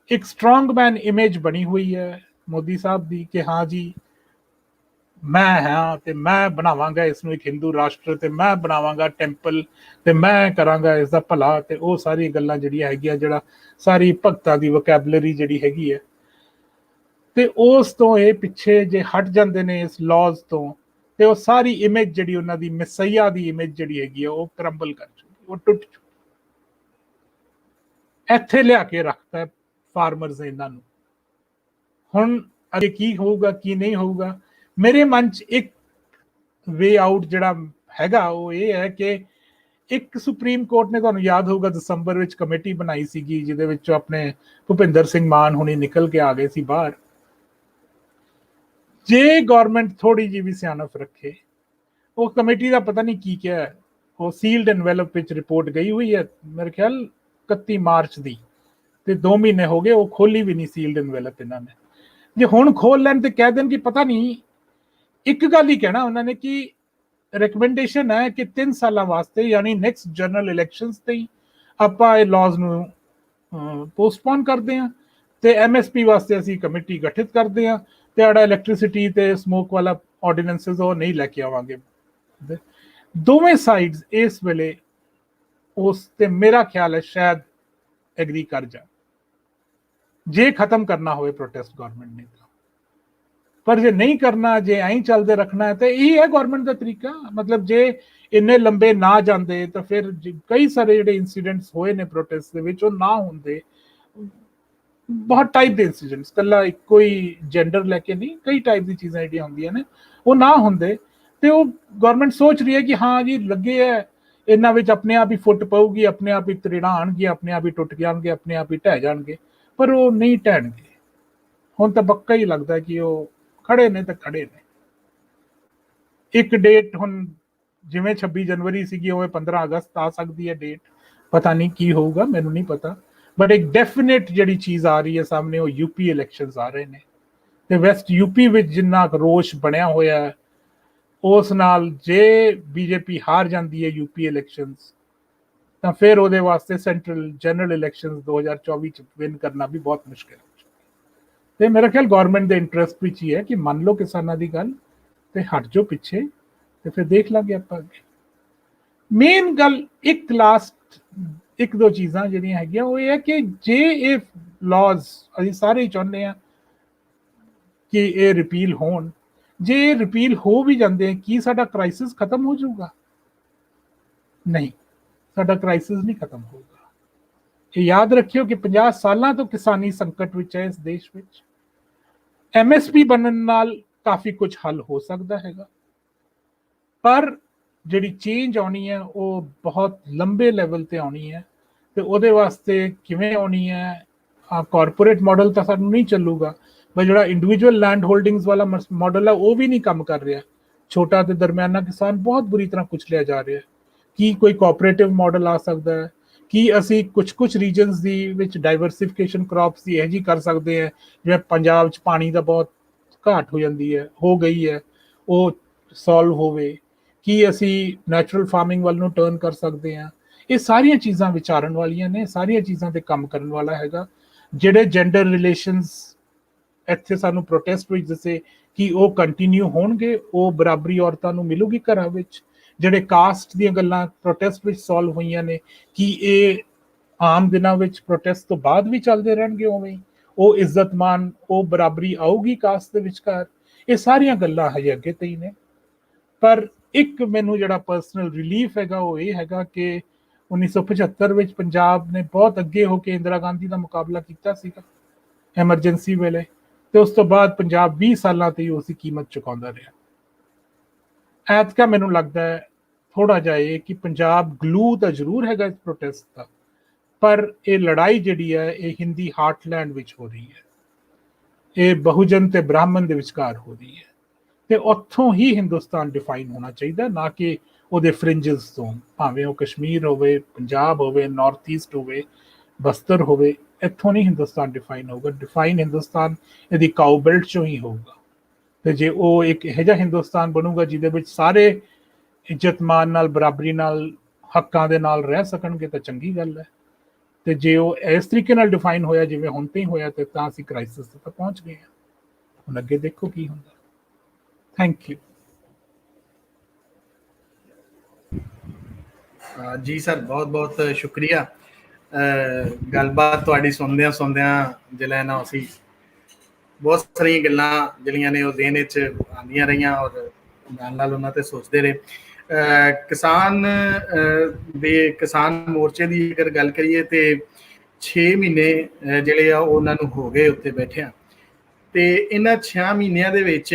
ਇੱਕ ਸਟਰੋਂਗਮੈਨ ਇਮੇਜ ਬਣੀ ਹੋਈ ਹੈ ਮੋਦੀ ਸਾਹਿਬ ਦੀ ਕਿ ਹਾਂ ਜੀ ਮੈਂ ਹਾਂ ਤੇ ਮੈਂ ਬਣਾਵਾਂਗਾ ਇਸ ਨੂੰ ਇੱਕ ਹਿੰਦੂ ਰਾਸ਼ਟਰ, ਤੇ ਮੈਂ ਬਣਾਵਾਂਗਾ ਟੈਂਪਲ, ਤੇ ਮੈਂ ਕਰਾਂਗਾ ਇਸ ਦਾ ਭਲਾ, ਤੇ ਉਹ ਸਾਰੀ ਗੱਲਾਂ ਜਿਹੜੀਆਂ ਹੈਗੀਆਂ, ਜਿਹੜਾ ਸਾਰੀ ਭਗਤਾਂ ਦੀ ਵੋਕੈਬਲਰੀ ਜਿਹੜੀ ਹੈਗੀ ਹੈ, ਤੇ ਉਸ ਤੋਂ ਇਹ ਪਿੱਛੇ ਜੇ ਹਟ ਜਾਂਦੇ ਨੇ ਇਸ ਲਾਜ਼ ਤੋਂ, ਤੇ ਉਹ ਸਾਰੀ ਇਮੇਜ ਜਿਹੜੀ ਉਹਨਾਂ ਦੀ ਮਸੀਹਾ ਦੀ ਇਮੇਜ ਜਿਹੜੀ ਹੈਗੀ ਆ ਉਹ ਕਰੰਬਲ ਕਰ ਚੁੱਕੀ, ਉਹ ਟੁੱਟ ਚੁੱਕੀ। ਇੱਥੇ ਲਿਆ ਕੇ ਰੱਖਤਾ ਫਾਰਮਰਸ ਨੇ ਇਹਨਾਂ ਨੂੰ। ਹੁਣ ਅੱਗੇ ਕੀ ਹੋਊਗਾ ਕੀ ਨਹੀਂ ਹੋਊਗਾ, ਮੇਰੇ ਮਨ 'ਚ ਇੱਕ ਵੇ ਆਊਟ ਜਿਹੜਾ ਹੈਗਾ ਉਹ ਇਹ ਹੈ ਕਿ ਇੱਕ ਸੁਪਰੀਮ ਕੋਰਟ ਨੇ, ਤੁਹਾਨੂੰ ਯਾਦ ਹੋਊਗਾ ਦਸੰਬਰ ਵਿੱਚ ਕਮੇਟੀ ਬਣਾਈ ਸੀਗੀ ਜਿਹਦੇ ਵਿੱਚ ਆਪਣੇ ਭੁਪਿੰਦਰ ਸਿੰਘ ਮਾਨ ਹੁਣੀ ਨਿਕਲ ਕੇ ਆ ਗਏ ਸੀ ਬਾਹਰ। ਜੇ ਗਵਰਨਮੈਂਟ ਥੋੜੀ ਜਿਹੀ ਵੀ ਸਿਆਣਪ ਰੱਖੇ, ਉਹ ਕਮੇਟੀ ਦਾ ਪਤਾ ਨਹੀਂ ਕੀ ਕਿਹਾ ਹੈ, ਉਹ ਸੀਲਡ ਐਨਵੈਲਪ ਵਿੱਚ ਰਿਪੋਰਟ ਗਈ ਹੋਈ ਹੈ ਮੇਰੇ ਖਿਆਲ 31 ਮਾਰਚ ਦੀ, ਤੇ 2 ਮਹੀਨੇ ਹੋ ਗਏ ਉਹ ਖੋਲੀ ਵੀ ਨਹੀਂ ਸੀਲਡ ਐਨਵੈਲਪ ਇਹਨਾਂ ਨੇ। ਜੇ ਹੁਣ ਖੋਲ ਲੈਣ ਤੇ ਕਹਿ ਦੇਣ ਕਿ ਪਤਾ ਨਹੀਂ, ਇੱਕ ਗੱਲ ਹੀ ਕਹਿਣਾ ਉਹਨਾਂ ਨੇ ਕਿ ਰਿਕਮੈਂਡੇਸ਼ਨ ਹੈ ਕਿ 3 ਸਾਲਾਂ ਵਾਸਤੇ ਯਾਨੀ ਨੈਕਸਟ ਜਨਰਲ ਇਲੈਕਸ਼ਨਸ ਤੇ ਆਪਾਂ ਇਹ ਲਾਜ਼ ਨੂੰ ਪੋਸਟਪੋਨ ਕਰਦੇ ਹਾਂ, ਤੇ ਐਮਐਸਪੀ ਵਾਸਤੇ ਅਸੀਂ ਕਮੇਟੀ ਗਠਿਤ ਕਰਦੇ ਹਾਂ, ਤੇ ਆੜਾ ਇਲੈਕਟ੍ਰਿਸਿਟੀ ਤੇ ਸਮੋਕ ਵਾਲਾ ਆਰਡੀਨੈਂਸਸ ਉਹ ਨਹੀਂ ਲੈ ਕੇ ਆਵਾਂਗੇ। ਦੋਵੇਂ ਸਾਈਡਸ ਇਸ ਵੇਲੇ ਉਸ ਤੇ ਮੇਰਾ ਖਿਆਲ ਹੈ ਸ਼ਾਇਦ ਐਗਰੀ ਕਰ ਜਾ, ਜੇ ਖਤਮ ਕਰਨਾ ਹੋਵੇ ਪ੍ਰੋਟੈਸਟ ਗਵਰਨਮੈਂਟ ਨੇ। ਪਰ ਜੇ ਨਹੀਂ ਕਰਨਾ, ਜੇ ਐਂ ਚੱਲਦੇ ਰੱਖਣਾ ਹੈ, ਤੇ ਇਹੀ ਹੈ ਗਵਰਨਮੈਂਟ ਦਾ ਤਰੀਕਾ। ਮਤਲਬ ਜੇ ਇੰਨੇ ਲੰਬੇ ਨਾ ਜਾਂਦੇ ਤਾਂ ਫਿਰ ਕਈ ਸਾਰੇ ਜਿਹੜੇ ਇਨਸੀਡੈਂਟਸ ਹੋਏ ਨੇ ਪ੍ਰੋਟੈਸਟ ਦੇ ਵਿੱਚ ਉਹ ਨਾ ਹੁੰਦੇ। ਬਹੁਤ ਟਾਈਪ ਦੇ ਇਨਸੀਡੈਂਟਸ, ਕੱਲਾ ਇੱਕੋ ਹੀ ਜੈਂਡਰ ਲੈ ਕੇ ਨਹੀਂ, ਕਈ ਟਾਈਪ ਦੀ ਚੀਜ਼ਾਂ ਜਿਹੜੀਆਂ ਹੁੰਦੀਆਂ ਨੇ ਉਹ ਨਾ ਹੁੰਦੇ। ਤੇ ਉਹ ਗਵਰਨਮੈਂਟ ਸੋਚ ਰਹੀ ਹੈ ਕਿ ਹਾਂ ਜੀ ਲੱਗੇ ਹੈ, ਇਹਨਾਂ ਵਿੱਚ ਆਪਣੇ ਆਪ ਹੀ ਫੁੱਟ ਪਊਗੀ, ਆਪਣੇ ਆਪ ਹੀ ਤਰੀੜਾਂ ਆਉਣਗੀਆਂ, ਆਪਣੇ ਆਪ ਹੀ ਟੁੱਟ ਜਾਣਗੇ, ਆਪਣੇ ਆਪ ਹੀ ਢਹਿ ਜਾਣਗੇ, ਪਰ ਉਹ ਨਹੀਂ ਢਹਿਣਗੇ। ਹੁਣ ਤਾਂ ਪੱਕਾ ਹੀ ਲੱਗਦਾ ਕਿ ਉਹ ਖੜੇ ਨੇ ਤਾਂ ਖੜੇ ਨੇ। ਇੱਕ ਡੇਟ ਹੁਣ ਜਿਵੇਂ 26 ਜਨਵਰੀ ਸੀਗੀ ਉਵੇਂ 15 ਅਗਸਤ ਆ ਸਕਦੀ ਹੈ ਡੇਟ, ਪਤਾ ਨਹੀਂ ਕੀ ਹੋਊਗਾ, ਮੈਨੂੰ ਨਹੀਂ ਪਤਾ। ਬਟ ਇੱਕ ਡੈਫੀਨੇਟ ਜਿਹੜੀ ਚੀਜ਼ ਆ ਰਹੀ ਹੈ ਸਾਹਮਣੇ ਉਹ ਯੂਪੀ ਇਲੈਕਸ਼ਨਸ ਆ ਰਹੇ ਨੇ, ਤੇ ਵੈਸਟ ਯੂਪੀ ਵਿੱਚ ਜਿੰਨਾ ਰੋਸ਼ ਬਣਿਆ ਹੋਇਆ ਹੈ, ਉਸ ਨਾਲ ਜੇ ਬੀਜੇਪੀ ਹਾਰ ਜਾਂਦੀ ਹੈ ਯੂਪੀ ਇਲੈਕਸ਼ਨਸ ਤਾਂ ਫਿਰ ਉਹਦੇ ਵਾਸਤੇ ਸੈਂਟਰਲ ਜਨਰਲ ਇਲੈਕਸ਼ਨਸ 2024 ਚ ਵਿਨ ਕਰਨਾ ਵੀ ਬਹੁਤ ਮੁਸ਼ਕਿਲ ਹੈ। ਤੇ ਮੇਰਾ ਖਿਆਲ ਗਵਰਨਮੈਂਟ ਦੇ ਇੰਟਰਸਟ ਵਿੱਚ ਹੀ ਹੈ ਕਿ ਮੰਨ ਲਓ ਕਿਸਾਨਾਂ ਦੀ ਗੱਲ ਤੇ ਹਟ ਜਾਓ ਪਿੱਛੇ, ਤੇ ਫਿਰ ਦੇਖ ਲਾਂਗੇ ਆਪਾਂ ਅੱਗੇ। ਮੇਨ ਗੱਲ ਇੱਕ ਲਾਸਟ 1-2 ਚੀਜ਼ਾਂ ਜਿਹੜੀਆਂ ਹੈਗੀਆਂ ਉਹ ਇਹ ਹੈ ਕਿ ਜੇ ਇਹ ਲਾਜ਼ ਅਸੀਂ ਸਾਰੇ ਹੀ ਚਾਹੁੰਦੇ ਹਾਂ ਕਿ ਇਹ ਰਿਪੀਲ ਹੋਣ, ਜੇ ਰਿਪੀਲ ਹੋ ਵੀ ਜਾਂਦੇ ਕੀ ਸਾਡਾ ਕ੍ਰਾਈਸਿਸ ਖਤਮ ਹੋ ਜਾਊਗਾ? ਨਹੀਂ, ਸਾਡਾ ਕ੍ਰਾਈਸਿਸ ਨਹੀਂ ਖਤਮ ਹੋਊਗਾ। ਇਹ ਯਾਦ ਰੱਖਿਓ ਕਿ 50 ਸਾਲਾਂ ਤੋਂ ਕਿਸਾਨੀ ਸੰਕਟ ਵਿੱਚ ਹੈ ਇਸ ਦੇਸ਼ ਵਿੱਚ। ਐਮਐਸਪੀ ਬਣਨ ਨਾਲ ਕਾਫੀ ਕੁਝ ਹੱਲ ਹੋ ਸਕਦਾ ਹੈਗਾ, ਪਰ ਜਿਹੜੀ ਚੇਂਜ ਆਉਣੀ ਹੈ ਉਹ ਬਹੁਤ ਲੰਬੇ ਲੈਵਲ ਤੇ ਆਉਣੀ ਹੈ, ਤੇ ਉਹਦੇ ਵਾਸਤੇ ਕਿਵੇਂ ਆਉਣੀ ਹੈ? ਕਾਰਪੋਰੇਟ ਮਾਡਲ ਤਾਂ ਸਾਨੂੰ ਨਹੀਂ ਚੱਲੂਗਾ, ਪਰ ਜਿਹੜਾ ਇੰਡੀਵਿਜੂਅਲ ਲੈਂਡ ਹੋਲਡਿੰਗਸ ਵਾਲਾ ਮਾਡਲ ਹੈ ਉਹ ਵੀ ਨਹੀਂ ਕੰਮ ਕਰ ਰਿਹਾ। ਛੋਟਾ ਤੇ ਦਰਮਿਆਨਾ ਕਿਸਾਨ ਬਹੁਤ ਬੁਰੀ ਤਰ੍ਹਾਂ ਕੁਚਲਿਆ ਜਾ ਰਿਹਾ ਹੈ। ਕੀ ਕੋਈ ਕੋਆਪਰੇਟਿਵ ਮਾਡਲ ਆ ਸਕਦਾ ਹੈ? ਕੀ ਅਸੀਂ ਕੁਝ ਰੀਜਨਸ ਦੀ ਵਿੱਚ ਡਾਈਵਰਸਿਫਿਕੇਸ਼ਨ ਕ੍ਰੌਪਸ ਦੀ ਇਹ ਜੀ ਕਰ ਸਕਦੇ ਹਾਂ, ਜਿਵੇਂ ਪੰਜਾਬ 'ਚ ਪਾਣੀ ਦਾ ਬਹੁਤ ਘਾਟ ਹੋ ਜਾਂਦੀ ਹੈ, ਹੋ ਗਈ ਹੈ, ਉਹ ਸੋਲਵ ਹੋਵੇ? ਕੀ ਅਸੀਂ ਨੈਚੁਰਲ ਫਾਰਮਿੰਗ ਵੱਲ ਨੂੰ ਟਰਨ ਕਰ ਸਕਦੇ ਹਾਂ? ਇਹ ਸਾਰੀਆਂ ਚੀਜ਼ਾਂ ਵਿਚਾਰਨ ਵਾਲੀਆਂ ਨੇ, ਸਾਰੀਆਂ ਚੀਜ਼ਾਂ ਤੇ ਕੰਮ ਕਰਨ ਵਾਲਾ ਹੈਗਾ। ਜਿਹੜੇ ਜੈਂਡਰ ਰਿਲੇਸ਼ਨਸ ਇੱਥੇ ਸਾਨੂੰ ਪ੍ਰੋਟੈਸਟ ਵਿੱਚ ਦੱਸੇ ਕਿ ਉਹ ਕੰਟੀਨਿਊ ਹੋਣਗੇ, ਉਹ ਬਰਾਬਰੀ ਔਰਤਾਂ ਨੂੰ ਮਿਲੂਗੀ ਘਰਾਂ ਵਿੱਚ। ਜਿਹੜੇ ਕਾਸਟ ਦੀਆਂ ਗੱਲਾਂ ਪ੍ਰੋਟੈਸਟ ਵਿੱਚ ਸੋਲਵ ਹੋਈਆਂ ਨੇ, ਕਿ ਇਹ ਆਮ ਦਿਨਾਂ ਵਿੱਚ ਪ੍ਰੋਟੈਸਟ ਤੋਂ ਬਾਅਦ ਵੀ ਚੱਲਦੇ ਰਹਿਣਗੇ ਉਵੇਂ ਹੀ? ਉਹ ਇੱਜ਼ਤ-ਮਾਨ, ਉਹ ਬਰਾਬਰੀ ਆਊਗੀ ਕਾਸਟ ਦੇ ਵਿਚਕਾਰ? ਇਹ ਸਾਰੀਆਂ ਗੱਲਾਂ ਹਜੇ ਅੱਗੇ ਤੇ ਹੀ ਨੇ। ਪਰ ਇੱਕ ਮੈਨੂੰ ਜਿਹੜਾ ਪਰਸਨਲ ਰਿਲੀਫ ਹੈਗਾ ਉਹ ਇਹ ਹੈਗਾ ਕਿ 1975 ਵਿੱਚ ਪੰਜਾਬ ਨੇ ਬਹੁਤ ਅੱਗੇ ਹੋ ਕੇ ਇੰਦਰਾ ਗਾਂਧੀ ਦਾ ਮੁਕਾਬਲਾ ਕੀਤਾ ਸੀਗਾ ਐਮਰਜੈਂਸੀ ਵੇਲੇ, ਤੇ ਉਸ ਤੋਂ ਬਾਅਦ ਪੰਜਾਬ 20 ਸਾਲਾਂ ਤੇ ਉਸਦੀ ਕੀਮਤ ਚੁਕਾਉਂਦਾ ਰਿਹਾ। ਐਤਕਾ ਮੈਨੂੰ ਲੱਗਦਾ ਹੈ ਥੋੜਾ ਜਿਹਾ ਇਹ ਕਿ ਪੰਜਾਬ ਗਲੂ ਤਾਂ ਜ਼ਰੂਰ ਹੈਗਾ ਇਸ ਪ੍ਰੋਟੈਸਟ ਦਾ, ਪਰ ਇਹ ਲੜਾਈ ਜਿਹੜੀ ਹੈ ਇਹ ਹਿੰਦੀ ਹਾਰਟਲੈਂਡ ਵਿੱਚ ਹੋ ਰਹੀ ਹੈ, ਇਹ ਬਹੁਜਨ ਤੇ ਬ੍ਰਾਹਮਣ ਦੇ ਵਿਚਕਾਰ ਹੋ ਰਹੀ ਹੈ, ਤੇ ਉੱਥੋਂ ਹੀ ਹਿੰਦੁਸਤਾਨ ਡਿਫਾਈਨ ਹੋਣਾ ਚਾਹੀਦਾ, ਨਾ ਕਿ ਉਹਦੇ ਫ੍ਰਿੰਜਸ ਤੋਂ। ਭਾਵੇਂ ਉਹ ਕਸ਼ਮੀਰ ਹੋਵੇ, ਪੰਜਾਬ ਹੋਵੇ, ਨਾਰਥ ਈਸਟ ਹੋਵੇ, ਬਸਤਰ ਹੋਵੇ, ਇੱਥੋਂ ਨਹੀਂ ਹਿੰਦੁਸਤਾਨ ਡਿਫਾਈਨ ਹੋਊਗਾ। ਡਿਫਾਈਨ ਹਿੰਦੁਸਤਾਨ ਇਹਦੀ ਕਾਊ ਬੈਲਟ ਚੋਂ ਹੀ ਹੋਊਗਾ। ਤੇ ਜੇ ਉਹ ਇੱਕ ਇਹੋ ਜਿਹਾ ਹਿੰਦੁਸਤਾਨ ਬਣੂਗਾ ਜਿਹਦੇ ਵਿੱਚ ਸਾਰੇ ਇੱਜ਼ਤ ਮਾਨ ਨਾਲ, ਬਰਾਬਰੀ ਨਾਲ, ਹੱਕਾਂ ਦੇ ਨਾਲ ਰਹਿ ਸਕਣਗੇ ਤਾਂ ਚੰਗੀ ਗੱਲ ਹੈ। ਤੇ ਜੇ ਉਹ ਇਸ ਤਰੀਕੇ ਨਾਲ ਡਿਫਾਈਨ ਹੋਇਆ ਜਿਵੇਂ ਹੁਣ ਤੇ ਹੀ ਹੋਇਆ ਤੇ ਤਾਂ ਅਸੀਂ ਕ੍ਰਾਈਸਿਸ ਤੱਕ ਪਹੁੰਚ ਗਏ ਹਾਂ। ਹੁਣ ਅੱਗੇ ਦੇਖੋ ਕੀ ਹੁੰਦਾ। Thank you. ਜੀ ਸਰ, ਬਹੁਤ ਬਹੁਤ ਸ਼ੁਕਰੀਆ। ਗੱਲਬਾਤ ਤੁਹਾਡੀ ਸੁਣਦਿਆਂ ਜਿਹੜਾ ਨਾ ਅਸੀਂ ਬਹੁਤ ਸਾਰੀਆਂ ਗੱਲਾਂ ਜਿਹੜੀਆਂ ਨੇ ਉਹ ਦੇਣ ਵਿੱਚ ਆਉਂਦੀਆਂ ਰਹੀਆਂ ਔਰ ਨਾਲ ਉਹਨਾਂ ਤੇ ਸੋਚਦੇ ਰਹੇ। ਕਿਸਾਨ ਮੋਰਚੇ ਦੀ ਅਗਰ ਗੱਲ ਕਰੀਏ ਤੇ 6 ਮਹੀਨੇ ਜਿਹੜੇ ਆ ਉਹਨਾਂ ਨੂੰ ਹੋ ਗਏ ਉੱਥੇ ਬੈਠਿਆਂ, ਤੇ ਇਹਨਾਂ 6 ਮਹੀਨਿਆਂ ਦੇ ਵਿੱਚ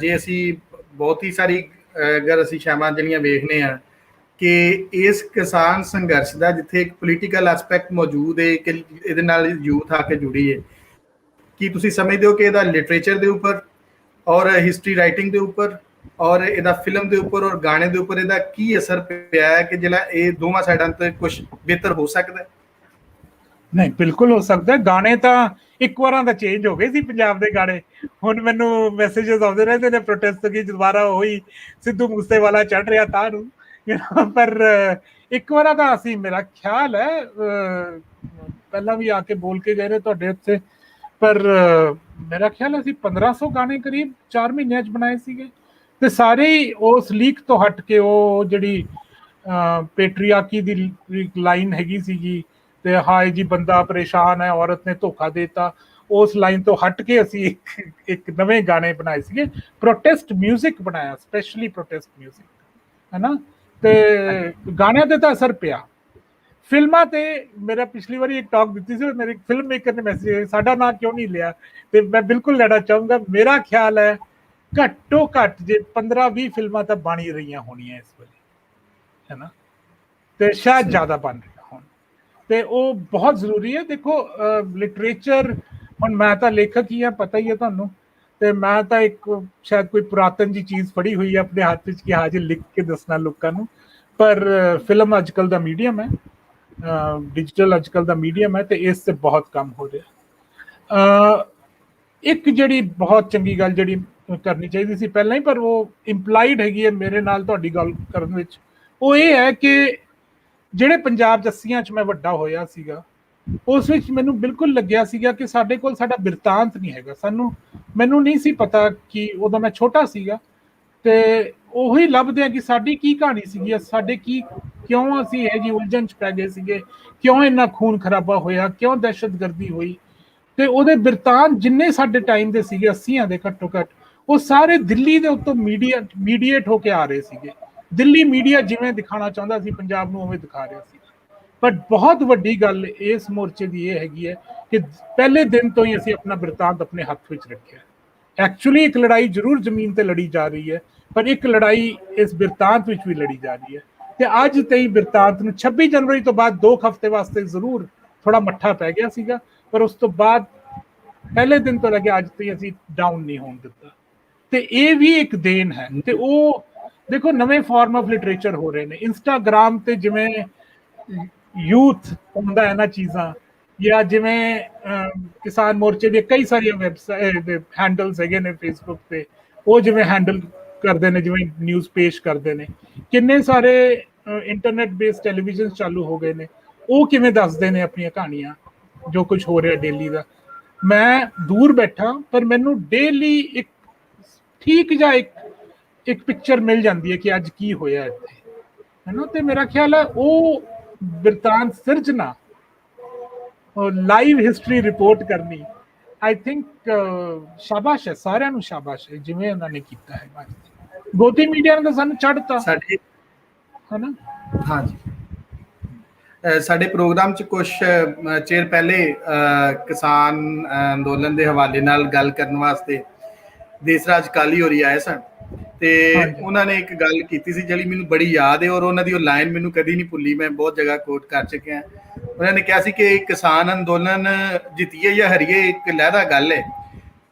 ਜੇ ਅਸੀਂ ਬਹੁਤ ਹੀ ਸਾਰੀ ਅਗਰ ਅਸੀਂ ਸ਼ਾਮਾਂ ਜਿਹੜੀਆਂ ਵੇਖਦੇ ਹਾਂ ਕਿ ਇਸ ਕਿਸਾਨ ਸੰਘਰਸ਼ ਦਾ ਜਿੱਥੇ ਇੱਕ ਪੋਲੀਟੀਕਲ ਐਸਪੈਕਟ ਮੌਜੂਦ ਹੈ ਕਿ ਇਹਦੇ ਨਾਲ ਯੂਥ ਆ ਕੇ ਜੁੜੀ ਹੈ, ਕੀ ਤੁਸੀਂ ਸਮਝਦੇ ਹੋ ਕਿ ਇਹਦਾ ਲਿਟਰੇਚਰ ਦੇ ਉੱਪਰ ਔਰ ਹਿਸਟਰੀ ਰਾਈਟਿੰਗ ਦੇ ਉੱਪਰ ਔਰ ਇਹਦਾ ਫਿਲਮ ਦੇ ਉੱਪਰ ਔਰ ਗਾਣੇ ਦੇ ਉੱਪਰ ਇਹਦਾ ਕੀ ਅਸਰ ਪਿਆ ਹੈ ਕਿ ਜਿਹੜਾ ਇਹ ਦੋਵਾਂ ਸਾਈਡਾਂ ਤੇ ਕੁਝ ਬਿਹਤਰ ਹੋ ਸਕਦਾ ਹੈ? ਨਹੀਂ, ਬਿਲਕੁਲ ਹੋ ਸਕਦਾ। ਗਾਣੇ ਤਾਂ ਇੱਕ ਵਾਰਾਂ ਦਾ ਚੇਂਜ ਹੋ ਗਏ ਸੀ ਪੰਜਾਬ ਦੇ ਗਾਣੇ। ਹੁਣ ਮੈਨੂੰ ਮੈਸੇजेस ਆਉਂਦੇ ਰਹਿੰਦੇ ਨੇ ਪ੍ਰੋਟੈਸਟ ਕੀ ਦੁਬਾਰਾ ਉਹੀ ਸਿੱਧੂ ਮੂਸੇਵਾਲਾ ਚੜ ਰਿਹਾ ਤਾਂ ਨੂੰ, ਪਰ ਇੱਕ ਵਾਰਾ ਤਾਂ ਅਸੀਂ, ਮੇਰਾ ਖਿਆਲ ਹੈ ਪਹਿਲਾਂ ਵੀ ਆ ਕੇ ਬੋਲ ਕੇ ਗਏ ਨੇ ਤੁਹਾਡੇ ਉੱਤੇ, ਪਰ ਮੇਰਾ ਖਿਆਲ ਅਸੀਂ 1500 ਗਾਣੇ ਕਰੀਬ 4 ਮਹੀਨਿਆਂ 'ਚ ਬਣਾਏ ਸੀਗੇ, ਤੇ ਸਾਰੇ ਹੀ ਉਸ ਲੀਕ ਤੋਂ ਹਟ ਕੇ ਉਹ ਜਿਹੜੀ ਪੈਟਰੀਆਰਕੀ ਦੀ ਲਾਈਨ ਹੈਗੀ ਸੀਗੀ ਤੇ ਹਾਏ ਜੀ ਬੰਦਾ ਪਰੇਸ਼ਾਨ ਹੈ, ਔਰਤ ਨੇ ਧੋਖਾ ਦੇਤਾ, ਉਸ ਲਾਈਨ ਤੋਂ ਹਟ ਕੇ ਅਸੀਂ ਇੱਕ ਨਵੇਂ ਗਾਣੇ ਬਣਾਏ ਸੀਗੇ, ਪ੍ਰੋਟੈਸਟ ਮਿਊਜ਼ਿਕ ਬਣਾਇਆ, ਸਪੈਸ਼ਲੀ ਪ੍ਰੋਟੈਸਟ ਮਿਊਜ਼ਿਕ, ਹੈ ਨਾ। ਤੇ ਗਾਣਿਆਂ ਤੇ ਤਾਂ ਅਸਰ ਪਿਆ। ਫਿਲਮਾਂ ਤੇ ਮੇਰਾ ਪਿਛਲੀ ਵਾਰੀ ਇੱਕ ਟਾਕ ਦਿੱਤੀ ਸੀ, ਮੇਰੇ ਫਿਲਮ ਮੇਕਰ ਨੇ ਮੈਸੇਜ ਸਾਡਾ ਨਾਂ ਕਿਉਂ ਨਹੀਂ ਲਿਆ, ਤੇ ਮੈਂ ਬਿਲਕੁਲ ਲੈਣਾ ਚਾਹੂੰਗਾ। ਮੇਰਾ ਖਿਆਲ ਹੈ ਘੱਟੋ ਘੱਟ ਜੇ 15-20 ਫਿਲਮਾਂ ਤਾਂ ਬਣ ਹੀ ਰਹੀਆਂ ਹੋਣੀਆਂ ਇਸ ਵੇਲੇ, ਹੈ ਨਾ, ਤੇ ਸ਼ਾਇਦ ਜ਼ਿਆਦਾ ਬਣ ਰਹੀਆਂ ਹੋਣ, ਤੇ ਉਹ ਬਹੁਤ ਜ਼ਰੂਰੀ ਹੈ। ਦੇਖੋ ਲਿਟਰੇਚਰ, ਹੁਣ ਮੈਂ ਤਾਂ ਲੇਖਕ ਹੀ ਹਾਂ, ਪਤਾ ਹੀ ਹੈ ਤੁਹਾਨੂੰ, ਤੇ ਮੈਂ ਤਾਂ ਇੱਕ ਸ਼ਾਇਦ ਕੋਈ ਪੁਰਾਤਨ ਜੀ ਚੀਜ਼ ਫੜੀ ਹੋਈ ਹੈ ਆਪਣੇ ਹੱਥ ਵਿੱਚ ਕਿ ਹਾਂ ਜੀ ਲਿਖ ਕੇ ਦੱਸਣਾ ਲੋਕਾਂ ਨੂੰ, ਪਰ ਫਿਲਮ ਅੱਜ ਕੱਲ੍ਹ ਦਾ ਮੀਡੀਅਮ ਹੈ, ਡਿਜੀਟਲ ਅੱਜ ਕੱਲ੍ਹ ਦਾ ਮੀਡੀਅਮ ਹੈ, ਤੇ ਇਸ ਤੇ ਬਹੁਤ ਕੰਮ ਹੋ ਰਿਹਾ। ਇੱਕ ਜਿਹੜੀ ਬਹੁਤ ਚੰਗੀ ਗੱਲ ਜਿਹੜੀ ਕਰਨੀ ਚਾਹੀਦੀ ਸੀ ਪਹਿਲਾਂ ਹੀ, ਪਰ ਉਹ ਇੰਪਲਾਈਡ ਹੈਗੀ ਹੈ ਮੇਰੇ ਨਾਲ ਤੁਹਾਡੀ ਗੱਲ ਕਰਨ ਵਿੱਚ, ਉਹ ਇਹ ਹੈ ਕਿ ਜਿਹੜੇ ਪੰਜਾਬ 'ਚ 80s 'ਚ ਮੈਂ ਵੱਡਾ ਹੋਇਆ ਸੀਗਾ, ਉਸ ਵਿੱਚ ਮੈਨੂੰ ਬਿਲਕੁਲ ਲੱਗਿਆ ਸੀਗਾ ਕਿ ਸਾਡੇ ਕੋਲ ਸਾਡਾ ਬਿਰਤਾਂਤ ਨਹੀਂ ਹੈਗਾ। ਮੈਨੂੰ ਨਹੀਂ ਸੀ ਪਤਾ ਕਿ ਉਦੋਂ ਮੈਂ ਛੋਟਾ ਸੀਗਾ, ਤੇ ਉਹੀ ਲੱਭਦੇ ਆ ਕਿ ਸਾਡੀ ਕੀ ਕਹਾਣੀ ਸੀਗੀ, ਸਾਡੇ ਕਿਉਂ ਅਸੀਂ ਇਹ ਜੀ ਉਲਝਣ 'ਚ ਪੈ ਗਏ ਸੀਗੇ, ਕਿਉਂ ਇੰਨਾ ਖੂਨ ਖਰਾਬਾ ਹੋਇਆ, ਕਿਉਂ ਦਹਿਸ਼ਤਗਰਦੀ ਹੋਈ, ਤੇ ਉਹਦੇ ਬਿਰਤਾਂਤ ਜਿੰਨੇ ਸਾਡੇ ਟਾਈਮ ਦੇ ਸੀਗੇ 80s ਦੇ ਘੱਟੋ ਘੱਟ, ਉਹ ਸਾਰੇ ਦਿੱਲੀ ਦੇ ਉੱਤੋਂ ਮੀਡੀਏਟ ਹੋ ਕੇ ਆ ਰਹੇ ਸੀਗੇ। ਦਿੱਲੀ ਮੀਡੀਆ ਜਿਵੇਂ ਦਿਖਾਣਾ ਚਾਹੁੰਦਾ ਸੀ ਪੰਜਾਬ ਨੂੰ ਉਵੇਂ ਦਿਖਾ ਰਿਹਾ ਸੀ। ਪਰ ਬਹੁਤ ਵੱਡੀ ਗੱਲ ਇਸ ਮੋਰਚੇ ਦੀ ਇਹ ਹੈਗੀ ਹੈ ਕਿ ਪਹਿਲੇ ਦਿਨ ਤੋਂ ਹੀ ਅਸੀਂ ਆਪਣਾ ਬਿਰਤਾਂਤ ਆਪਣੇ ਹੱਥ ਵਿੱਚ ਰੱਖਿਆ। ਐਕਚੁਅਲੀ ਇੱਕ ਲੜਾਈ ਜ਼ਰੂਰ ਜ਼ਮੀਨ ਤੇ ਲੜੀ ਜਾ ਰਹੀ ਹੈ, ਪਰ ਇੱਕ ਲੜਾਈ ਇਸ ਬਿਰਤਾਂਤ ਵਿੱਚ ਵੀ ਲੜੀ ਜਾ ਰਹੀ ਹੈ, ਤੇ ਅੱਜ 23 ਬਿਰਤਾਂਤ ਨੂੰ 26 ਜਨਵਰੀ ਤੋਂ ਬਾਅਦ 2 ਹਫ਼ਤੇ ਵਾਸਤੇ ਜ਼ਰੂਰ ਥੋੜਾ ਮੱਠਾ ਪੈ ਗਿਆ ਸੀਗਾ, ਪਰ ਉਸ ਤੋਂ ਬਾਅਦ ਪਹਿਲੇ ਦਿਨ ਤੋਂ ਲੈ ਕੇ ਅੱਜ ਤੱਕ ਅਸੀਂ ਡਾਊਨ ਨਹੀਂ ਹੋਣ ਦਿੱਤਾ, ਤੇ ਇਹ ਵੀ ਇੱਕ ਦੇਣ ਹੈ। ਤੇ ਉਹ ਦੇਖੋ ਨਵੇਂ ਫਾਰਮ ਆਫ ਲਿਟਰੇਚਰ ਹੋ ਰਹੇ ਨੇ, ਇੰਸਟਾਗ੍ਰਾਮ ਤੇ ਜਿਵੇਂ ਯੂਥ ਹੁੰਦਾ ਇਹਨਾਂ ਚੀਜ਼ਾਂ, ਜਾਂ ਜਿਵੇਂ ਕਿਸਾਨ ਮੋਰਚੇ ਦੇ ਕਈ ਸਾਰੀਆਂ ਵੈਬਸਾਈਟ ਹੈਂਡਲਸ ਹੈਗੇ ਨੇ ਫੇਸਬੁੱਕ ਤੇ, ਉਹ ਜਿਵੇਂ ਹੈਂਡਲ ਕਰਦੇ ਨੇ, ਜਿਵੇਂ ਨਿਊਜ਼ ਪੇਸ਼ ਕਰਦੇ ਨੇ, ਕਿੰਨੇ ਸਾਰੇ ਇੰਟਰਨੈਟ ਬੇਸਡ ਟੈਲੀਵਿਜ਼ਨ ਚਾਲੂ ਹੋ ਗਏ ਨੇ, ਉਹ ਕਿਵੇਂ ਦੱਸਦੇ ਨੇ ਆਪਣੀਆਂ ਕਹਾਣੀਆਂ, ਜੋ ਕੁਝ ਹੋ ਰਿਹਾ ਡੇਲੀ ਦਾ। ਮੈਂ ਦੂਰ ਬੈਠਾ ਪਰ ਮੈਨੂੰ ਡੇਲੀ ਇੱਕ ਠੀਕ ਜਾਂ ਇੱਕ ਪਿਕਚਰ ਮਿਲ ਜਾਂਦੀ ਹੈ ਕਿ ਅੱਜ ਕੀ ਹੋਇਆ ਇੱਥੇ, ਹੈ ਨਾ। ਤੇ ਮੇਰਾ ਖਿਆਲ ਹੈ ਉਹ ਬਿਰਤਾਂਤ ਸਿਰਜਣਾ, ਲਾਈਵ ਹਿਸਟਰੀ ਰਿਪੋਰਟ ਕਰਨੀ, ਆਈ ਥਿੰਕ ਸ਼ਾਬਾਸ਼ ਹੈ, ਸਾਰਿਆਂ ਨੂੰ ਸ਼ਾਬਾਸ਼ ਹੈ ਜਿਵੇਂ ਉਹਨਾਂ ਨੇ ਕੀਤਾ ਹੈ। ਗੋਦੀ ਮੀਡੀਆ ਨੇ ਸਾਨੂੰ ਚੜ੍ਹਤਾ ਸਾਡੇ, ਹੈ ਨਾ। ਹਾਂਜੀ, ਸਾਡੇ ਪ੍ਰੋਗਰਾਮ 'ਚ ਕੁਝ ਚਿਰ ਪਹਿਲੇ ਕਿਸਾਨ ਅੰਦੋਲਨ ਦੇ ਹਵਾਲੇ ਨਾਲ ਗੱਲ ਕਰਨ ਵਾਸਤੇ ਦੇਸਰਾਜ ਕਾਲੀ ਹੋਰੀ ਆਏ ਸਨ, ਤੇ ਉਹਨਾਂ ਨੇ ਇੱਕ ਗੱਲ ਕੀਤੀ ਸੀ ਜਿਹੜੀ ਮੈਨੂੰ ਬੜੀ ਯਾਦ ਹੈ, ਔਰ ਉਹਨਾਂ ਦੀ ਉਹ ਲਾਈਨ ਮੈਨੂੰ ਕਦੀ ਨਹੀਂ ਭੁੱਲੀ, ਮੈਂ ਬਹੁਤ ਜਗ੍ਹਾ ਕੋਟ ਕਰ ਚੁੱਕਿਆ। ਉਹਨਾਂ ਨੇ ਕਿਹਾ ਸੀ ਕਿ ਕਿਸਾਨ ਅੰਦੋਲਨ ਜਿੱਤੀਏ ਜਾਂ ਹਰੀਏ ਇੱਕ ਲਹਿਦਾ ਗੱਲ ਹੈ,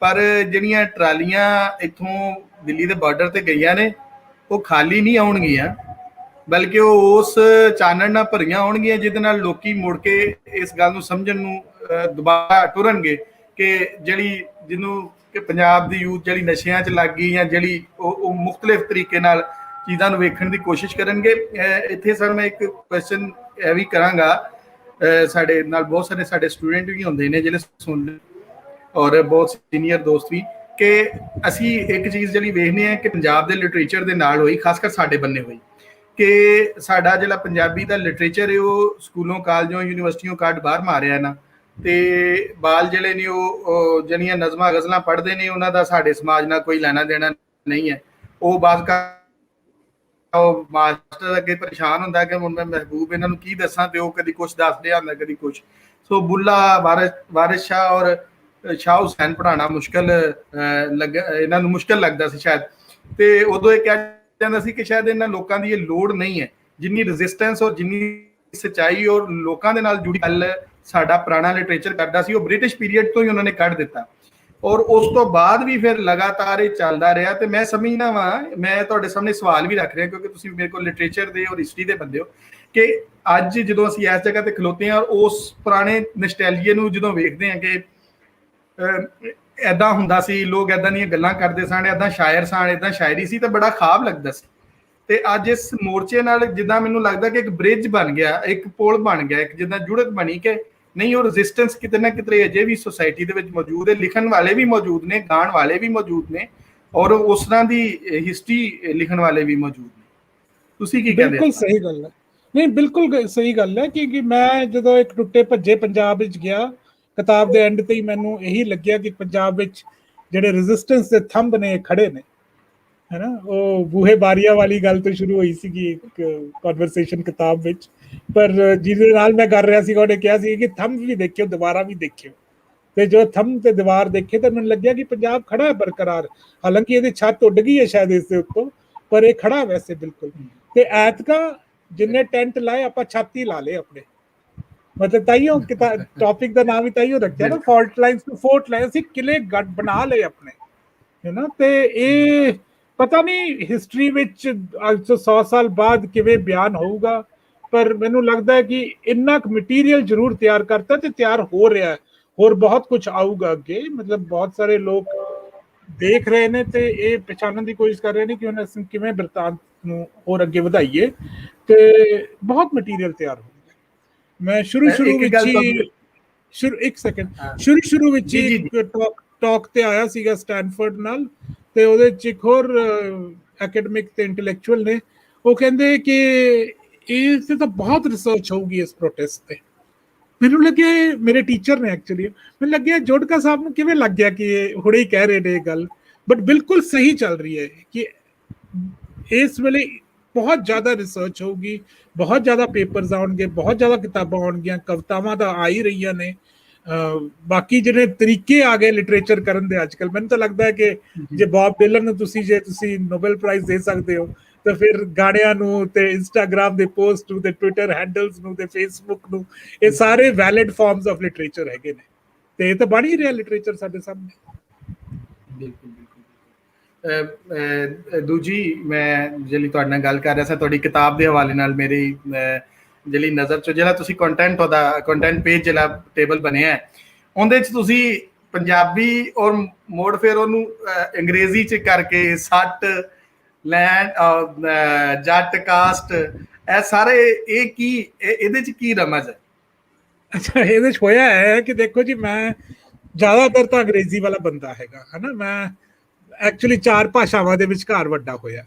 ਪਰ ਜਿਹੜੀਆਂ ਟਰਾਲੀਆਂ ਇੱਥੋਂ ਦਿੱਲੀ ਦੇ ਬਾਰਡਰ ਤੇ ਗਈਆਂ ਨੇ ਉਹ ਖਾਲੀ ਨਹੀਂ ਆਉਣਗੀਆਂ, ਬਲਕਿ ਉਹ ਉਸ ਚਾਨਣ ਨਾਲ ਭਰੀਆਂ ਆਉਣਗੀਆਂ ਜਿਹਦੇ ਨਾਲ ਲੋਕੀ ਮੁੜ ਕੇ ਇਸ ਗੱਲ ਨੂੰ ਸਮਝਣ ਨੂੰ ਦੁਬਾਰਾ ਟੁਰਨਗੇ ਕਿ ਜਿਹਨੂੰ ਕਿ ਪੰਜਾਬ ਦੀ ਯੂਥ ਜਿਹੜੀ ਨਸ਼ਿਆਂ 'ਚ ਲੱਗ ਗਈ, ਜਾਂ ਜਿਹੜੀ ਉਹ ਮੁਖਤਲਿਫ ਤਰੀਕੇ ਨਾਲ ਚੀਜ਼ਾਂ ਨੂੰ ਵੇਖਣ ਦੀ ਕੋਸ਼ਿਸ਼ ਕਰਨਗੇ। ਇੱਥੇ ਸਰ ਮੈਂ ਇੱਕ ਕੁਐਸਚਨ ਇਹ ਵੀ ਕਰਾਂਗਾ ਸਾਡੇ ਨਾਲ ਬਹੁਤ ਸਾਰੇ ਸਾਡੇ ਸਟੂਡੈਂਟ ਵੀ ਹੁੰਦੇ ਨੇ ਜਿਹੜੇ ਸੁਣਦੇ, ਔਰ ਬਹੁਤ ਸੀਨੀਅਰ ਦੋਸਤ ਵੀ, ਕਿ ਅਸੀਂ ਇੱਕ ਚੀਜ਼ ਜਿਹੜੀ ਵੇਖਦੇ ਹਾਂ ਕਿ ਪੰਜਾਬ ਦੇ ਲਿਟਰੇਚਰ ਦੇ ਨਾਲ ਹੋਈ, ਖਾਸ ਕਰ ਸਾਡੇ ਬੰਨੇ ਹੋਈ, ਕਿ ਸਾਡਾ ਜਿਹੜਾ ਪੰਜਾਬੀ ਦਾ ਲਿਟਰੇਚਰ ਹੈ ਉਹ ਸਕੂਲੋਂ, ਕਾਲਜੋਂ, ਯੂਨੀਵਰਸਿਟੀਆਂ ਕੱਢ ਬਾਹਰ ਮਾਰਿਆ ਨਾ, ਤੇ ਬਾਲ ਜਿਹੜੇ ਨੇ ਉਹ ਜਿਹੜੀਆਂ ਨਜ਼ਮਾਂ ਗਜ਼ਲਾਂ ਪੜ੍ਹਦੇ ਨੇ ਉਹਨਾਂ ਦਾ ਸਾਡੇ ਸਮਾਜ ਨਾਲ ਕੋਈ ਲੈਣਾ ਦੇਣਾ ਨਹੀਂ ਹੈ। ਉਹ ਬਾਤ ਉਹ ਮਾਸਟਰ ਅੱਗੇ ਪਰੇਸ਼ਾਨ ਹੁੰਦਾ ਕਿ ਹੁਣ ਮੈਂ ਮਹਿਬੂਬ ਇਹਨਾਂ ਨੂੰ ਕੀ ਦੱਸਾਂ, ਤੇ ਉਹ ਕਦੀ ਕੁਛ ਦੱਸ ਰਿਹਾ ਹੁੰਦਾ, ਕਦੀ ਕੁਛ। ਸੋ ਬੁੱਲਾ, ਵਾਰਿਸ ਸ਼ਾਹ ਔਰ ਸ਼ਾਹ ਹੁਸੈਨ ਪੜ੍ਹਾਉਣਾ ਮੁਸ਼ਕਿਲ ਇਹਨਾਂ ਨੂੰ ਮੁਸ਼ਕਿਲ ਲੱਗਦਾ ਸੀ ਸ਼ਾਇਦ, ਤੇ ਉਦੋਂ ਇਹ ਕਿਹਾ ਜਾਂਦਾ ਸੀ ਕਿ ਸ਼ਾਇਦ ਇਹਨਾਂ ਲੋਕਾਂ ਦੀ ਇਹ ਲੋੜ ਨਹੀਂ ਹੈ, ਜਿੰਨੀ ਰੈਜ਼ਿਸਟੈਂਸ ਔਰ ਜਿੰਨੀ ਸੱਚਾਈ ਔਰ ਲੋਕਾਂ ਦੇ ਨਾਲ ਜੁੜੀ ਗੱਲ ਸਾਡਾ ਪੁਰਾਣਾ ਲਿਟਰੇਚਰ ਕਰਦਾ ਸੀ, ਉਹ ਬ੍ਰਿਟਿਸ਼ ਪੀਰੀਅਡ ਤੋਂ ਹੀ ਉਹਨਾਂ ਨੇ ਕੱਢ ਦਿੱਤਾ। ਔਰ ਉਸ ਤੋਂ ਬਾਅਦ ਵੀ ਫਿਰ ਲਗਾਤਾਰ ਇਹ ਚੱਲਦਾ ਰਿਹਾ। ਤੇ ਮੈਂ ਸਮਝਦਾ ਵਾਂ, ਮੈਂ ਤੁਹਾਡੇ ਸਾਹਮਣੇ ਸਵਾਲ ਵੀ ਰੱਖ ਰਿਹਾ ਕਿਉਂਕਿ ਤੁਸੀਂ ਮੇਰੇ ਕੋਲ ਲਿਟਰੇਚਰ ਦੇ ਔਰ ਹਿਸਟਰੀ ਦੇ ਬੰਦੇ ਹੋ, ਕਿ ਅੱਜ ਜਦੋਂ ਅਸੀਂ ਇਸ ਜਗ੍ਹਾ ਤੇ ਖਲੋਤੇ ਹਾਂ ਔਰ ਉਸ ਪੁਰਾਣੇ ਨਸਟੈਲਜੀਏ ਨੂੰ ਜਦੋਂ ਵੇਖਦੇ ਹਾਂ ਕਿ ਐਦਾਂ ਹੁੰਦਾ ਸੀ, ਲੋਕ ਐਦਾਂ ਦੀਆਂ ਗੱਲਾਂ ਕਰਦੇ ਸਨ, ਐਦਾਂ ਸ਼ਾਇਰ ਸਨ, ਐਦਾਂ ਸ਼ਾਇਰੀ ਸੀ, ਤਾਂ ਬੜਾ ਖਾਬ ਲੱਗਦਾ ਸੀ। ਤੇ ਅੱਜ ਇਸ ਮੋਰਚੇ ਨਾਲ ਜਿੱਦਾਂ ਮੈਨੂੰ ਲੱਗਦਾ ਕਿ ਇੱਕ ਬ੍ਰਿਜ ਬਣ ਗਿਆ, ਇੱਕ ਪੁਲ ਬਣ ਗਿਆ, ਇੱਕ ਜਿੱਦਾਂ ਜੁੜਤ ਬਣੀ ਕਿ ਨਹੀਂ, ਉਹ ਰੈਜ਼ਿਸਟੈਂਸ ਕਿਤੇ ਨਾ ਕਿਤੇ ਅਜੇ ਵੀ ਸੋਸਾਇਟੀ ਦੇ ਵਿੱਚ ਮੌਜੂਦ ਹੈ। ਲਿਖਣ ਵਾਲੇ ਵੀ ਮੌਜੂਦ ਨੇ, ਗਾਣ ਵਾਲੇ ਵੀ ਮੌਜੂਦ ਨੇ, ਔਰ ਉਸ ਤਰ੍ਹਾਂ ਦੀ ਹਿਸਟਰੀ ਲਿਖਣ ਵਾਲੇ ਵੀ ਮੌਜੂਦ ਨੇ। ਤੁਸੀਂ ਕੀ ਕਹਿੰਦੇ? ਬਿਲਕੁਲ ਸਹੀ ਗੱਲ ਹੈ। ਨਹੀਂ, ਬਿਲਕੁਲ ਸਹੀ ਗੱਲ ਹੈ, ਕਿਉਂਕਿ ਮੈਂ ਜਦੋਂ ਇੱਕ ਟੁੱਟੇ ਭੱਜੇ ਪੰਜਾਬ ਵਿੱਚ ਗਿਆ, ਕਿਤਾਬ ਦੇ ਐਂਡ ਤੇ ਹੀ ਮੈਨੂੰ ਇਹੀ ਲੱਗਿਆ ਕਿ ਪੰਜਾਬ ਵਿੱਚ ਜਿਹੜੇ ਰੈਜ਼ਿਸਟੈਂਸ ਦੇ ਥੰਬ ਨੇ ਖੜੇ ਨੇ, ਹੈ ਨਾ। ਉਹ ਬੂਹੇ ਬਾਰੀਆਂ ਵਾਲੀ ਗੱਲ ਤੋਂ ਸ਼ੁਰੂ ਹੋਈ ਸੀਗੀ ਇੱਕ ਕਨਵਰਸੇਸ਼ਨ ਕਿਤਾਬ ਵਿੱਚ, ਪਰ ਜਿਹਦੇ ਨਾਲ ਮੈਂ ਕਰ ਰਿਹਾ ਸੀ ਉਹਨੇ ਕਿਹਾ ਸੀ ਕਿ ਥੰਬ ਵੀ ਦੇਖਿਓ, ਦੀਵਾਰਾਂ ਵੀ ਦੇਖਿਓ, ਤੇ ਜੋ ਥੰਬ ਤੇ ਦੀਵਾਰ ਦੇਖੇ ਤਾਂ ਮੈਨੂੰ ਲੱਗਿਆ ਕਿ ਪੰਜਾਬ ਖੜਾ ਹੈ ਬਰਕਰਾਰ। ਹਾਲਾਂਕਿ ਇਹਦੀ ਛੱਤ ਉੱਡ ਗਈ ਹੈ ਸ਼ਾਇਦ ਇਸ ਦੇ ਉੱਤੋਂ, ਪਰ ਇਹ ਖੜਾ ਵੈਸੇ ਬਿਲਕੁਲ। ਤੇ ਐਤਕਾਂ ਜਿੰਨੇ ਟੈਂਟ ਲਾਏ ਆਪਾਂ ਛਾਤੀ ਲਾ ਲਏ ਆਪਣੇ, ਮਤਲਬ ਤਾਈਓ ਟੌਪਿਕ ਦਾ ਨਾਮ ਹੀ ਤਾਈਓ ਰੱਖਿਆ ਨਾ, fault lines to fort lines, ਅਸੀਂ ਕਿਲੇ ਗੱਡ ਬਣਾ ਲਏ ਆਪਣੇ, ਹੈ ਨਾ। ਤੇ ਇਹ ਪਤਾ ਨਹੀਂ ਹਿਸਟਰੀ ਵਿੱਚ ਅੱਜ ਤੋਂ 100 ਸਾਲ ਬਾਅਦ ਕਿਵੇਂ ਬਿਆਨ ਹੋਊਗਾ, ਪਰ ਮੈਨੂੰ ਲੱਗਦਾ ਹੈ ਕਿ ਇੰਨਾ ਕੁ ਮਟੀਰੀਅਲ ਜ਼ਰੂਰ ਤਿਆਰ ਕਰਤਾ ਤੇ ਤਿਆਰ ਹੋ ਰਿਹਾ ਹੈ, ਹੋਰ ਬਹੁਤ ਕੁਝ ਆਊਗਾ ਅੱਗੇ। ਮਤਲਬ ਬਹੁਤ ਸਾਰੇ ਲੋਕ ਦੇਖ ਰਹੇ ਨੇ ਤੇ ਇਹ ਪਛਾਣਨ ਦੀ ਕੋਸ਼ਿਸ਼ ਕਰ ਰਹੇ ਨੇ ਕਿ ਹੁਣ ਅਸੀਂ ਕਿਵੇਂ ਬਿਰਤਾਂਤ ਨੂੰ ਹੋਰ ਅੱਗੇ ਵਧਾਈਏ, ਤੇ ਬਹੁਤ ਮਟੀਰੀਅਲ ਤਿਆਰ ਹੋ ਗਿਆ। ਮੈਂ ਸ਼ੁਰੂ ਵਿੱਚ ਇੱਕ ਟਾਕ ਤੇ ਆਇਆ ਸੀਗਾ ਸਟੈਨਫੋਰਡ ਨਾਲ, ਤੇ ਉਹਦੇ ਚ ਇੱਕ ਹੋਰ ਐਕੈਡਮਿਕ ਤੇ ਇੰਟੈਲੈਕਚੁਅਲ ਨੇ, ਉਹ ਕਹਿੰਦੇ ਕਿ ਇਸ ਤੇ ਤਾਂ ਬਹੁਤ ਰਿਸਰਚ ਹੋਊਗੀ ਇਸ ਪ੍ਰੋਟੈਸਟ ਤੇ। ਮੈਨੂੰ ਲੱਗਿਆ, ਮੇਰੇ ਟੀਚਰ ਨੇ ਐਕਚੁਅਲੀ, ਮੈਨੂੰ ਲੱਗਿਆ ਜੋੜਕਾ ਸਾਹਿਬ ਨੂੰ ਕਿਵੇਂ ਲੱਗ ਗਿਆ ਕਿ ਇਹ ਹੁਣੇ ਹੀ ਕਹਿ ਰਹੇ ਨੇ ਇਹ ਗੱਲ, ਬਟ ਬਿਲਕੁਲ ਸਹੀ ਚੱਲ ਰਹੀ ਹੈ ਕਿ ਇਸ ਵੇਲੇ ਬਹੁਤ ਜ਼ਿਆਦਾ ਰਿਸਰਚ ਹੋਊਗੀ, ਬਹੁਤ ਜ਼ਿਆਦਾ ਪੇਪਰਸ ਆਉਣਗੇ, ਬਹੁਤ ਜ਼ਿਆਦਾ ਕਿਤਾਬਾਂ ਆਉਣਗੀਆਂ, ਕਵਿਤਾਵਾਂ ਤਾਂ ਆ ਹੀ ਰਹੀਆਂ ਨੇ। ਬਾਕੀ ਜਿਹੜੇ ਤਰੀਕੇ ਆ ਗਏ ਲਿਟਰੇਚਰ ਕਰਨ ਦੇ ਅੱਜ ਕੱਲ੍ਹ, ਮੈਨੂੰ ਤਾਂ ਲੱਗਦਾ ਹੈ ਕਿ ਜੇ ਬੌਬ ਡਿਲਨ ਨੂੰ ਤੁਸੀਂ ਨੋਬਲ ਪ੍ਰਾਈਜ਼ ਦੇ ਸਕਦੇ ਹੋ, ਤਾਂ ਫਿਰ ਗਾਣਿਆਂ ਨੂੰ ਤੇ ਇੰਸਟਾਗ੍ਰਾਮ ਦੇ ਪੋਸਟ ਨੂੰ ਤੇ ਟਵਿੱਟਰ ਹੈਂਡਲਸ ਨੂੰ ਤੇ ਫੇਸਬੁੱਕ ਨੂੰ, ਇਹ ਸਾਰੇ ਵੈਲਿਡ ਫਾਰਮਸ ਆਫ ਲਿਟਰੇਚਰ ਹੈਗੇ ਨੇ, ਤੇ ਇਹ ਤਾਂ ਬਣ ਹੀ ਰਿਹਾ ਲਿਟਰੇਚਰ ਸਾਡੇ ਸਾਹਮਣੇ। ਬਿਲਕੁਲ ਬਿਲਕੁਲ। ਦੂਜੀ, ਮੈਂ ਜਿਹੜੀ ਤੁਹਾਡੇ ਨਾਲ ਗੱਲ ਕਰ ਰਿਹਾ ਸੀ ਤੁਹਾਡੀ ਕਿਤਾਬ ਦੇ ਹਵਾਲੇ ਨਾਲ, ਮੇਰੀ ਜਿਹੜੀ ਨਜ਼ਰ 'ਚ ਜਿਹੜਾ ਤੁਸੀਂ ਕੰਟੈਂਟ ਪੇਜ ਜਿਹੜਾ ਟੇਬਲ ਬਣਿਆ, ਉਹਦੇ 'ਚ ਤੁਸੀਂ ਪੰਜਾਬੀ ਔਰ ਮੋੜ ਫਿਰ ਉਹਨੂੰ ਅੰਗਰੇਜ਼ੀ 'ਚ ਕਰਕੇ ਸੱਟ, ਲੈਂਡ, ਜੱਟ, ਕਾਸਟ, ਇਹ ਸਾਰੇ ਇਹ ਕੀ, ਇਹਦੇ 'ਚ ਕੀ ਰਮਜ਼ ਹੈ? ਅੱਛਾ, ਇਹਦੇ 'ਚ ਹੋਇਆ ਹੈ ਕਿ ਦੇਖੋ ਜੀ, ਮੈਂ ਜ਼ਿਆਦਾਤਰ ਤਾਂ ਅੰਗਰੇਜ਼ੀ ਵਾਲਾ ਬੰਦਾ ਹੈਗਾ, ਹੈ ਨਾ। ਮੈਂ ਐਕਚੁਅਲੀ 4 ਭਾਸ਼ਾਵਾਂ ਦੇ ਵਿਚਕਾਰ ਵੱਡਾ ਹੋਇਆ।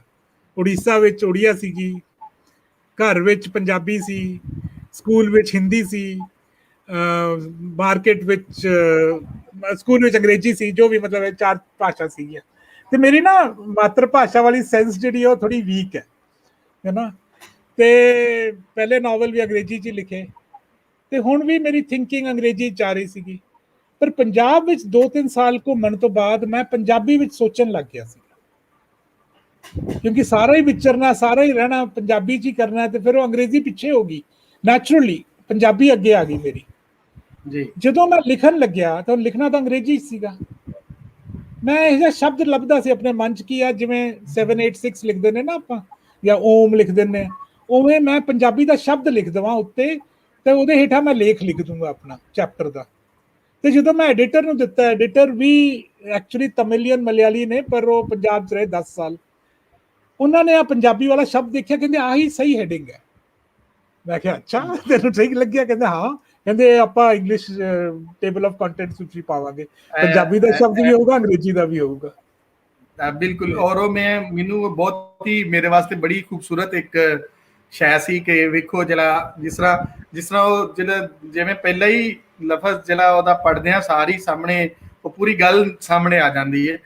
ਉੜੀਸਾ ਵਿੱਚ ਉੜੀਆ ਸੀਗੀ, ਘਰ ਵਿੱਚ ਪੰਜਾਬੀ ਸੀ, ਸਕੂਲ ਵਿੱਚ ਹਿੰਦੀ ਸੀ, ਮਾਰਕੀਟ ਵਿੱਚ ਸਕੂਲ ਵਿੱਚ ਅੰਗਰੇਜ਼ੀ ਸੀ, ਜੋ ਵੀ ਮਤਲਬ 4 ਭਾਸ਼ਾ ਸੀਗੀਆਂ। ਤੇ ਮੇਰੀ ਨਾ ਮਾਤਰ ਭਾਸ਼ਾ ਵਾਲੀ ਸੈਂਸ ਜਿਹੜੀ ਉਹ ਥੋੜੀ ਵੀਕ ਹੈ ਨਾ। ਤੇ ਪਹਿਲੇ ਨਾਵਲ ਵੀ ਅੰਗਰੇਜ਼ੀ 'ਚ ਹੀ ਲਿਖੇ, ਤੇ ਹੁਣ ਵੀ ਮੇਰੀ ਥਿੰਕਿੰਗ ਅੰਗਰੇਜ਼ੀ 'ਚ ਆ ਰਹੀ ਸੀਗੀ। ਪਰ ਪੰਜਾਬ ਵਿੱਚ 2-3 ਸਾਲ ਘੁੰਮਣ ਤੋਂ ਬਾਅਦ ਮੈਂ ਪੰਜਾਬੀ ਵਿੱਚ ਸੋਚਣ ਲੱਗ ਗਿਆ ਸੀ, ਕਿਉਂਕਿ ਸਾਰਾ ਹੀ ਵਿਚਰਨਾ, ਸਾਰਾ ਹੀ ਰਹਿਣਾ ਪੰਜਾਬੀ 'ਚ ਹੀ ਕਰਨਾ, ਤੇ ਫਿਰ ਉਹ ਅੰਗਰੇਜ਼ੀ ਪਿੱਛੇ ਹੋ ਗਈ, ਨੈਚੁਰਲੀ ਪੰਜਾਬੀ ਅੱਗੇ ਆ ਗਈ ਮੇਰੀ। ਜਦੋਂ ਮੈਂ ਲਿਖਣ ਲੱਗਿਆ ਤਾਂ ਲਿਖਣਾ ਤਾਂ ਅੰਗਰੇਜ਼ੀ 'ਚ ਸੀਗਾ। ਮੈਂ ਇਹ ਜਿਹਾ ਸ਼ਬਦ ਲੱਭਦਾ ਸੀ ਆਪਣੇ ਮਨ 'ਚ ਕਿ ਆ ਜਿਵੇਂ 786 ਲਿਖਦੇ ਨੇ ਨਾ ਆਪਾਂ, ਜਾਂ ਓਮ ਲਿਖ ਦਿੰਦੇ ਆ, ਉਵੇਂ ਮੈਂ ਪੰਜਾਬੀ ਦਾ ਸ਼ਬਦ ਲਿਖ ਦੇਵਾਂ ਉੱਤੇ, ਤੇ ਉਹਦੇ ਹੇਠਾਂ ਮੈਂ ਲੇਖ ਲਿਖ ਦੂੰਗਾ ਆਪਣਾ ਚੈਪਟਰ ਦਾ। ਤੇ ਜਦੋਂ ਮੈਂ ਐਡੀਟਰ ਨੂੰ ਦਿੱਤਾ, ਐਡੀਟਰ ਵੀ ਐਕਚੁਅਲੀ ਤਮਿਲੀਅਨ ਮਲਿਆਲੀ ਨੇ, ਪਰ ਉਹ ਪੰਜਾਬ 'ਚ ਰਹੇ 10 ਸਾਲ, ਉਹਨਾਂ ਨੇ ਆ ਪੰਜਾਬੀ ਵਾਲਾ ਸ਼ਬਦ ਦੇਖਿਆ, ਕਹਿੰਦੇ ਆਹੀ ਸਹੀ ਹੈਡਿੰਗ ਹੈ। ਮੈਂ ਕਿਹਾ ਅੱਛਾ ਤੈਨੂੰ ਠੀਕ ਲੱਗਿਆ? ਕਹਿੰਦਾ ਹਾਂ, ਕਹਿੰਦੇ ਆਪਾਂ ਇੰਗਲਿਸ਼ ਟੇਬਲ ਆਫ ਕੰਟੈਂਟਸ ਵਿੱਚ ਵੀ ਪਾਵਾਂਗੇ, ਪੰਜਾਬੀ ਦਾ ਸ਼ਬਦ ਵੀ ਹੋਊਗਾ, ਅੰਗਰੇਜ਼ੀ ਦਾ ਵੀ ਹੋਊਗਾ। ਬਿਲਕੁਲ। ਔਰ ਉਹ ਮੈਨੂੰ ਬਹੁਤ ਹੀ ਮੇਰੇ ਵਾਸਤੇ ਬੜੀ ਖੂਬਸੂਰਤ ਇੱਕ ਸ਼ੈ ਸੀ ਕਿ ਵੇਖੋ ਜਿਹੜਾ ਜਿਸ ਤਰ੍ਹਾਂ ਉਹ ਜਿਹੜਾ ਜਿਵੇਂ ਪਹਿਲਾਂ ਹੀ ਲਫ਼ਜ਼ ਜਿਹੜਾ ਉਹਦਾ ਪੜ੍ਹਦੇ ਆ ਸਾਰੀ ਸਾਹਮਣੇ ਉਹ ਪੂਰੀ ਗੱਲ ਸਾਹਮਣੇ ਆ ਜਾਂਦੀ ਹੈ।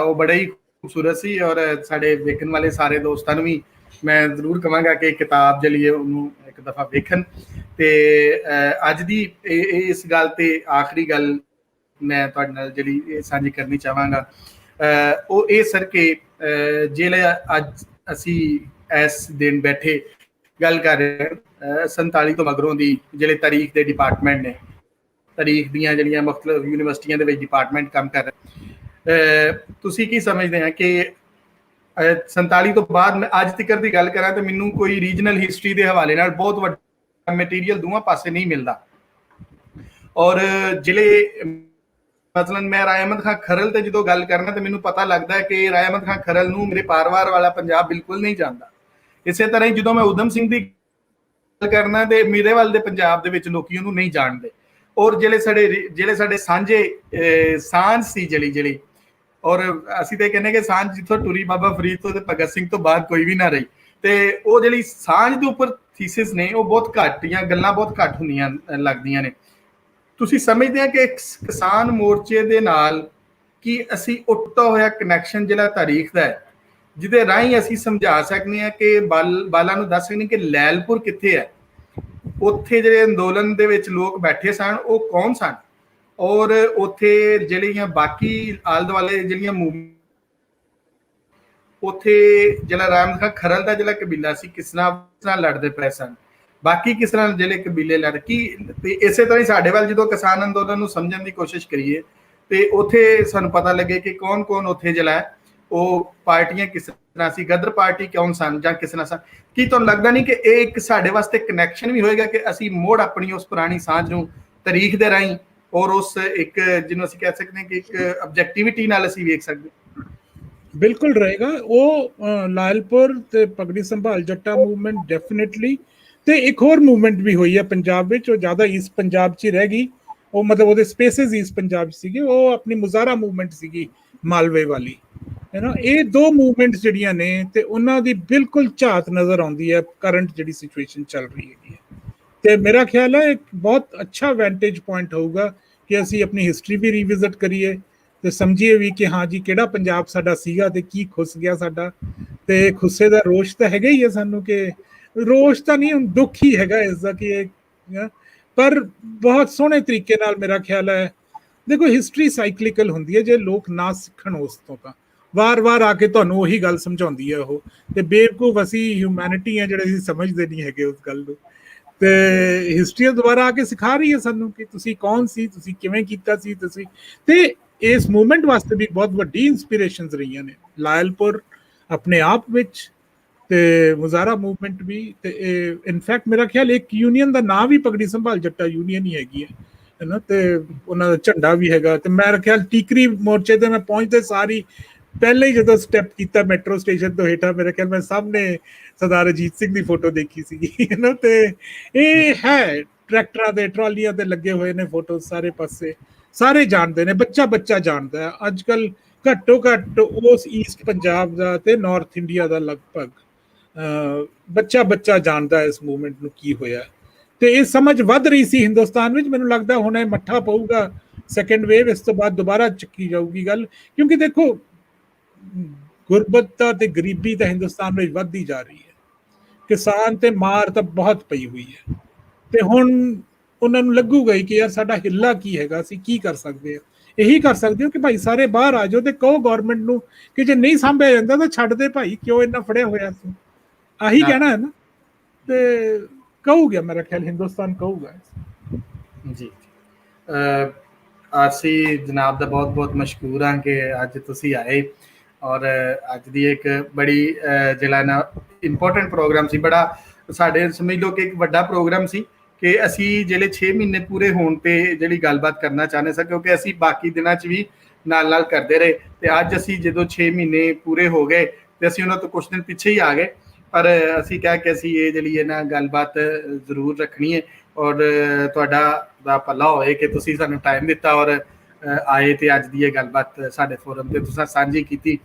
ਉਹ ਬੜਾ ਹੀ ਖੂਬਸੂਰਤ ਸੀ। ਔਰ ਸਾਡੇ ਵੇਖਣ ਵਾਲੇ ਸਾਰੇ ਦੋਸਤਾਂ ਨੂੰ ਵੀ ਮੈਂ ਜ਼ਰੂਰ ਕਹਾਂਗਾ ਕਿ ਕਿਤਾਬ ਜਿਹੜੀ ਹੈ ਉਹਨੂੰ ਇੱਕ ਦਫਾ ਵੇਖਣ। ਤੇ ਅੱਜ ਦੀ ਇਸ ਗੱਲ ਤੇ ਆਖਰੀ ਗੱਲ ਮੈਂ ਤੁਹਾਡੇ ਨਾਲ ਜਿਹੜੀ ਸਾਂਝੀ ਕਰਨੀ ਚਾਹਾਂਗਾ ਉਹ ਇਹ ਸਰ ਕਿ ਜਿਹੜੇ ਅੱਜ ਅਸੀਂ ਇਸ ਦਿਨ ਬੈਠੇ ਗੱਲ ਕਰ ਰਹੇ 47 ਤੋਂ ਮਗਰੋਂ ਦੀ ਜਿਹੜੇ ਤਾਰੀਖ ਦੇ ਡਿਪਾਰਟਮੈਂਟ ਨੇ, ਤਾਰੀਖ ਦੀਆਂ ਜਿਹੜੀਆਂ ਮੁਖਤਲਿਫ ਯੂਨੀਵਰਸਿਟੀਆਂ ਦੇ ਵਿੱਚ ਡਿਪਾਰਟਮੈਂਟ ਕੰਮ ਕਰ ਰਹੇ, ਤੁਸੀਂ ਕੀ ਸਮਝਦੇ ਆ ਕਿ 47 ਤੋਂ ਬਾਅਦ ਮੈਂ ਅੱਜ ਤੱਕ ਦੀ ਗੱਲ ਕਰਾਂ ਤਾਂ ਮੈਨੂੰ ਕੋਈ ਰੀਜਨਲ ਹਿਸਟਰੀ ਦੇ ਹਵਾਲੇ ਨਾਲ ਬਹੁਤ ਵੱਡਾ ਮਟੀਰੀਅਲ ਦੋਵਾਂ ਪਾਸੇ ਨਹੀਂ ਮਿਲਦਾ। ਔਰ ਜਿਹੜੇ ਮਤਲਬ ਮੈਂ ਰਾਏ ਅਹਿਮਦ ਖਾਂ ਖਰਲ ਤੇ ਜਦੋਂ ਗੱਲ ਕਰਨਾ ਤੇ ਮੈਨੂੰ ਪਤਾ ਲੱਗਦਾ ਹੈ ਕਿ ਰਾਏ ਅਹਿਮਦ ਖਾਂ ਖਰਲ ਨੂੰ ਮੇਰੇ ਪਰਿਵਾਰ ਵਾਲਾ ਪੰਜਾਬ ਬਿਲਕੁਲ ਨਹੀਂ ਜਾਣਦਾ। ਇਸੇ ਤਰ੍ਹਾਂ ਹੀ ਜਦੋਂ ਮੈਂ ਊਧਮ ਸਿੰਘ ਦੀ ਗੱਲ ਕਰਨਾ ਤੇ ਮੀਰੇਵਾਲ ਦੇ ਪੰਜਾਬ ਦੇ ਵਿੱਚ ਲੋਕੀ ਉਹਨੂੰ ਨਹੀਂ ਜਾਣਦੇ। ਔਰ ਜਿਹੜੇ ਸਾਡੇ ਸਾਂਝ ਸੀ ਜਿਹੜੀ ਔਰ ਅਸੀਂ ਤੇ ਕਹਿੰਦੇ ਕਿ ਸਾਂਝ ਜਿੱਥੋਂ ਟੁਰੀ ਬਾਬਾ ਫਰੀਦ ਤੋਂ ਤੇ ਭਗਤ ਸਿੰਘ ਤੋਂ ਬਾਅਦ ਕੋਈ ਵੀ ਨਾ ਰਹੀ। ਤੇ ਉਹ ਜਿਹੜੀ ਸਾਂਝ ਦੇ ਉੱਪਰ ਥੀਸਿਸ ਨੇ ਉਹ ਬਹੁਤ ਘੱਟ ਜਾਂ ਗੱਲਾਂ ਬਹੁਤ ਘੱਟ ਹੁੰਦੀਆਂ ਲੱਗਦੀਆਂ ਨੇ। ਤੁਸੀਂ ਸਮਝਦੇ ਆ ਕਿ ਕਿਸਾਨ ਮੋਰਚੇ ਦੇ ਨਾਲ ਕੀ ਅਸੀਂ ਉੱਟਾ ਹੋਇਆ ਕਨੈਕਸ਼ਨ ਜਿਹੜਾ ਤਾਰੀਖ ਦਾ ਹੈ, ਜਿਹਦੇ ਰਾਹੀਂ ਅਸੀਂ ਸਮਝਾ ਸਕਦੇ ਹਾਂ ਕਿ ਬਾਲਾ ਨੂੰ ਦੱਸ ਸਕਦੇ ਕਿ ਲੈਲਪੁਰ ਕਿੱਥੇ ਹੈ, ਉੱਥੇ ਜਿਹੜੇ ਅੰਦੋਲਨ ਦੇ ਵਿੱਚ ਲੋਕ ਬੈਠੇ ਸਨ ਉਹ ਕੌਣ ਸਨ, ਔਰ ਉੱਥੇ ਜਿਹੜੀਆਂ ਬਾਕੀ ਆਲੇ ਦੁਆਲੇ ਜਿਹੜੀਆਂ ਉੱਥੇ ਜਿਹੜਾ ਰਾਏ ਅਹਿਮਦ ਖਾਂ ਖਰਲ ਦਾ ਜਿਹੜਾ ਕਬੀਲਾ ਸੀ ਕਿਸ ਤਰ੍ਹਾਂ ਲੜਦੇ ਪਏ ਸਨ, ਬਾਕੀ ਕਿਸ ਤਰ੍ਹਾਂ ਜਿਹੜੇ ਕਬੀਲੇ ਲੜ ਕੀ। ਤੇ ਇਸੇ ਤਰ੍ਹਾਂ ਹੀ ਸਾਡੇ ਵੱਲ ਜਦੋਂ ਕਿਸਾਨ ਅੰਦੋਲਨ ਨੂੰ ਸਮਝਣ ਦੀ ਕੋਸ਼ਿਸ਼ ਕਰੀਏ ਤੇ ਉੱਥੇ ਸਾਨੂੰ ਪਤਾ ਲੱਗੇ ਕਿ ਕੌਣ ਉੱਥੇ ਜਿਹੜਾ ਉਹ ਪਾਰਟੀਆਂ ਕਿਸ ਤਰ੍ਹਾਂ ਸੀ, ਗਦਰ ਪਾਰਟੀ ਕੌਣ ਸਨ ਜਾਂ ਕਿਸ ਤਰ੍ਹਾਂ ਸਨ। ਕੀ ਤੁਹਾਨੂੰ ਲੱਗਦਾ ਨਹੀਂ ਕਿ ਇਹ ਇੱਕ ਸਾਡੇ ਵਾਸਤੇ ਕਨੈਕਸ਼ਨ ਵੀ ਹੋਏਗਾ ਕਿ ਅਸੀਂ ਮੋੜ ਆਪਣੀ ਉਸ ਪੁਰਾਣੀ ਸਾਂਝ ਨੂੰ ਤਾਰੀਖ ਦੇ ਰਾਹੀਂ ਔਰ ਉਸ ਇੱਕ ਜਿਹਨੂੰ ਅਸੀਂ ਕਹਿ ਸਕਦੇ ਹਾਂ ਕਿ ਇੱਕ ਆਬਜੈਕਟਿਵਿਟੀ ਨਾਲ ਅਸੀਂ ਵੇਖ ਸਕਦੇ? ਬਿਲਕੁਲ ਰਹੇਗਾ। ਉਹ ਲਾਇਲਪੁਰ ਤੇ ਪਗੜੀ ਸੰਭਾਲ ਜੱਟਾ ਮੂਵਮੈਂਟ ਡੈਫੀਨਿਟਲੀ, ਤੇ ਇੱਕ ਹੋਰ ਮੂਵਮੈਂਟ ਵੀ ਹੋਈ ਹੈ ਪੰਜਾਬ ਵਿੱਚ, ਉਹ ਜ਼ਿਆਦਾ ਈਸਟ ਪੰਜਾਬ 'ਚ ਹੀ ਰਹਿ ਗਈ। ਉਹ ਮਤਲਬ ਉਹਦੇ ਸਪੇਸਿਸ ਈਸਟ ਪੰਜਾਬ 'ਚ ਸੀਗੇ, ਉਹ ਆਪਣੀ ਮੁਜ਼ਾਹਰਾ ਮੂਵਮੈਂਟ ਸੀਗੀ ਮਾਲਵੇ ਵਾਲੀ, ਹੈ ਨਾ। ਇਹ ਦੋ ਮੂਵਮੈਂਟਸ ਜਿਹੜੀਆਂ ਨੇ ਤੇ ਉਹਨਾਂ ਦੀ ਬਿਲਕੁਲ ਝਾਤ ਨਜ਼ਰ ਆਉਂਦੀ ਹੈ ਕਰੰਟ ਜਿਹੜੀ ਸਿਚੁਏਸ਼ਨ ਚੱਲ ਰਹੀ ਹੈਗੀ ਹੈ। ਤੇ ਮੇਰਾ ਖਿਆਲ ਹੈ ਇੱਕ ਬਹੁਤ ਅੱਛਾ ਵੈਂਟੇਜ ਪੁਆਇੰਟ ਹੋਊਗਾ ਕਿ ਅਸੀਂ ਆਪਣੀ ਹਿਸਟਰੀ ਵੀ ਰੀਵਿਜ਼ਿਟ ਕਰੀਏ ਤੇ ਸਮਝੀਏ ਵੀ ਕਿ ਹਾਂ ਜੀ ਕਿਹੜਾ ਪੰਜਾਬ ਸਾਡਾ ਸੀਗਾ ਤੇ ਕੀ ਖੁੱਸ ਗਿਆ ਸਾਡਾ। ਤੇ ਖੁੱਸੇ ਦਾ ਰੋਸ਼ ਤਾਂ ਹੈਗਾ ਹੀ ਹੈ ਸਾਨੂੰ, ਕਿ ਰੋਸ਼ ਤਾਂ ਨਹੀਂ, ਹੁਣ ਦੁੱਖ ਹੀ ਹੈਗਾ ਇਸ ਦਾ ਕਿ ਪਰ ਬਹੁਤ ਸੋਹਣੇ ਤਰੀਕੇ ਨਾਲ ਮੇਰਾ ਖਿਆਲ ਹੈ। ਦੇਖੋ ਹਿਸਟਰੀ ਸਾਈਕਲਿਕਲ ਹੁੰਦੀ ਹੈ, ਜੇ ਲੋਕ ਨਾ ਸਿੱਖਣ ਉਸ ਤੋਂ ਤਾਂ ਵਾਰ-ਵਾਰ ਆ ਕੇ ਤੁਹਾਨੂੰ ਉਹੀ ਗੱਲ ਸਮਝਾਉਂਦੀ ਹੈ ਉਹ, ਤੇ ਬੇਵਕੂਫ ਅਸੀਂ ਹਿਊਮੈਨਿਟੀ ਆ ਜਿਹੜੇ ਅਸੀਂ ਸਮਝਦੇ ਨਹੀਂ ਹੈਗੇ ਉਸ ਗੱਲ ਨੂੰ। ਤੇ ਹਿਸਟਰੀ ਦੁਬਾਰਾ ਆ ਕੇ ਸਿਖਾ ਰਹੀ ਹੈ ਸਾਨੂੰ ਕਿ ਤੁਸੀਂ ਕੌਣ ਸੀ, ਤੁਸੀਂ ਕਿਵੇਂ ਕੀਤਾ ਸੀ ਤੁਸੀਂ। ਤੇ ਇਸ ਮੂਵਮੈਂਟ ਵਾਸਤੇ ਵੀ ਬਹੁਤ ਵੱਡੀ ਇਨਸਪੀਰੇਸ਼ਨਸ ਰਹੀਆਂ ਨੇ ਲਾਇਲਪੁਰ ਆਪਣੇ ਆਪ ਵਿੱਚ ਤੇ ਮੁਜ਼ਾਹਰਾ ਮੂਵਮੈਂਟ ਵੀ। ਤੇ ਇਨਫੈਕਟ ਮੇਰਾ ਖਿਆਲ ਇੱਕ ਯੂਨੀਅਨ ਦਾ ਨਾਂ ਵੀ ਪਗੜੀ ਸੰਭਾਲ ਜੱਟਾ ਯੂਨੀਅਨ ਹੀ ਹੈਗੀ ਹੈ ਨਾ, ਤੇ ਉਹਨਾਂ ਦਾ ਝੰਡਾ ਵੀ ਹੈਗਾ। ਤੇ ਮੇਰਾ ਖਿਆਲ ਟੀਕਰੀ ਮੋਰਚੇ ਤੇ ਮੈਂ ਪਹੁੰਚਦੇ ਸਾਰੀ ਪਹਿਲੇ ਹੀ ਜਦੋਂ ਸਟੈਪ ਕੀਤਾ ਮੈਟਰੋ ਸਟੇਸ਼ਨ ਤੋਂ ਹੇਠਾਂ, ਮੇਰੇ ਖਿਆਲ ਮੈਂ ਸਾਹਮਣੇ ਸਰਦਾਰ ਅਜੀਤ ਸਿੰਘ ਦੀ ਫੋਟੋ ਦੇਖੀ ਸੀਗੀ ਨਾ। ਤੇ ਇਹ ਹੈ ਟਰੈਕਟਰਾਂ ਦੇ ਟਰਾਲੀਆਂ ਤੇ ਲੱਗੇ ਹੋਏ ਨੇ ਫੋਟੋ ਸਾਰੇ ਪਾਸੇ, ਸਾਰੇ ਜਾਣਦੇ ਨੇ, ਬੱਚਾ ਜਾਣਦਾ ਹੈ ਅੱਜ ਕੱਲ ਘੱਟੋ ਘੱਟ ਉਸ ਈਸਟ ਪੰਜਾਬ ਦਾ ਤੇ ਨਾਰਥ ਇੰਡੀਆ ਦਾ ਲਗਭਗ ਬੱਚਾ ਜਾਣਦਾ ਇਸ ਮੂਵਮੈਂਟ ਨੂੰ ਕੀ ਹੋਇਆ। ਤੇ ਇਹ ਸਮਝ ਵੱਧ ਰਹੀ ਸੀ ਹਿੰਦੁਸਤਾਨ ਵਿੱਚ। ਮੈਨੂੰ ਲੱਗਦਾ ਹੁਣ ਇਹ ਮੱਠਾ ਪਊਗਾ ਸੈਕੰਡ ਵੇਵ, ਇਸ ਤੋਂ ਬਾਅਦ ਦੁਬਾਰਾ ਚੱਕੀ ਜਾਊਗੀ ਗੱਲ। ਕਿਉਂਕਿ ਦੇਖੋ ਗੁਰਬਤ ਤੇ ਗਰੀਬੀ ਤਾਂ ਹਿੰਦੁਸਤਾਨ ਵਿੱਚ ਵੱਧਦੀ ਜਾ ਰਹੀ ਹੈ, ਕਿਸਾਨ ਤੇ ਮਾਰ ਤਾਂ ਬਹੁਤ ਪਈ ਹੋਈ ਹੈ। ਤੇ ਹੁਣ ਉਹਨਾਂ ਨੂੰ ਲੱਗੂਗਾ ਕਿ ਯਾਰ ਸਾਡਾ ਹਿੱਲਾ ਕੀ ਹੈਗਾ, ਅਸੀਂ ਕੀ ਕਰ ਸਕਦੇ ਹਾਂ। ਇਹੀ ਕਰ ਸਕਦੇ ਹੋ ਕਿ ਭਾਈ ਸਾਰੇ ਬਾਹਰ ਆ ਜਾਓ ਤੇ ਕਹੋ ਗਵਰਨਮੈਂਟ ਨੂੰ ਕਿ ਜੇ ਨਹੀਂ ਸਾਂਭਿਆ ਜਾਂਦਾ ਤਾਂ ਛੱਡ ਦੇ ਭਾਈ, ਕਿਉਂ ਇੰਨਾ ਫੜਿਆ ਹੋਇਆ ਸੀ। ਆਹੀ ਕਹਿਣਾ ਹੈ ਨਾ, ਤੇ ਕਹੂਗਾ ਮੇਰਾ ਖਿਆਲ ਹਿੰਦੁਸਤਾਨ ਕਹੂਗਾ ਜੀ। ਅਸੀਂ ਜਨਾਬ ਦਾ ਬਹੁਤ ਬਹੁਤ ਮਸ਼ਕੂਰ ਹਾਂ ਕਿ ਅੱਜ ਤੁਸੀਂ ਆਏ ਔਰ ਅੱਜ ਦੀ ਇੱਕ ਬੜੀ ਜਿਹੜਾ ਨਾ ਇੰਪੋਰਟੈਂਟ ਪ੍ਰੋਗਰਾਮ ਸੀ, ਬੜਾ ਸਾਡੇ ਸਮਝ ਲਓ ਕਿ ਇੱਕ ਵੱਡਾ ਪ੍ਰੋਗਰਾਮ ਸੀ ਕਿ ਅਸੀਂ ਜਿਹੜੇ 6 ਮਹੀਨੇ ਪੂਰੇ ਹੋਣ ਤੇ ਜਿਹੜੀ ਗੱਲਬਾਤ ਕਰਨਾ ਚਾਹੁੰਦੇ ਸਾਂ, ਕਿਉਂਕਿ ਅਸੀਂ ਬਾਕੀ ਦਿਨਾਂ 'ਚ ਵੀ ਨਾਲ ਕਰਦੇ ਰਹੇ। ਤੇ ਅੱਜ ਅਸੀਂ ਜਦੋਂ 6 ਮਹੀਨੇ ਪੂਰੇ ਹੋ ਗਏ ਤੇ ਅਸੀਂ ਉਹਨਾਂ ਤੋਂ ਕੁਝ ਦਿਨ ਪਿੱਛੇ ਹੀ ਆ ਗਏ। ਪਰ ਅਸੀਂ ਕਹਿ ਕੇ ਅਸੀਂ ਇਹ ਜਿਹੜੀ ਹੈ ਨਾ ਗੱਲਬਾਤ ਜ਼ਰੂਰ ਰੱਖਣੀ ਹੈ। ਔਰ ਤੁਹਾਡਾ ਦਾ ਭਲਾ ਹੋਏ ਕਿ ਤੁਸੀਂ ਸਾਨੂੰ ਟਾਈਮ ਦਿੱਤਾ ਔਰ ਆਏ ਤੇ ਅੱਜ ਦੀ ਇਹ ਗੱਲਬਾਤ ਸਾਡੇ ਫੋਰਮ ਤੇ ਤੁਸੀਂ ਸਾਂਝੀ ਕੀਤੀ।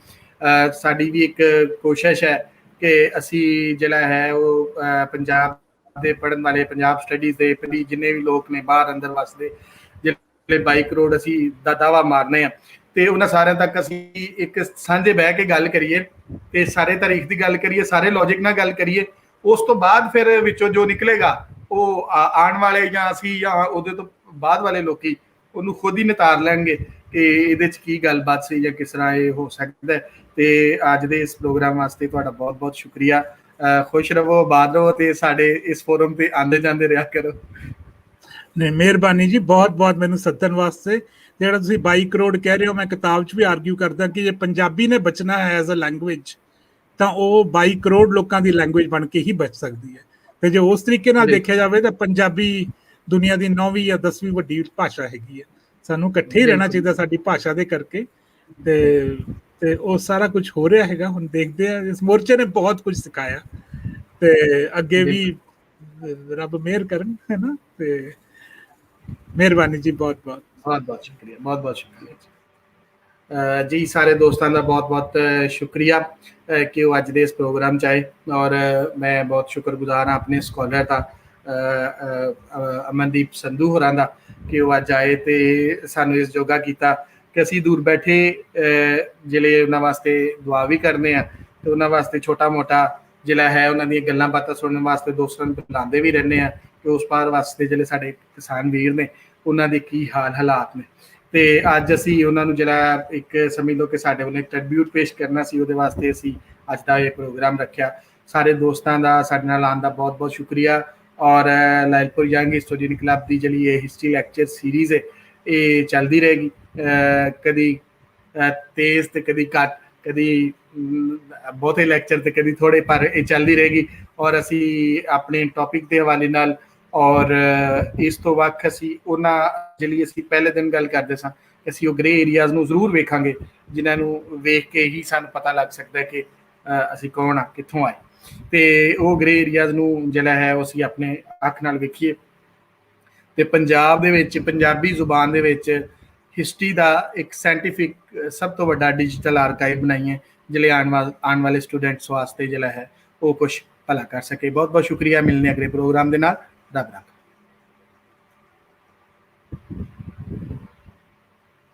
ਸਾਡੀ ਵੀ ਇੱਕ ਕੋਸ਼ਿਸ਼ ਹੈ ਕਿ ਅਸੀਂ ਜਿਹੜਾ ਹੈ ਉਹ ਪੰਜਾਬ ਦੇ ਪੜ੍ਹਨ ਵਾਲੇ, ਪੰਜਾਬ ਸਟੱਡੀਜ਼ ਦੇ ਜਿੰਨੇ ਵੀ ਲੋਕ ਨੇ ਬਾਹਰ ਅੰਦਰ ਵਸਦੇ, ਜਿਹੜੇ 22 ਕਰੋੜ ਅਸੀਂ ਦਾ ਦਾਵਾ ਮਾਰਨੇ ਆ, ਤੇ ਉਹਨਾਂ ਸਾਰਿਆਂ ਤੱਕ ਅਸੀਂ ਇੱਕ ਸਾਂਝੇ ਬਹਿ ਕੇ ਗੱਲ ਕਰੀਏ ਤੇ ਸਾਰੇ ਤਾਰੀਖ ਦੀ ਗੱਲ ਕਰੀਏ, ਸਾਰੇ ਲੌਜਿਕ ਨਾਲ ਗੱਲ ਕਰੀਏ। ਉਸ ਤੋਂ ਬਾਅਦ ਫਿਰ ਵਿੱਚੋਂ ਜੋ ਨਿਕਲੇਗਾ ਉਹ ਆਉਣ ਵਾਲੇ ਜਾਂ ਅਸੀਂ ਜਾਂ ਉਹਦੇ ਤੋਂ ਬਾਅਦ ਵਾਲੇ ਲੋਕੀ ਉਹਨੂੰ ਖੁਦ ਹੀ ਨਿਤਾਰ ਲੈਣਗੇ ਕਿ ਇਹਦੇ 'ਚ ਕੀ ਗੱਲਬਾਤ ਸੀ ਜਾਂ ਕਿਸ ਤਰ੍ਹਾਂ ਇਹ ਹੋ ਸਕਦਾ। ਤੇ ਅੱਜ ਦੇ ਇਸ ਪ੍ਰੋਗਰਾਮ ਵਾਸਤੇ ਤੁਹਾਡਾ ਬਹੁਤ ਬਹੁਤ ਸ਼ੁਕਰੀਆ। ਖੁਸ਼ ਰਹੋ, ਆਬਾਦ ਰਹੋ ਤੇ ਸਾਡੇ ਇਸ ਫੋਰਮ ਤੇ ਆਉਂਦੇ ਜਾਂਦੇ ਰਿਹਾ ਕਰੋ। ਨਹੀਂ, ਮਿਹਰਬਾਨੀ ਜੀ, ਬਹੁਤ ਬਹੁਤ ਮੈਨੂੰ ਸੱਦਣ ਵਾਸਤੇ। ਜਿਹੜਾ ਤੁਸੀਂ 22 ਕਰੋੜ ਕਹਿ ਰਹੇ ਹੋ, ਮੈਂ ਕਿਤਾਬ 'ਚ ਵੀ ਆਰਗਿਊ ਕਰਦਾ ਕਿ ਜੇ ਪੰਜਾਬੀ ਨੇ ਬਚਣਾ ਹੈ ਐਜ਼ ਅ ਲੈਂਗੁਏਜ ਤਾਂ ਉਹ 22 ਕਰੋੜ ਲੋਕਾਂ ਦੀ ਲੈਂਗੁਏਜ ਬਣ ਕੇ ਹੀ ਬਚ ਸਕਦੀ ਹੈ। ਤੇ ਜੇ ਉਸ ਤਰੀਕੇ ਨਾਲ ਦੇਖਿਆ ਜਾਵੇ ਤਾਂ ਪੰਜਾਬੀ ਦੁਨੀਆ ਦੀ 9ਵੀਂ ਜਾਂ 10ਵੀਂ ਵੱਡੀ ਭਾਸ਼ਾ ਹੈਗੀ ਹੈ। ਸਾਨੂੰ ਇਕੱਠੇ ਹੀ ਰਹਿਣਾ ਚਾਹੀਦਾ ਸਾਡੀ ਭਾਸ਼ਾ ਦੇ ਕਰਕੇ। ਤੇ ਉਹ ਸਾਰਾ ਕੁਝ ਹੋ ਰਿਹਾ ਹੈਗਾ। ਹੁਣ ਦੇਖਦੇ ਆ, ਇਸ ਮੋਰਚੇ ਨੇ ਬਹੁਤ ਕੁਝ ਸਿਖਾਇਆ ਤੇ ਅੱਗੇ ਵੀ ਰੱਬ ਮਿਹਰ ਕਰਨ, ਹੈ ਨਾ। ਤੇ ਮਿਹਰਬਾਨੀ ਜੀ, ਬਹੁਤ ਬਹੁਤ ਬਹੁਤ ਬਹੁਤ ਸ਼ੁਕਰੀਆ, ਬਹੁਤ ਬਹੁਤ ਸ਼ੁਕਰੀਆ ਜੀ। ਸਾਰੇ ਦੋਸਤਾਂ ਦਾ ਬਹੁਤ ਬਹੁਤ ਸ਼ੁਕਰੀਆ ਕਿ ਉਹ ਅੱਜ ਦੇ ਇਸ ਪ੍ਰੋਗਰਾਮ 'ਚ ਆਏ। ਔਰ ਮੈਂ ਬਹੁਤ ਸ਼ੁਕਰਗੁਜ਼ਾਰ ਹਾਂ ਆਪਣੇ ਸਕਾਲਰ ਦਾ, ਅਮਨਦੀਪ ਸੰਧੂ ਹੋਰਾਂ ਦਾ, ਕਿ ਉਹ ਅੱਜ ਆਏ ਤੇ ਸਾਨੂੰ ਇਸ ਜੋਗਾ ਕੀਤਾ ਕਿ ਅਸੀਂ ਦੂਰ ਬੈਠੇ ਜਿਹੜੇ ਉਹਨਾਂ ਵਾਸਤੇ ਦੁਆ ਵੀ ਕਰਨੇ ਆ ਤੇ ਉਹਨਾਂ ਵਾਸਤੇ ਛੋਟਾ ਮੋਟਾ ਜਿਹੜਾ ਹੈ ਉਹਨਾਂ ਦੀਆਂ ਗੱਲਾਂ ਬਾਤਾਂ ਸੁਣਨ ਵਾਸਤੇ ਦੋਸਤਾਂ ਨੂੰ ਬੁਲਾਉਂਦੇ ਵੀ ਰਹਿੰਦੇ ਆ ਕਿ ਉਸ ਪਾਰ ਵਾਸਤੇ ਜਿਹੜੇ ਸਾਡੇ ਕਿਸਾਨ ਵੀਰ ਨੇ ਉਹਨਾਂ ਦੇ ਕੀ ਹਾਲਾਤ ਨੇ। ਤੇ ਅੱਜ ਅਸੀਂ ਉਹਨਾਂ ਨੂੰ ਜਿਹੜਾ ਇੱਕ ਸਮਝ ਲਓ ਕਿ ਸਾਡੇ ਵੱਲੋਂ ਇੱਕ ਟ੍ਰਿਬਿਊਟ ਪੇਸ਼ ਕਰਨਾ ਸੀ, ਉਹਦੇ ਵਾਸਤੇ ਅਸੀਂ ਅੱਜ ਦਾ ਇਹ ਪ੍ਰੋਗਰਾਮ ਰੱਖਿਆ। ਸਾਰੇ ਦੋਸਤਾਂ ਦਾ ਸਾਡੇ ਨਾਲ ਆਉਣ ਦਾ ਬਹੁਤ ਬਹੁਤ ਸ਼ੁਕਰੀਆ। ਔਰ ਲਾਇਲਪੁਰ ਯੰਗ ਹਿਸਟੋਰੀਅਨ ਕਲੱਬ ਦੀ ਜਿਹੜੀ ਇਹ ਹਿਸਟਰੀ ਲੈਕਚਰ ਸੀਰੀਜ਼ ਹੈ ਇਹ ਚੱਲਦੀ ਰਹੇਗੀ, ਕਦੀ ਤੇਜ਼ ਤੇ ਕਦੀ ਘੱਟ, ਕਦੀ ਬਹੁਤੇ ਲੈਕਚਰ ਤੇ ਕਦੀ ਥੋੜੇ, ਪਰ ਇਹ ਚੱਲਦੀ ਰਹੇਗੀ। ਔਰ ਅਸੀਂ ਆਪਣੇ ਟੌਪਿਕ ਦੇ ਹਵਾਲੇ ਨਾਲ ਔਰ ਇਸ ਤੋਂ ਵੱਖ ਅਸੀਂ ਉਹਨਾਂ ਜਿਹੜੀ ਅਸੀਂ ਪਹਿਲੇ ਦਿਨ ਗੱਲ ਕਰਦੇ ਸਾਂ, ਅਸੀਂ ਉਹ ਗ੍ਰੇ ਏਰੀਆਜ਼ ਨੂੰ ਜ਼ਰੂਰ ਵੇਖਾਂਗੇ ਜਿਨ੍ਹਾਂ ਨੂੰ ਵੇਖ ਕੇ ਹੀ ਸਾਨੂੰ ਪਤਾ ਲੱਗ ਸਕਦਾ ਕਿ ਅਸੀਂ ਕੌਣ ਆ, ਕਿੱਥੋਂ ਆਏ। ਤੇ ਉਹ ਗ੍ਰੇ ਏਰੀਆਜ਼ ਨੂੰ ਜਿਹੜਾ ਹੈ ਉਹ ਅਸੀਂ ਆਪਣੇ ਅੱਖ ਨਾਲ ਵੇਖੀਏ ਤੇ ਪੰਜਾਬ ਦੇ ਵਿੱਚ, ਪੰਜਾਬੀ ਜ਼ੁਬਾਨ ਦੇ ਵਿੱਚ ਹਿਸਟਰੀ ਦਾ ਇੱਕ ਸਾਇੰਟੀਫਿਕ ਸਭ ਤੋਂ ਵੱਡਾ ਡਿਜੀਟਲ ਆਰਕਾਈਵ ਬਣਾਈਏ, ਜਿਹੜੇ ਆਉਣ ਵਾਲੇ ਸਟੂਡੈਂਟਸ ਵਾਸਤੇ ਜਿਹੜਾ ਹੈ ਉਹ ਕੁਛ ਭਲਾ ਕਰ ਸਕੇ। ਬਹੁਤ ਬਹੁਤ ਸ਼ੁਕਰੀਆ। ਮਿਲਣੇ ਅਗਲੇ ਪ੍ਰੋਗਰਾਮ ਦੇ ਨਾਲ। ਰੱਬ ਰੱਖਾ।